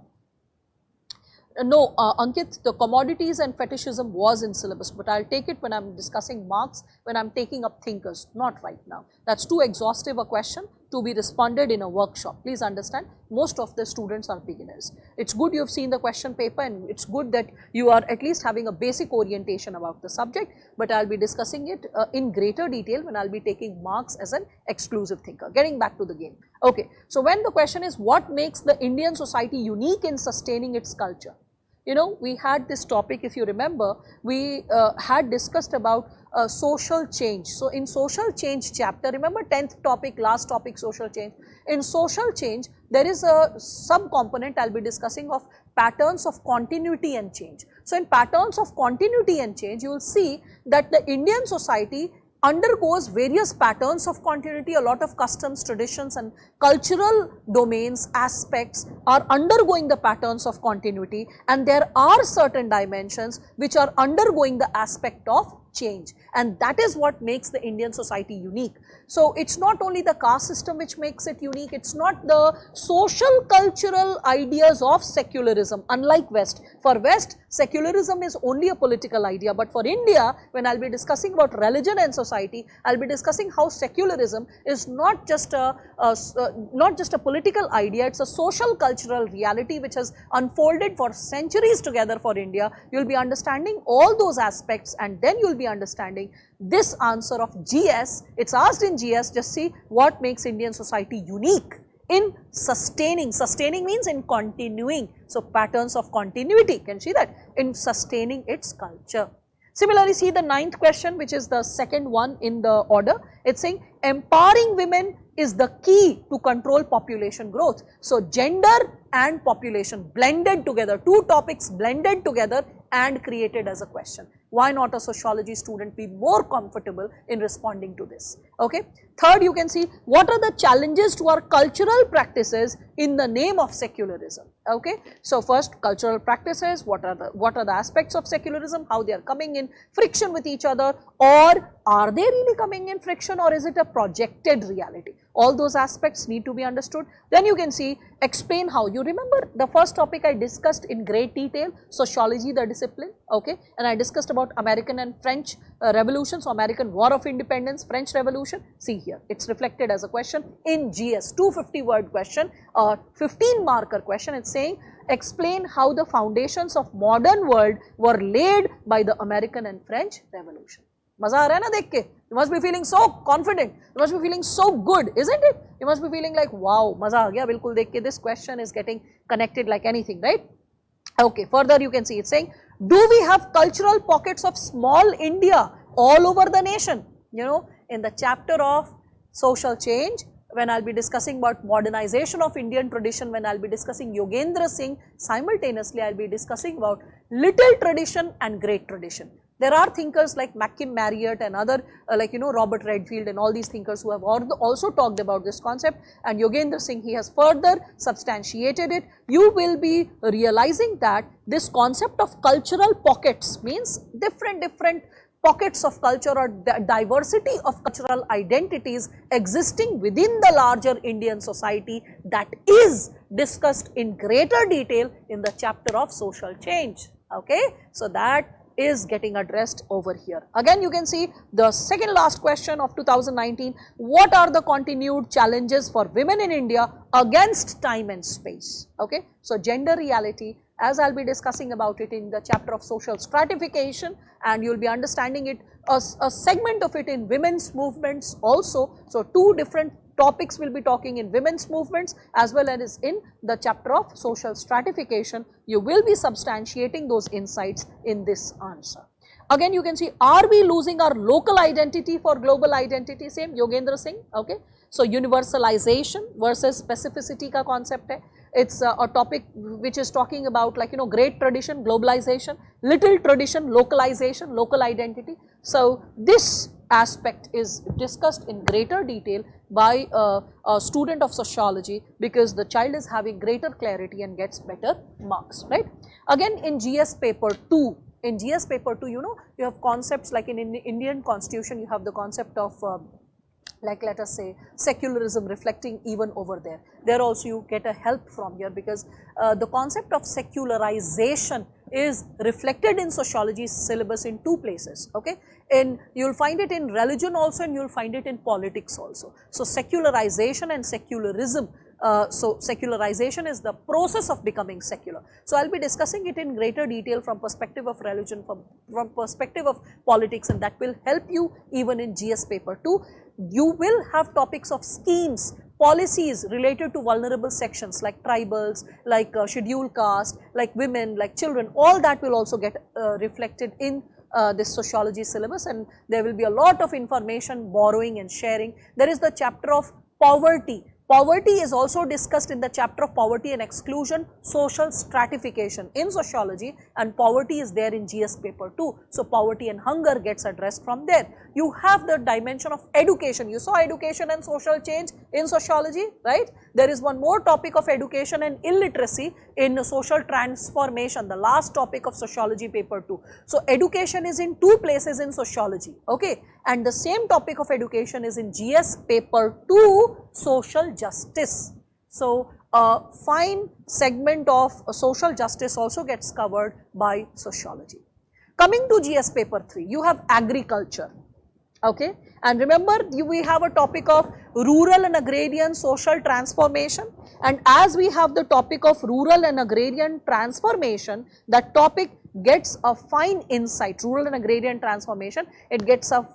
no, Ankit, the commodities and fetishism was in syllabus, but I'll take it when I'm discussing marks, when I'm taking up thinkers, not right now. That's too exhaustive a question to be responded in a workshop. Please understand, most of the students are beginners. It's good you've seen the question paper, and it's good that you are at least having a basic orientation about the subject, but I'll be discussing it in greater detail when I'll be taking marks as an exclusive thinker. Getting back to the game. Okay, so when the question is what makes the Indian society unique in sustaining its culture? You know, we had this topic, if you remember, we had discussed about social change. So in social change chapter, remember 10th topic, last topic, social change. In social change, there is a sub-component I'll be discussing of patterns of continuity and change. So in patterns of continuity and change, you will see that the Indian society undergoes various patterns of continuity. A lot of customs, traditions and cultural domains, aspects are undergoing the patterns of continuity, and there are certain dimensions which are undergoing the aspect of change, and that is what makes the Indian society unique. So it's not only the caste system which makes it unique, it's not the social cultural ideas of secularism, unlike West. For West, secularism is only a political idea, but for India, when I'll be discussing about religion and society, I'll be discussing how secularism is not just a political idea, it's a social cultural reality which has unfolded for centuries together for India. You'll be understanding all those aspects, and then you'll be understanding this answer of GS. It's asked in GS, just see what makes Indian society unique in sustaining. Sustaining means in continuing. So patterns of continuity, can see that, in sustaining its culture. Similarly, see the 9th question, which is the second one in the order. It's saying empowering women is the key to control population growth. So gender and population blended together, two topics blended together and created as a question. Why not a sociology student be more comfortable in responding to this? Okay. Third, you can see what are the challenges to our cultural practices in the name of secularism. Okay. So first, cultural practices, what are the aspects of secularism, how they are coming in friction with each other, or are they really coming in friction, or is it a projected reality? All those aspects need to be understood. Then you can see, explain how. You remember the first topic I discussed in great detail, sociology, the discipline, okay, and I discussed about American and French revolutions, so American War of Independence, French Revolution. See here, it's reflected as a question in GS, 250 word question, 15 marker question. It's saying, explain how the foundations of modern world were laid by the American and French Revolution. मजा आ रहा है ना देख के? You must be feeling so confident. You must be feeling so good, isn't it? You must be feeling like, wow, मजा आ गया बिल्कुल देख के. This question is getting connected like anything, right? Okay. Further, you can see it's saying, do we have cultural pockets of small India all over the nation? You know, in the chapter of social change, when I'll be discussing about modernization of Indian tradition, when I'll be discussing Yogendra Singh, simultaneously I'll be discussing about little tradition and great tradition. There are thinkers like Mackim Marriott and other like, you know, Robert Redfield and all these thinkers who have also talked about this concept, and Yogendra Singh, he has further substantiated it. You will be realizing that this concept of cultural pockets means different pockets of culture or diversity of cultural identities existing within the larger Indian society, that is discussed in greater detail in the chapter of social change. Okay, so that is getting addressed over here. Again, you can see the second last question of 2019, what are the continued challenges for women in India against time and space? Okay, so gender reality, as I'll be discussing about it in the chapter of social stratification, and you'll be understanding it, a segment of it in women's movements also. So two different topics will be talking in women's movements as well as in the chapter of social stratification. You will be substantiating those insights in this answer. Again, you can see, are we losing our local identity for global identity? Same, Yogendra Singh, okay. So universalization versus specificity ka concept hai. It's a topic which is talking about like, great tradition, globalization, little tradition, localization, local identity. So this aspect is discussed in greater detail by a student of sociology, because the child is having greater clarity and gets better marks, right. Again, in GS paper 2, you have concepts like in Indian constitution, you have the concept of like let us say secularism reflecting even over there. There also you get a help from here, because the concept of secularization is reflected in sociology syllabus in two places, okay. And you will find it in religion also, and you will find it in politics also. So secularization and secularism, so secularization is the process of becoming secular. So I will be discussing it in greater detail from perspective of religion, from perspective of politics, and that will help you even in GS paper 2. You will have topics of schemes, policies related to vulnerable sections like tribals, like scheduled caste, like women, like children. All that will also get reflected in this sociology syllabus, and there will be a lot of information borrowing and sharing. There is the chapter of poverty. Poverty is also discussed in the chapter of poverty and exclusion, social stratification in sociology, and poverty is there in GS paper 2. So poverty and hunger gets addressed from there. You have the dimension of education. You saw education and social change in sociology, right? There is one more topic of education and illiteracy in social transformation, the last topic of sociology paper 2. So education is in two places in sociology, okay, and the same topic of education is in GS paper 2, social justice. So a fine segment of social justice also gets covered by sociology. Coming to GS paper 3, you have agriculture, okay, and remember we have a topic of rural and agrarian social transformation, and as we have the topic of rural and agrarian transformation, that topic gets a fine insight. Rural and agrarian transformation, it gets a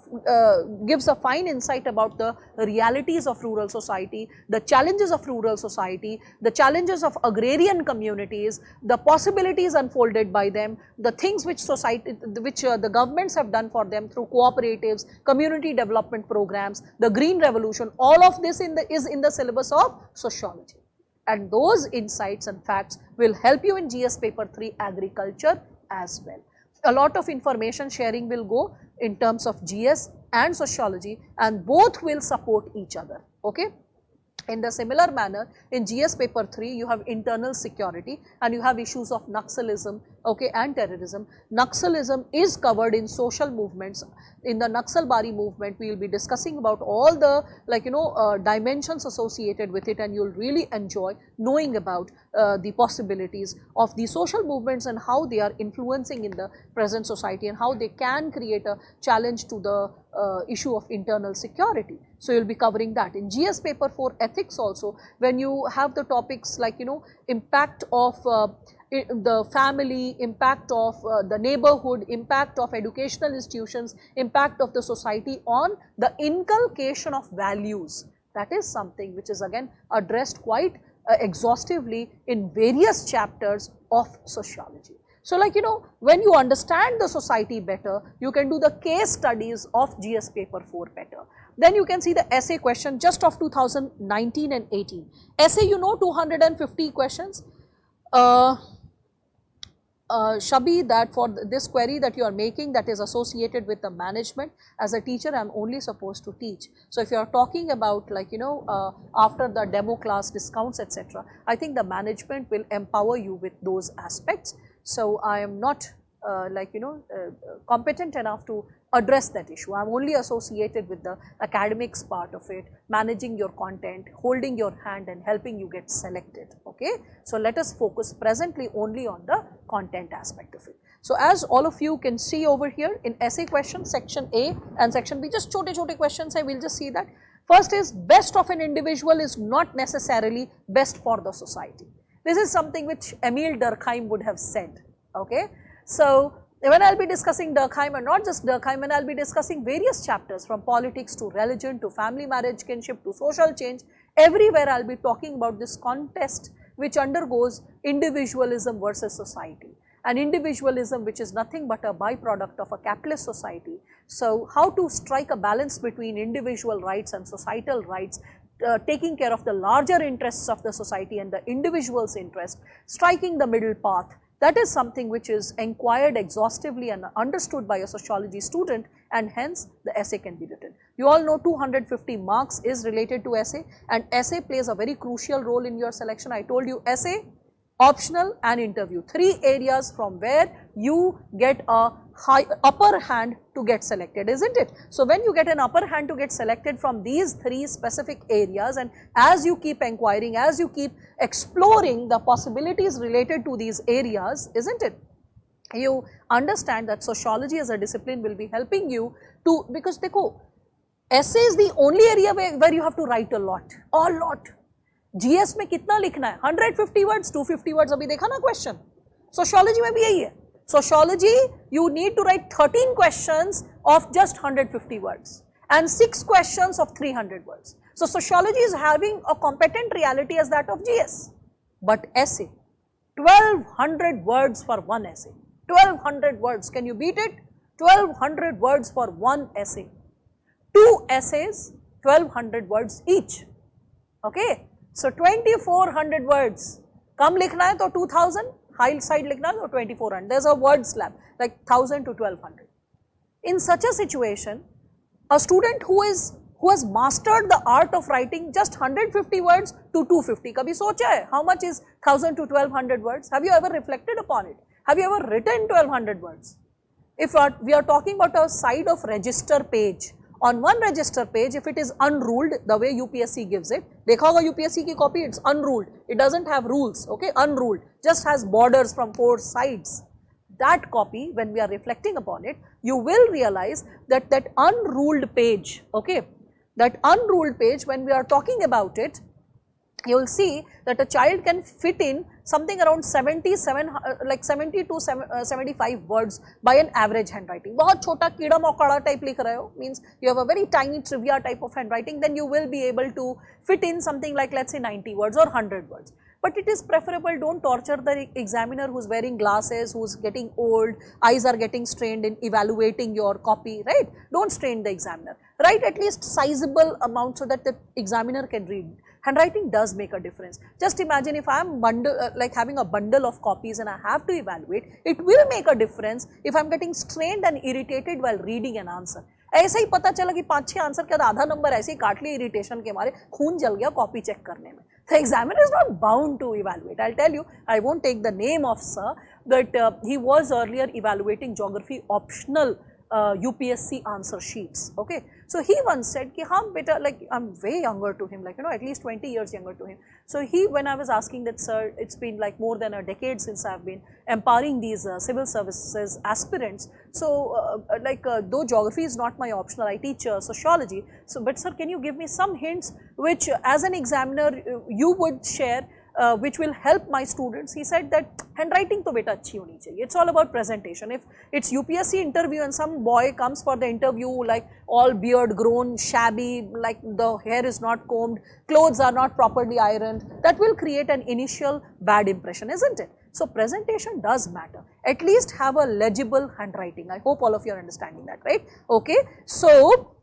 gives a fine insight about the realities of rural society, the challenges of rural society, the challenges of agrarian communities, the possibilities unfolded by them, the things which the governments have done for them through cooperatives, community development programs, the green revolution. All of this is in the syllabus of sociology, and those insights and facts will help you in GS paper 3 agriculture as well. A lot of information sharing will go in terms of GS and sociology, and both will support each other, okay. In the similar manner, in GS paper 3, you have internal security and you have issues of Naxalism, okay, and terrorism. Naxalism is covered in social movements. In the Naxalbari movement, we will be discussing about all the dimensions associated with it, and you will really enjoy knowing about the possibilities of the social movements and how they are influencing in the present society and how they can create a challenge to the issue of internal security. So you will be covering that. In GS paper 4 ethics also, when you have the topics like impact of the family, impact of the neighborhood, impact of educational institutions, impact of the society on the inculcation of values. That is something which is again addressed quite exhaustively in various chapters of sociology. So like when you understand the society better, you can do the case studies of GS paper 4 better. Then you can see the essay question just of 2019 and 18. Essay 250 questions. Shabi, that for this query that you are making that is associated with the management, as a teacher I am only supposed to teach. So if you are talking about like after the demo class discounts etc., I think the management will empower you with those aspects. So I am not competent enough to address that issue. I am only associated with the academics part of it, managing your content, holding your hand and helping you get selected, okay. So let us focus presently only on the content aspect of it. So as all of you can see over here in essay questions, section A and section B, just chote questions, I will just see that. First is, best of an individual is not necessarily best for the society. This is something which Emile Durkheim would have said, okay. So when I will be discussing Durkheim, and not just Durkheim, and I will be discussing various chapters from politics to religion to family marriage kinship to social change, everywhere I will be talking about this contest which undergoes individualism versus society, and individualism which is nothing but a byproduct of a capitalist society. So how to strike a balance between individual rights and societal rights taking care of the larger interests of the society and the individual's interest, striking the middle path. That is something which is inquired exhaustively and understood by a sociology student, and hence the essay can be written. You all know 250 marks is related to essay, and essay plays a very crucial role in your selection. I told you essay, optional and interview, 3 areas from where you get a upper hand to get selected, isn't it? So when you get an upper hand to get selected from these 3 specific areas, and as you keep inquiring, as you keep exploring the possibilities related to these areas, isn't it, you understand that sociology as a discipline will be helping you to, because dekho, essay is the only area where you have to write a lot. GS में कितना लिखना है? 150 words, 250 words, अभी देखा ना question. Sociology में भी यही है. Sociology, you need to write 13 questions of just 150 words and 6 questions of 300 words. So sociology is having a competent reality as that of GS. But essay, 1200 words for one essay. 1200 words, can you beat it? 1200 words for one essay. 2 essays, 1200 words each. Okay. So 2400 words. कम लिखना है तो 2000, high side लिखना है तो 2400. There's a word slab like 1000 to 1200. In such a situation, a student who has mastered the art of writing just 150 words to 250. कभी सोचा है how much is 1000 to 1200 words? Have you ever reflected upon it? Have you ever written 1200 words? If we are talking about a side of register page, on one register page, if it is unruled, the way UPSC gives it, देखा होगा UPSC की copy, it's unruled, it doesn't have rules, okay, unruled, just has borders from 4 sides. That copy, when we are reflecting upon it, you will realize that that unruled page, okay, that unruled page, when we are talking about it, you will see that a child can fit in something around 70 to 75 words by an average handwriting. बहुत छोटा कीड़ा मकोड़ा type लिख रहे हो, means you have a very tiny trivia type of handwriting, then you will be able to fit in something like, let's say, 90 words or 100 words. But it is preferable, don't torture the examiner who's wearing glasses, who's getting old, eyes are getting strained in evaluating your copy, right? Don't strain the examiner. Write at least sizable amount so that the examiner can read. Handwriting does make a difference. Just imagine if I am like having a bundle of copies and I have to evaluate, it will make a difference if I am getting strained and irritated while reading an answer. ऐसे ही पता चला कि 5-6 answer के आधा number ऐसे ही काट लिए irritation के मारे, खून जल गया कॉपी चेक करने में. The examiner is not bound to evaluate. I'll tell you, I won't take the name of sir, but he was earlier evaluating geography optional UPSC answer sheets, okay. So he once said ki haan beta, like I'm way younger to him, like at least 20 years younger to him. So when I was asking that, sir, it's been like more than a decade since I've been empowering these civil services aspirants. So though geography is not my optional, I teach sociology. So but sir, can you give me some hints which as an examiner you would share which will help my students? He said that handwriting to beta achhi honi chahiye. It's all about presentation. If it's UPSC interview and some boy comes for the interview like all beard grown, shabby, like the hair is not combed, clothes are not properly ironed, that will create an initial bad impression, isn't it? So presentation does matter. At least have a legible handwriting. I hope all of you are understanding that, right? Okay. So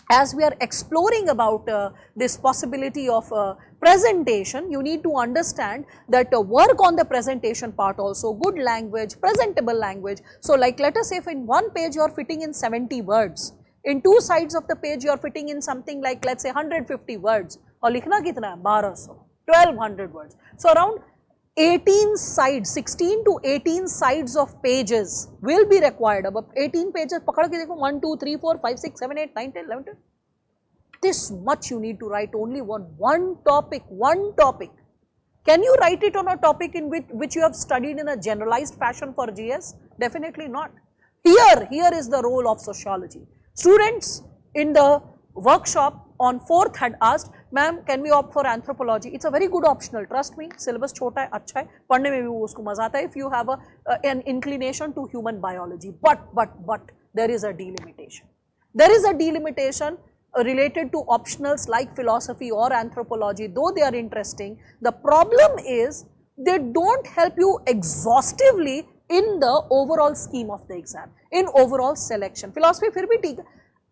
as we are exploring about this possibility of presentation, you need to understand that work on the presentation part also, good language, presentable language. So like let us say if in one page you are fitting in 70 words, in 2 sides of the page you are fitting in something like let's say 150 words, और लिखना कितना है 1200, 1200 words. So around 18 sides, 16 to 18 sides of pages will be required. अब 18 pages पकड़ के देखो 1, 2, 3, 4, 5, 6, 7, 8, 9, 10, 11, 12. This much you need to write only one topic. Can you write it on a topic in which you have studied in a generalized fashion for GS? Definitely not. Here is the role of sociology. Students in the workshop on 4th had asked, ma'am, can we opt for anthropology? It's a very good optional, trust me. Syllabus छोटा है, अच्छा है, पढ़ने में भी उसको मजा आता है if you have an inclination to human biology. But there is a delimitation. There is a delimitation related to optionals like philosophy or anthropology, though they are interesting. The problem is they don't help you exhaustively in the overall scheme of the exam, in overall selection. Philosophy फिर भी ठीक है,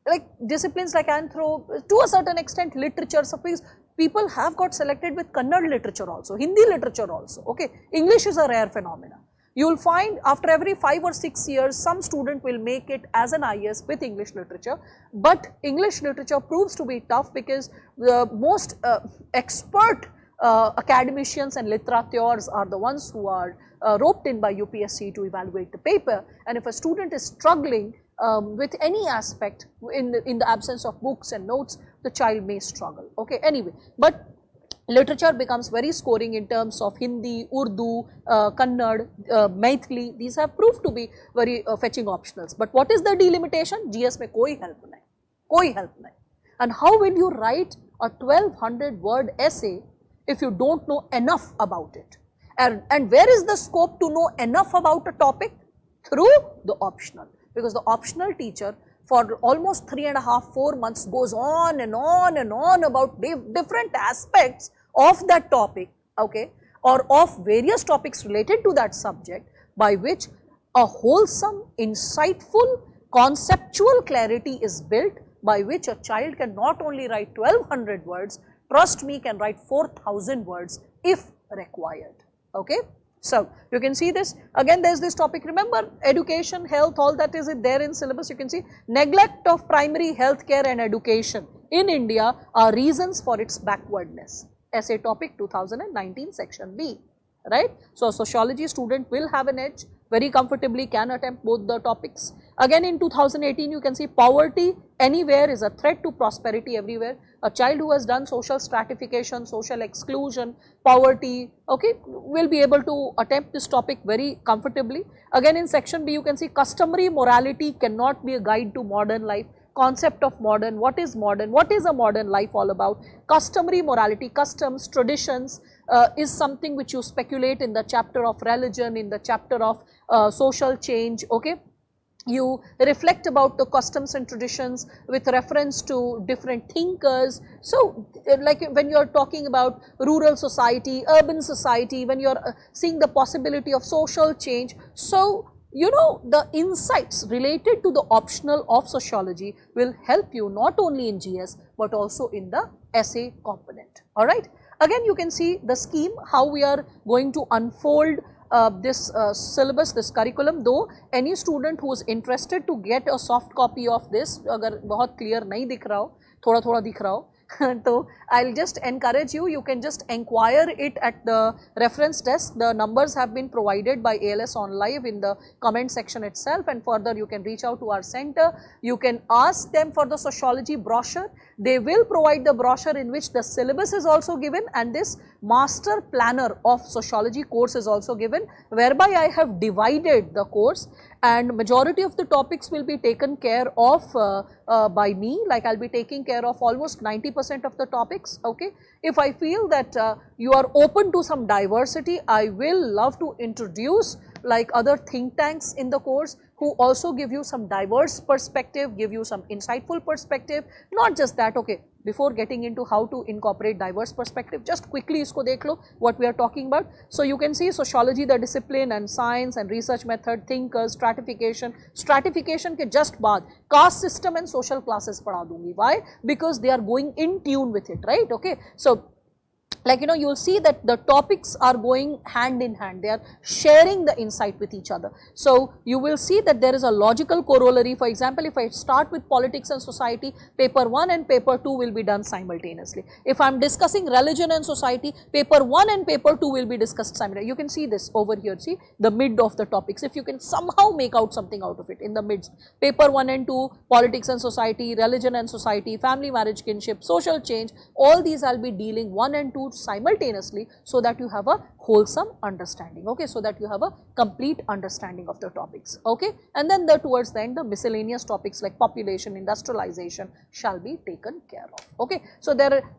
like disciplines like anthro, to a certain extent literature, suppose people have got selected with Kannada literature also, Hindi literature also, okay. English is a rare phenomena. You will find after every 5 or 6 years, some student will make it as an IS with English literature, but English literature proves to be tough because the most expert academicians and literateurs are the ones who are roped in by UPSC to evaluate the paper, and if a student is struggling with any aspect in the absence of books and notes, the child may struggle, okay. Anyway, but literature becomes very scoring in terms of Hindi, Urdu, Kannada, Maithili. These have proved to be very fetching optionals. But what is the delimitation? GS में कोई help नहीं, कोई help नहीं. And how will you write a 1200 word essay if you don't know enough about it? And where is the scope to know enough about a topic? Through the optional, because the optional teacher for almost 3.5, 4 months goes on and on and on about different aspects of that topic, okay, or of various topics related to that subject, by which a wholesome, insightful, conceptual clarity is built, by which a child can not only write 1200 words, trust me, can write 4000 words if required, okay. So, you can see this, again there is this topic, remember education, health, all that is there in syllabus. You can see neglect of primary health care and education in India are reasons for its backwardness. Essay topic 2019 section B, right. So, a sociology student will have an edge, very comfortably can attempt both the topics. Again in 2018 you can see poverty anywhere is a threat to prosperity everywhere. A child who has done social stratification, social exclusion, poverty, okay, will be able to attempt this topic very comfortably. Again in section B you can see customary morality cannot be a guide to modern life. Concept of modern, what is a modern life all about? Customary morality, customs, traditions is something which you speculate in the chapter of religion, in the chapter of social change, okay. You reflect about the customs and traditions with reference to different thinkers. So, like when you are talking about rural society, urban society, when you are seeing the possibility of social change, so you know the insights related to the optional of sociology will help you not only in GS but also in the essay component, alright. Again you can see the scheme, how we are going to unfold this syllabus, this curriculum, though any student who is interested to get a soft copy of this, अगर बहुत clear नहीं दिख रहा हो, थोड़ा थोड़ा दिख रहा हो, so I'll just encourage you, you can just inquire it at the reference desk. The numbers have been provided by ALS on live in the comment section itself, and further you can reach out to our center. You can ask them for the sociology brochure. They will provide the brochure in which the syllabus is also given, and this master planner of sociology course is also given, whereby I have divided the course, and majority of the topics will be taken care of by me, like I'll be taking care of almost 90% of the topics, okay. If I feel that you are open to some diversity, I will love to introduce like other think tanks in the course who also give you some diverse perspective, give you some insightful perspective. Not just that, okay, before getting into how to incorporate diverse perspective, just quickly isko dekh lo what we are talking about. So, you can see sociology the discipline and science and research method, thinkers, stratification ke just baad caste system and social classes padha dungi. Why? Because they are going in tune with it, right, okay. So, like you know, you will see that the topics are going hand in hand, they are sharing the insight with each other. So, you will see that there is a logical corollary. For example, if I start with politics and society, paper 1 and paper 2 will be done simultaneously. If I am discussing religion and society, paper 1 and paper 2 will be discussed simultaneously. You can see this over here, see the mid of the topics, if you can somehow make out something out of it in the midst. Paper 1 and 2, politics and society, religion and society, family, marriage, kinship, social change, all these I will be dealing 1 and 2 simultaneously, so that you have a wholesome understanding, okay, so that you have a complete understanding of the topics, okay. And then towards the end, the miscellaneous topics like population, industrialization shall be taken care of, okay. So,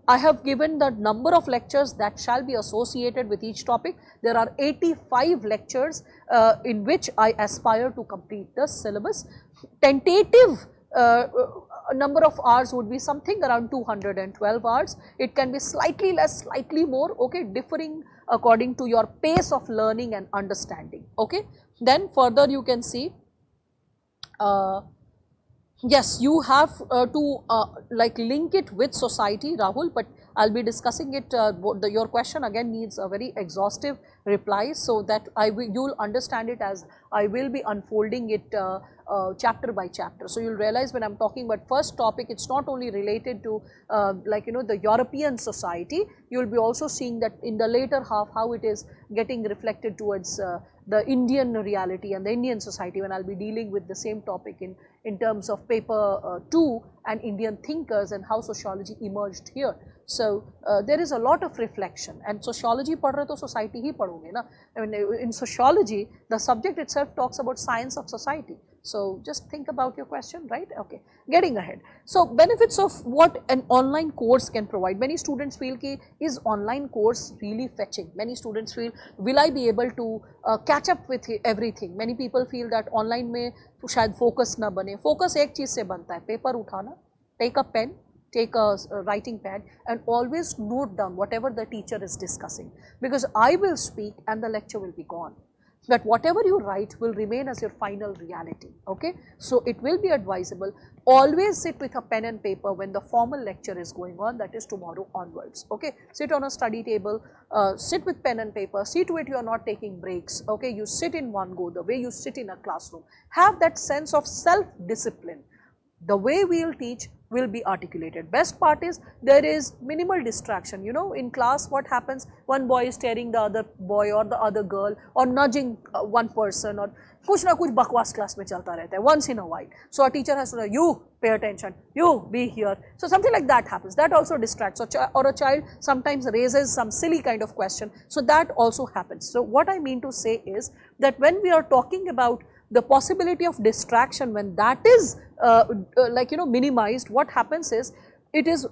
I have given the number of lectures that shall be associated with each topic. There are 85 lectures in which I aspire to complete the syllabus. Tentative number of hours would be something around 212 hours. It can be slightly less, slightly more, okay, differing according to your pace of learning and understanding, okay. Then further you can see Yes, you have to like link it with society, Rahul, but I'll be discussing it. Your question again needs a very exhaustive reply, so that you'll understand it as I will be unfolding it chapter by chapter. So you'll realize when I'm talking about first topic, it's not only related to like the European society. You'll be also seeing that in the later half how it is getting reflected towards the Indian reality and the Indian society, when I'll be dealing with the same topic in terms of paper 2 and Indian thinkers and how sociology emerged here. So there is a lot of reflection, and sociology पढ़ रहे तो society ही पढ़ोगे ना. I mean, in sociology the subject itself talks about science of society. So just think about your question, right? Okay, getting ahead. So benefits of what an online course can provide. Many students feel ki is online course really fetching. Many students feel, will I be able to catch up with everything? Many people feel that online में शायद focus ना बने. Focus एक चीज़ से बनता है, paper उठाना, take a pen, take a writing pad and always note down whatever the teacher is discussing, because I will speak and the lecture will be gone. But whatever you write will remain as your final reality, okay? So it will be advisable, always sit with a pen and paper when the formal lecture is going on, that is tomorrow onwards, okay? Sit on a study table, sit with pen and paper, see to it you are not taking breaks, okay? You sit in one go, the way you sit in a classroom. Have that sense of self-discipline. The way we will teach will be articulated. Best part is there is minimal distraction. You know, in class what happens, one boy is staring the other boy or the other girl or nudging one person, or kuch na kuch bakwas class mein chalta rehta hai once in a while. So a teacher has to say, you pay attention, you be here. So something like that happens. That also distracts, or a child sometimes raises some silly kind of question. So that also happens. So what I mean to say is that when we are talking about the possibility of distraction, when that is like minimized, what happens is it is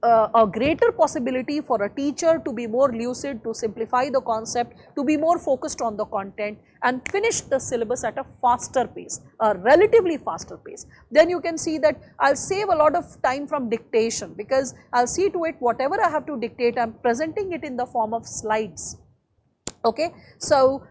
a greater possibility for a teacher to be more lucid, to simplify the concept, to be more focused on the content and finish the syllabus at a faster pace, a relatively faster pace. Then you can see that I'll save a lot of time from dictation, because I'll see to it whatever I have to dictate, I'm presenting it in the form of slides. Okay, so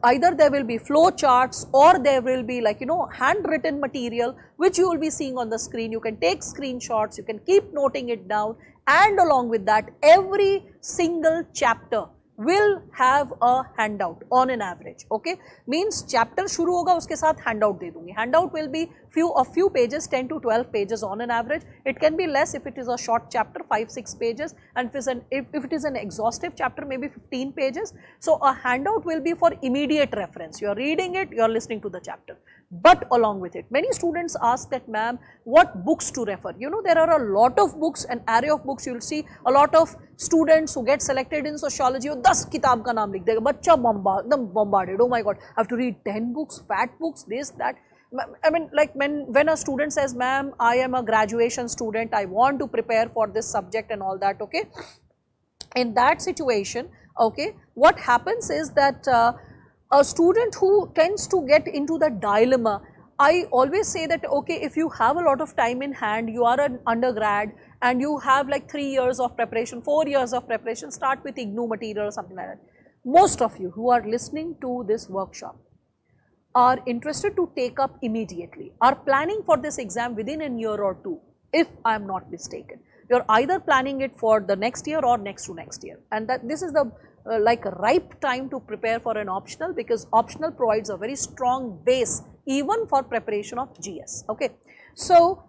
either there will be flow charts or there will be like handwritten material which you will be seeing on the screen. You can take screenshots, you can keep noting it down, and along with that every single chapter will have a handout on an average. Okay, means chapter shuru hoga uske sath handout de dungi. Handout will be a few pages, 10 to 12 pages on an average. It can be less if it is a short chapter, 5-6 pages, and if it is an exhaustive chapter, maybe 15 pages. So a handout will be for immediate reference. You are reading it, you are listening to the chapter. But along with it, many students ask that, ma'am, what books to refer? You know, there are a lot of books, an array of books. You will see a lot of students who get selected in sociology, 10 kitab ka naam likh dega, bachcha bombarded, oh my god, I have to read 10 books, fat books, this, that. I mean, like when a student says, ma'am, I am a graduation student, I want to prepare for this subject and all that, okay. In that situation, okay, what happens is that a student who tends to get into the dilemma, I always say that, okay, if you have a lot of time in hand, you are an undergrad and you have like 3 years of preparation, 4 years of preparation, start with IGNOU material or something like that. Most of you who are listening to this workshop are interested to take up immediately, are planning for this exam within a year or two, if I am not mistaken. You are either planning it for the next year or next to next year, and that this is the like a ripe time to prepare for an optional, because optional provides a very strong base even for preparation of GS. Okay, so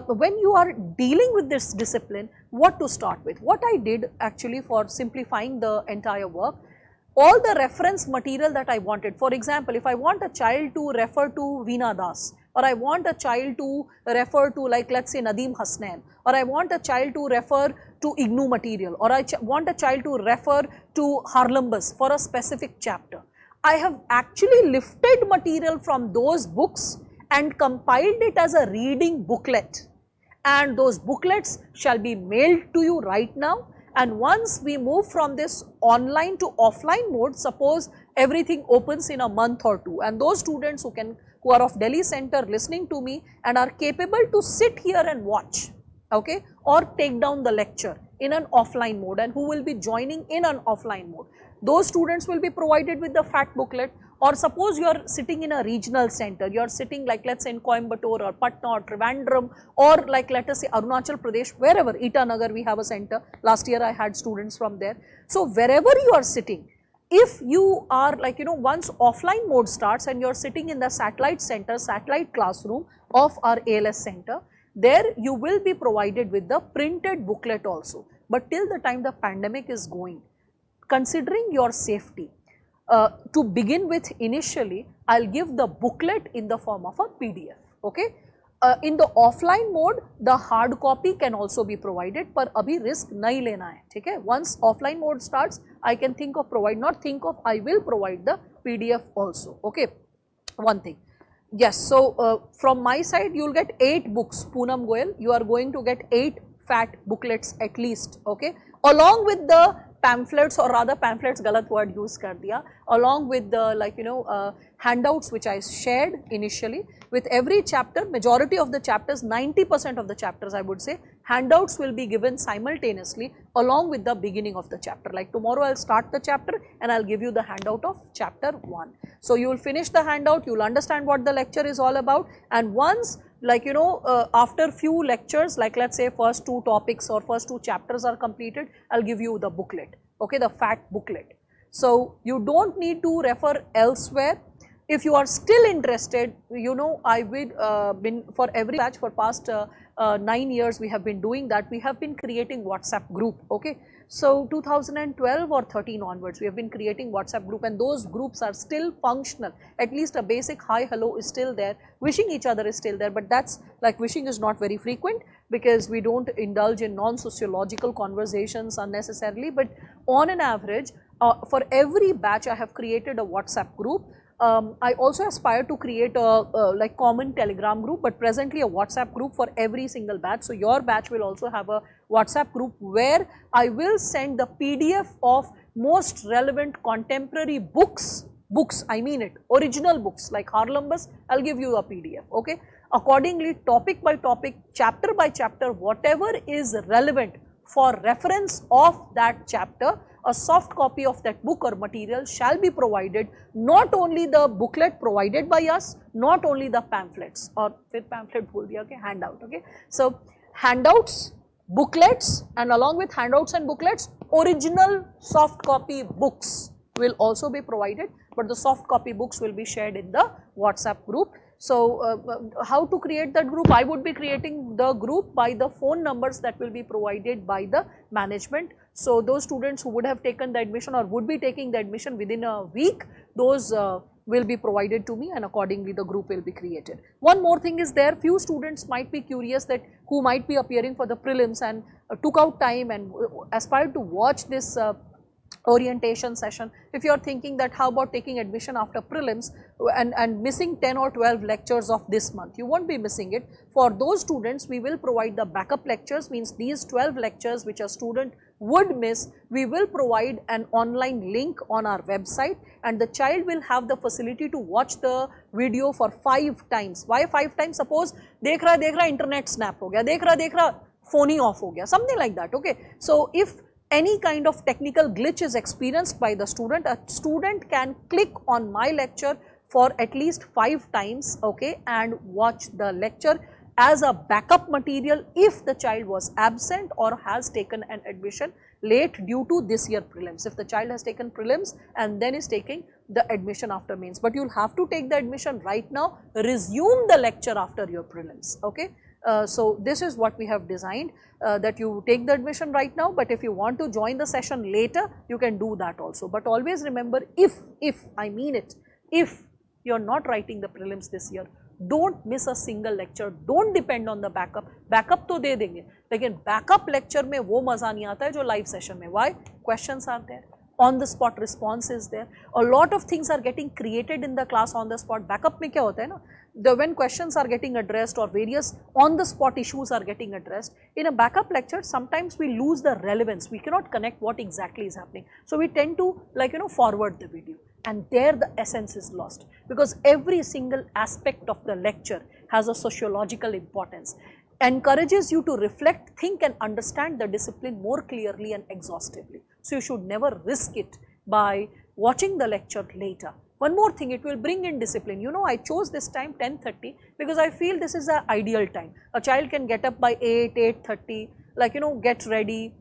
when you are dealing with this discipline, what to start with? What I did actually for simplifying the entire work, all the reference material that I wanted. For example, if I want a child to refer to Veena Das, or I want a child to refer to, like, let's say Nadeem Hasnain, or I want a child to refer to IGNOU material, or I want a child to refer to Harlambus for a specific chapter. I have actually lifted material from those books and compiled it as a reading booklet, and those booklets shall be mailed to you right now. And once we move from this online to offline mode, suppose everything opens in a month or two, and those students who are of Delhi center listening to me and are capable to sit here and watch, okay, or take down the lecture in an offline mode, and who will be joining in an offline mode, those students will be provided with the fat booklet. or suppose you are sitting in a regional center, you are sitting like let's say in Coimbatore or Patna or Trivandrum, or like let us say Arunachal Pradesh, wherever, Itanagar we have a center, last year I had students from there. So wherever you are sitting, if you are like once offline mode starts and you are sitting in the satellite center, satellite classroom of our ALS center, there you will be provided with the printed booklet also. But till the time the pandemic is going, considering your safety, to begin with initially, I'll give the booklet in the form of a PDF, okay. In the offline mode, the hard copy can also be provided, पर अभी risk नहीं लेना है, ठीक है. Once offline mode starts, I can think of provide, not think of, I will provide the PDF also, okay. One thing, yes. So from my side, you will get 8 books, Poonam Goyal. You are going to get 8 fat booklets at least, okay, along with the pamphlets, or rather pamphlets galat word use kar diya, along with the handouts which I shared initially. With every chapter, majority of the chapters, 90% of the chapters I would say, handouts will be given simultaneously along with the beginning of the chapter. Like tomorrow I will start the chapter and I will give you the handout of chapter 1. So you will finish the handout, you will understand what the lecture is all about, and once after few lectures, like let's say first 2 topics or first 2 chapters are completed, I'll give you the booklet, okay, the fat booklet. So you don't need to refer elsewhere. If you are still interested, I will been for every batch for past 9 years we have been doing that. We have been creating WhatsApp group, okay. So 2012 or 13 onwards, we have been creating WhatsApp group, and those groups are still functional. At least a basic hi, hello is still there, wishing each other is still there, but that's like wishing is not very frequent because we don't indulge in non-sociological conversations unnecessarily. But on an average, for every batch I have created a WhatsApp group. I also aspire to create a common Telegram group, but presently a WhatsApp group for every single batch. So your batch will also have a WhatsApp group where I will send the PDF of most relevant contemporary books, I mean it, original books like Harlambus, I'll give you a PDF, okay. Accordingly, topic by topic, chapter by chapter, whatever is relevant for reference of that chapter, a soft copy of that book or material shall be provided, not only the booklet provided by us, not only the pamphlets, or pamphlet bhul diya, okay, handout, okay. So handouts, booklets, and along with handouts and booklets, original soft copy books will also be provided, but the soft copy books will be shared in the WhatsApp group. So how to create that group? I would be creating the group by the phone numbers that will be provided by the management. So those students who would have taken the admission or would be taking the admission within a week, those will be provided to me, and accordingly the group will be created. One more thing is there, few students might be curious that who might be appearing for the prelims and took out time and aspired to watch this orientation session. If you are thinking that how about taking admission after prelims and missing 10 or 12 lectures of this month, you won't be missing it. For those students, we will provide the backup lectures, means these 12 lectures which a student would miss, we will provide an online link on our website, and the child will have the facility to watch the video for 5 times. Why 5 times? Suppose dekh raha internet snap ho gaya, dekh raha phone hi off ho gaya, something like that, okay. So if any kind of technical glitch is experienced by the student, a student can click on my lecture for at least 5 times, okay, and watch the lecture as a backup material if the child was absent or has taken an admission late due to this year prelims. If the child has taken prelims and then is taking the admission after mains, but you will have to take the admission right now, resume the lecture after your prelims, okay. So this is what we have designed, that you take the admission right now, but if you want to join the session later, you can do that also. But always remember, if I mean it, if you are not writing the prelims this year, don't miss a single lecture, don't depend on the backup. Backup to de denge, lekin backup lecture mein wo maza nahi aata hai jo live session mein. Why? Questions are there, on the spot response is there, a lot of things are getting created in the class on the spot. Backup mein kya hota hai na, when questions are getting addressed or various on the spot issues are getting addressed, in a backup lecture sometimes we lose the relevance, we cannot connect what exactly is happening. So we tend to forward the video, and there the essence is lost, because every single aspect of the lecture has a sociological importance, encourages you to reflect, think and understand the discipline more clearly and exhaustively. So you should never risk it by watching the lecture later. One more thing, it will bring in discipline. You know, I chose this time 10:30 because I feel this is the ideal time. A child can get up by 8, 8:30, like, you know, get ready,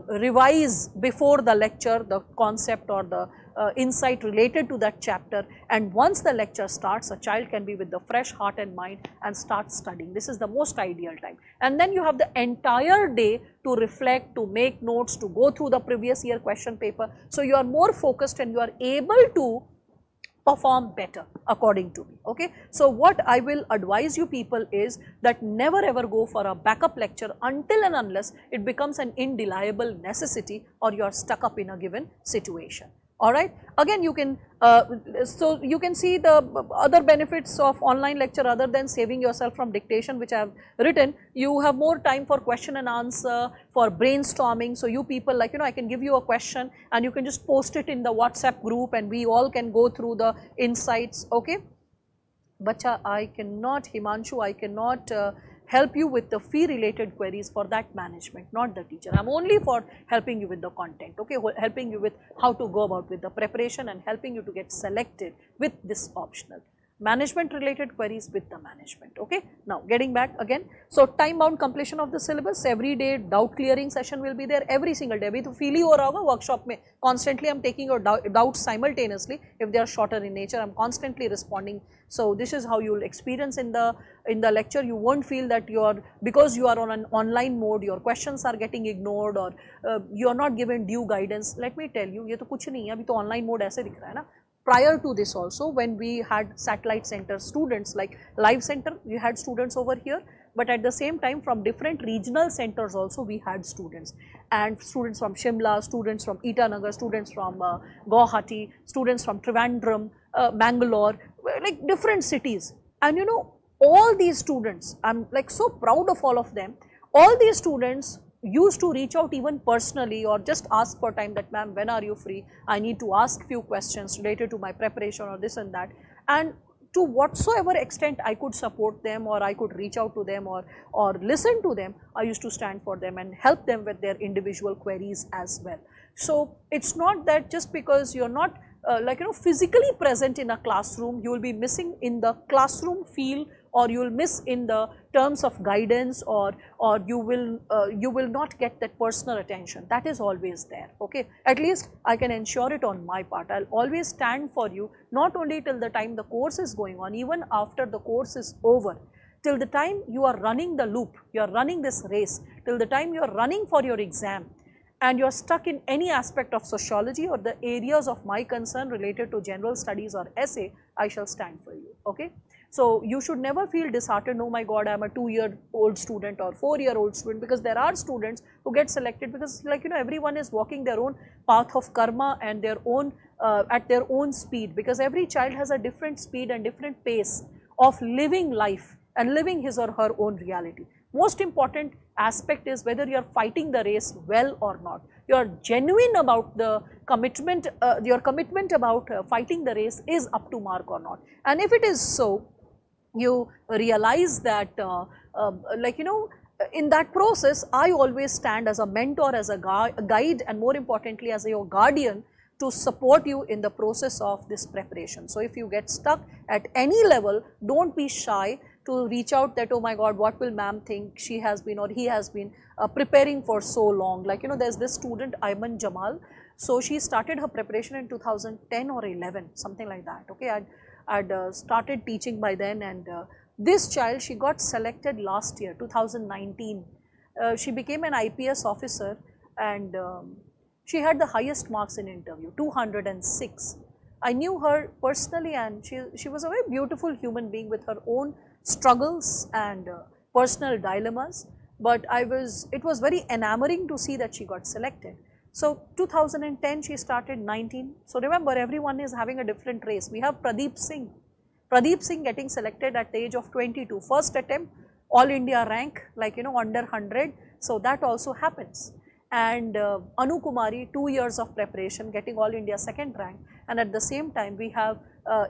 revise before the lecture the concept or the insight related to that chapter, and once the lecture starts, a child can be with the fresh heart and mind and start studying. This is the most ideal time. And then you have the entire day to reflect, to make notes, to go through the previous year question paper. So you are more focused and you are able to perform better according to me. Okay, so what I will advise you people is that never ever go for a backup lecture until and unless it becomes an indelible necessity or you are stuck up in a given situation. Alright, again you can, so you can see the other benefits of online lecture other than saving yourself from dictation, which I have written. You have more time for question and answer, for brainstorming. So you people, like, you know, I can give you a question and you can just post it in the WhatsApp group and we all can go through the insights. Okay, Bacha, I cannot, Himanshu, I cannot help you with the fee related queries for that management, not the teacher. I am only for helping you with the content, okay, helping you with how to go about with the preparation and helping you to get selected with this optional. Management related queries with the management, okay. Now getting back again, so time bound completion of the syllabus, every day doubt clearing session will be there every single day. Abhi to feel hi ho raha hoga workshop mein, constantly I am taking your doubts simultaneously. If they are shorter in nature, I am constantly responding. So this is how you will experience in the lecture. You won't feel that you are, because you are on an online mode, your questions are getting ignored or you are not given due guidance. Let me tell you, ye to kuch nahi hai, abhi to online mode aise dikh raha hai na. Prior to this also, when we had satellite center students, like live center, we had students over here, but at the same time from different regional centers also we had students, and students from Shimla, students from Itanagar, students from Guwahati, students from Trivandrum, Bangalore, like different cities. And you know, all these students, I'm like so proud of all of them. All these students used to reach out even personally or just ask for time that, ma'am, when are you free? I need to ask few questions related to my preparation or this and that. And to whatsoever extent I could support them or I could reach out to them or listen to them, I used to stand for them and help them with their individual queries as well. So it's not that just because you're not like, you know, physically present in a classroom, you will be missing in the classroom feel, or you will miss in the terms of guidance, or you will not get that personal attention. That is always there, okay. At least I can ensure it on my part. I'll always stand for you, not only till the time the course is going on, even after the course is over, till the time you are running the loop, you are running this race, till the time you are running for your exam, and you are stuck in any aspect of sociology or the areas of my concern related to general studies or essay, I shall stand for you, okay. So you should never feel disheartened, oh my God, I am a 2-year-old student or 4-year-old student, because there are students who get selected because, like, you know, everyone is walking their own path of karma and their own at their own speed, because every child has a different speed and different pace of living life and living his or her own reality. Most important aspect is whether you are fighting the race well or not. You are genuine about the commitment, your commitment about fighting the race is up to mark or not. And if it is so, you realize that like, you know, in that process, I always stand as a mentor, as a guide, and more importantly as your guardian to support you in the process of this preparation. So if you get stuck at any level, don't be shy to reach out that, oh my God, what will ma'am think, she has been or he has been preparing for so long. Like, you know, there's this student Ayman Jamal, so she started her preparation in 2010 or 11, something like that, okay. I'd started teaching by then, and this child, she got selected last year, 2019. She became an IPS officer, and she had the highest marks in interview, 206. I knew her personally, and she was a very beautiful human being with her own struggles and personal dilemmas, but it was very enamoring to see that she got selected. So 2010 she started, 19. So remember, everyone is having a different race. We have Pradeep Singh getting selected at the age of 22, first attempt, all India rank, like, you know, under 100. So that also happens. And Anu Kumari, 2 years of preparation, getting all India second rank. And at the same time we have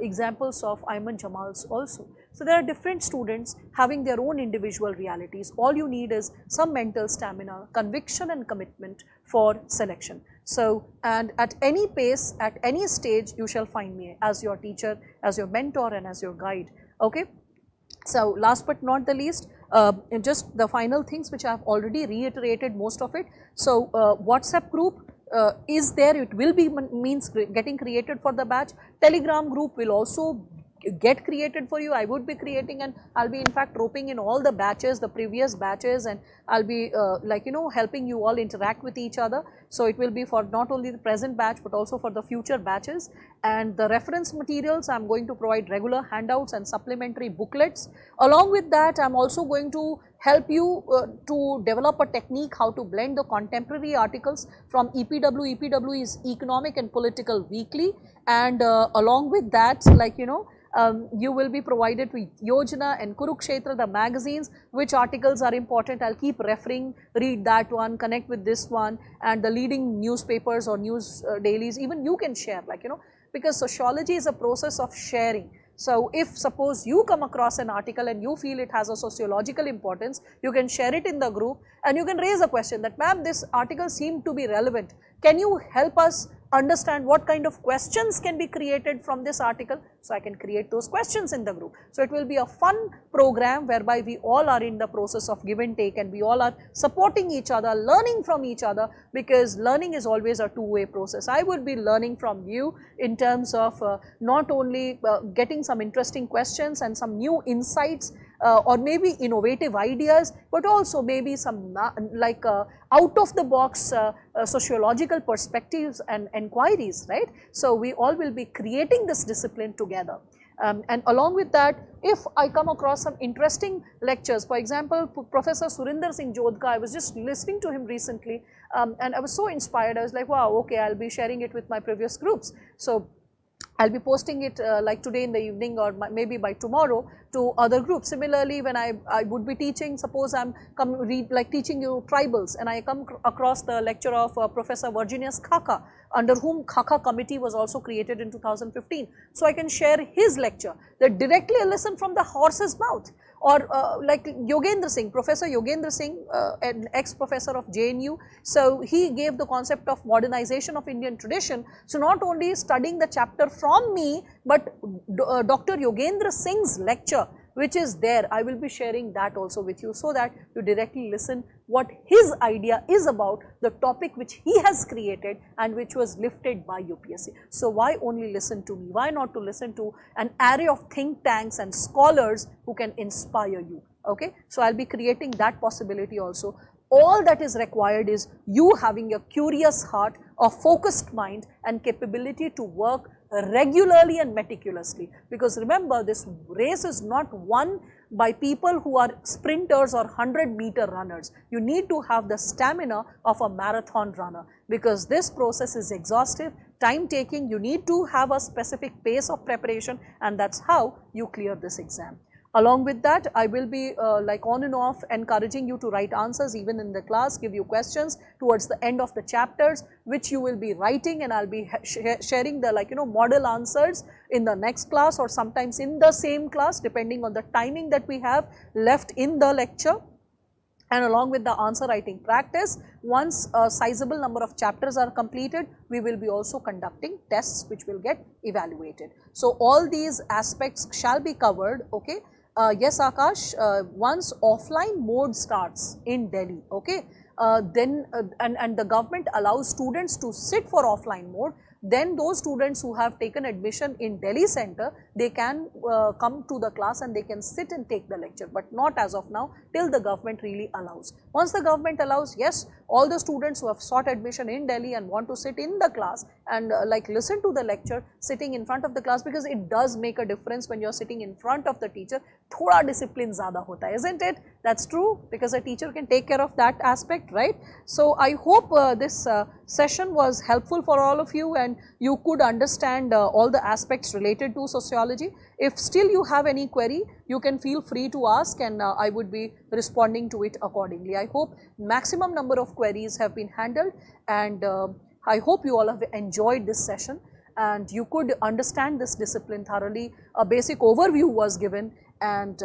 examples of Ayman Jamal's also. So there are different students having their own individual realities. All you need is some mental stamina, conviction and commitment for selection. So, and at any pace, at any stage, you shall find me as your teacher, as your mentor and as your guide. Okay. So last but not the least, just the final things which I have already reiterated most of it. So WhatsApp group is there, it will be means getting created for the batch. Telegram group will also get created for you. I would be creating, and I'll be in fact roping in all the batches, the previous batches, and I'll be like helping you all interact with each other. So it will be for not only the present batch but also for the future batches. And the reference materials, I'm going to provide regular handouts and supplementary booklets. Along with that, I'm also going to help you to develop a technique how to blend the contemporary articles from EPW. EPW is Economic and Political Weekly, and along with that, like you will be provided with Yojana and Kurukshetra, the magazines, which articles are important. I'll keep referring, read that one, connect with this one, and the leading newspapers or news dailies, even you can share, like because sociology is a process of sharing. So if suppose you come across an article and you feel it has a sociological importance, you can share it in the group and you can raise a question that, ma'am, this article seemed to be relevant. Can you help us understand what kind of questions can be created from this article? So I can create those questions in the group. So it will be a fun program whereby we all are in the process of give and take, and we all are supporting each other, learning from each other, because learning is always a two-way process. I would be learning from you in terms of not only getting some interesting questions and some new insights, or maybe innovative ideas, but also maybe some like out of the box sociological perspectives and inquiries, right? So we all will be creating this discipline together. And along with that, if I come across some interesting lectures, for example, Professor Surinder Singh Jodhka, I was just listening to him recently, and I was so inspired. I was like, wow, okay, I'll be sharing it with my previous groups. So I'll be posting it like today in the evening, or maybe by tomorrow, to other groups. Similarly, when I would be teaching, suppose I'm teaching you tribals, and I come across the lecture of Professor Virginius Khaka, under whom Khaka committee was also created in 2015. So I can share his lecture, that directly I listen from the horse's mouth. Or like Yogendra Singh, Professor Yogendra Singh, an ex-professor of JNU, so he gave the concept of modernization of Indian tradition. So not only studying the chapter from me, but Dr. Yogendra Singh's lecture, which is there, I will be sharing that also with you, so that you directly listen what his idea is about the topic which he has created and which was lifted by UPSC. So why only listen to me? Why not to listen to an array of think tanks and scholars who can inspire you? Okay, so I'll be creating that possibility also. All that is required is you having a curious heart, a focused mind, and capability to work regularly and meticulously. Because remember, this race is not won by people who are sprinters or 100-meter runners. You need to have the stamina of a marathon runner, because this process is exhaustive, time taking. You need to have a specific pace of preparation, and that's how you clear this exam. Along with that, I will be like on and off encouraging you to write answers even in the class, give you questions towards the end of the chapters, which you will be writing, and I'll be sharing the model answers in the next class, or sometimes in the same class, depending on the timing that we have left in the lecture. And along with the answer writing practice, once a sizable number of chapters are completed, we will be also conducting tests which will get evaluated. So all these aspects shall be covered, okay. Yes, Akash, once offline mode starts in Delhi, okay, then and the government allows students to sit for offline mode, then those students who have taken admission in Delhi center, they can come to the class and they can sit and take the lecture, but not as of now, till the government really allows. Once the government allows, yes, all the students who have sought admission in Delhi and want to sit in the class and listen to the lecture sitting in front of the class, because it does make a difference when you're sitting in front of the teacher. Thoda discipline zyada hota hai, isn't it? That's true, because a teacher can take care of that aspect, right? So I hope this session was helpful for all of you, and you could understand all the aspects related to sociology. If still you have any query, you can feel free to ask, and I would be responding to it accordingly. I hope maximum number of queries have been handled, and I hope you all have enjoyed this session. and you could understand this discipline thoroughly. A basic overview was given, and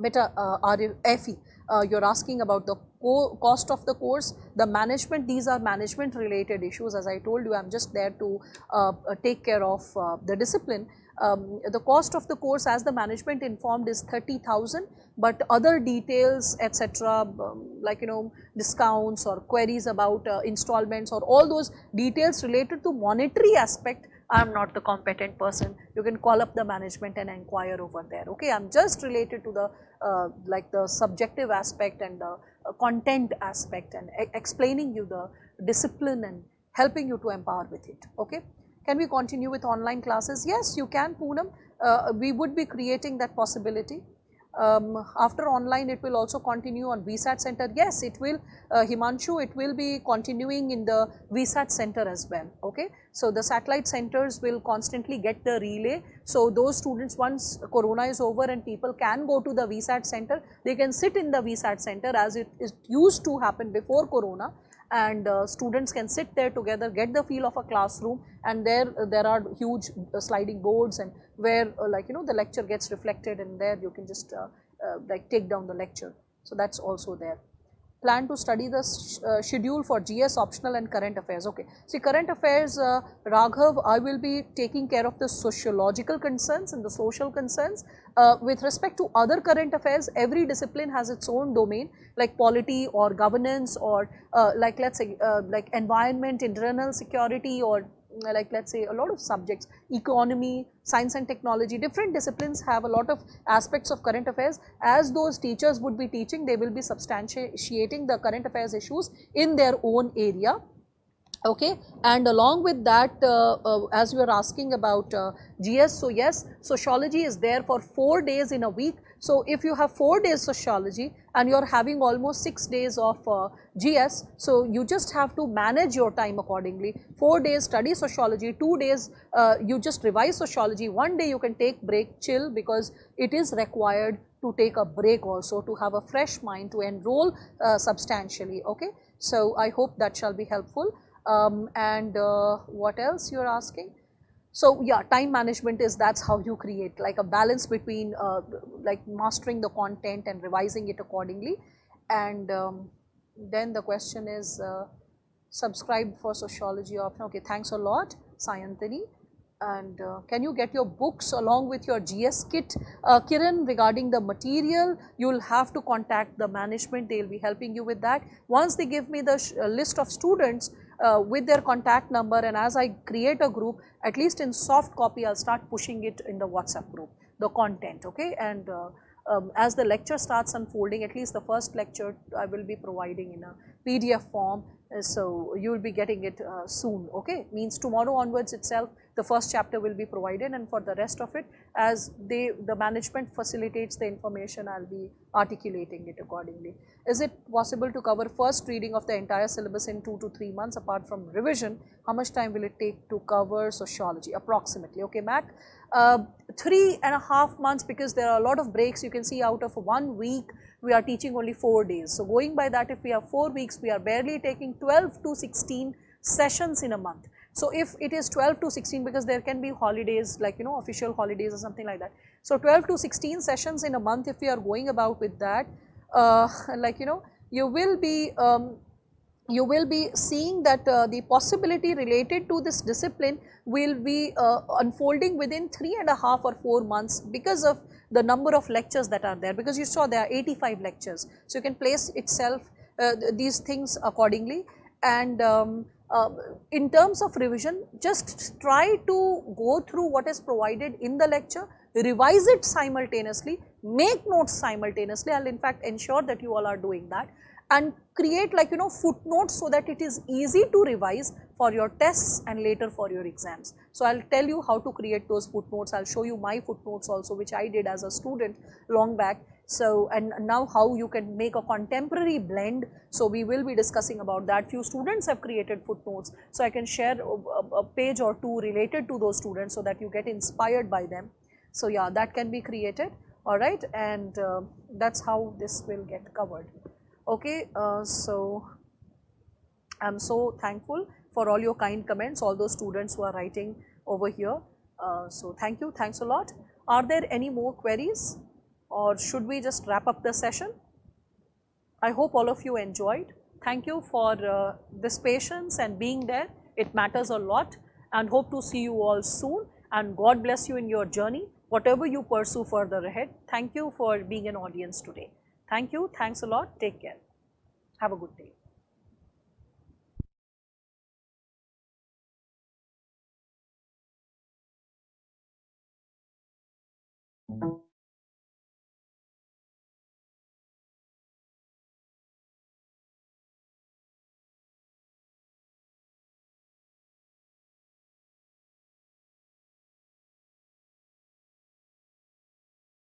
beta FE, you're asking about the cost of the course, the management. These are management related issues. As I told you, I'm just there to take care of the discipline. The cost of the course, as the management informed, is 30,000, but other details, etc., like discounts or queries about installments or all those details related to monetary aspect, I'm not the competent person. You can call up the management and inquire over there. Okay, I'm just related to the like the subjective aspect and the content aspect, and explaining you the discipline and helping you to empower with it. Okay, can we continue with online classes? Yes, you can, Poonam. We would be creating that possibility. After online, it will also continue on VSAT center. Yes, it will, Himanshu, it will be continuing in the VSAT center as well. Okay, so the satellite centers will constantly get the relay. So those students, once corona is over and people can go to the VSAT center, they can sit in the VSAT center as it used to happen before corona, and students can sit there together, get the feel of a classroom, and there are huge sliding boards, and where like the lecture gets reflected, and there you can just like take down the lecture. So that's also there. Plan to study the schedule for GS, optional and current affairs. Okay, see, current affairs, Raghav, I will be taking care of the sociological concerns and the social concerns. With respect to other current affairs, every discipline has its own domain, like polity or governance, or like let's say like environment, internal security, or like let's say a lot of subjects, economy, science and technology. Different disciplines have a lot of aspects of current affairs. As those teachers would be teaching, they will be substantiating the current affairs issues in their own area. Okay, and along with that, as you are asking about GS, so yes, sociology is there for 4 days in a week. So if you have 4 days sociology and you are having almost 6 days of GS, so you just have to manage your time accordingly. 4 days study sociology, 2 days you just revise sociology, 1 day you can take break, chill, because it is required to take a break also, to have a fresh mind, to enroll substantially. Okay, so I hope that shall be helpful. And what else you're asking? So yeah, time management is, that's how you create like a balance between like mastering the content and revising it accordingly. And then the question is subscribe for sociology option. Okay, thanks a lot, Sayantani. And can you get your books along with your GS kit? Kiran, regarding the material, you will have to contact the management. They will be helping you with that. Once they give me the list of students with their contact number, and as I create a group, at least in soft copy, I'll start pushing it in the WhatsApp group, the content. Okay, and as the lecture starts unfolding, at least the first lecture I will be providing in a PDF form. So you will be getting it soon. Okay, means tomorrow onwards itself, the first chapter will be provided, and for the rest of it, as the management facilitates the information, I'll be articulating it accordingly. Is it possible to cover first reading of the entire syllabus in 2 to 3 months apart from revision? How much time will it take to cover sociology approximately? Okay, Mac, 3.5 months, because there are a lot of breaks. You can see out of 1 week, we are teaching only 4 days. So going by that, if we have 4 weeks, we are barely taking 12 to 16 sessions in a month. So if it is 12 to 16, because there can be holidays, like official holidays or something like that. So 12 to 16 sessions in a month, if we are going about with that, like you will be seeing that the possibility related to this discipline will be unfolding within 3.5 or 4 months, because of the number of lectures that are there, because you saw there are 85 lectures. So you can place itself these things accordingly. And in terms of revision, just try to go through what is provided in the lecture, revise it simultaneously, make notes simultaneously. I'll in fact ensure that you all are doing that, and create like footnotes, so that it is easy to revise for your tests and later for your exams. So I'll tell you how to create those footnotes. I'll show you my footnotes also, which I did as a student long back. So, and now how you can make a contemporary blend. So we will be discussing about that. Few students have created footnotes, so I can share a page or two related to those students, so that you get inspired by them. So yeah, that can be created. All right, and that's how this will get covered. Okay, so I'm so thankful for all your kind comments, all those students who are writing over here. So thank you, thanks a lot. Are there any more queries, or should we just wrap up the session? I hope all of you enjoyed. Thank you for this patience and being there. It matters a lot, and hope to see you all soon, and God bless you in your journey, whatever you pursue further ahead. Thank you for being an audience today. Thank you, thanks a lot, take care. Have a good day.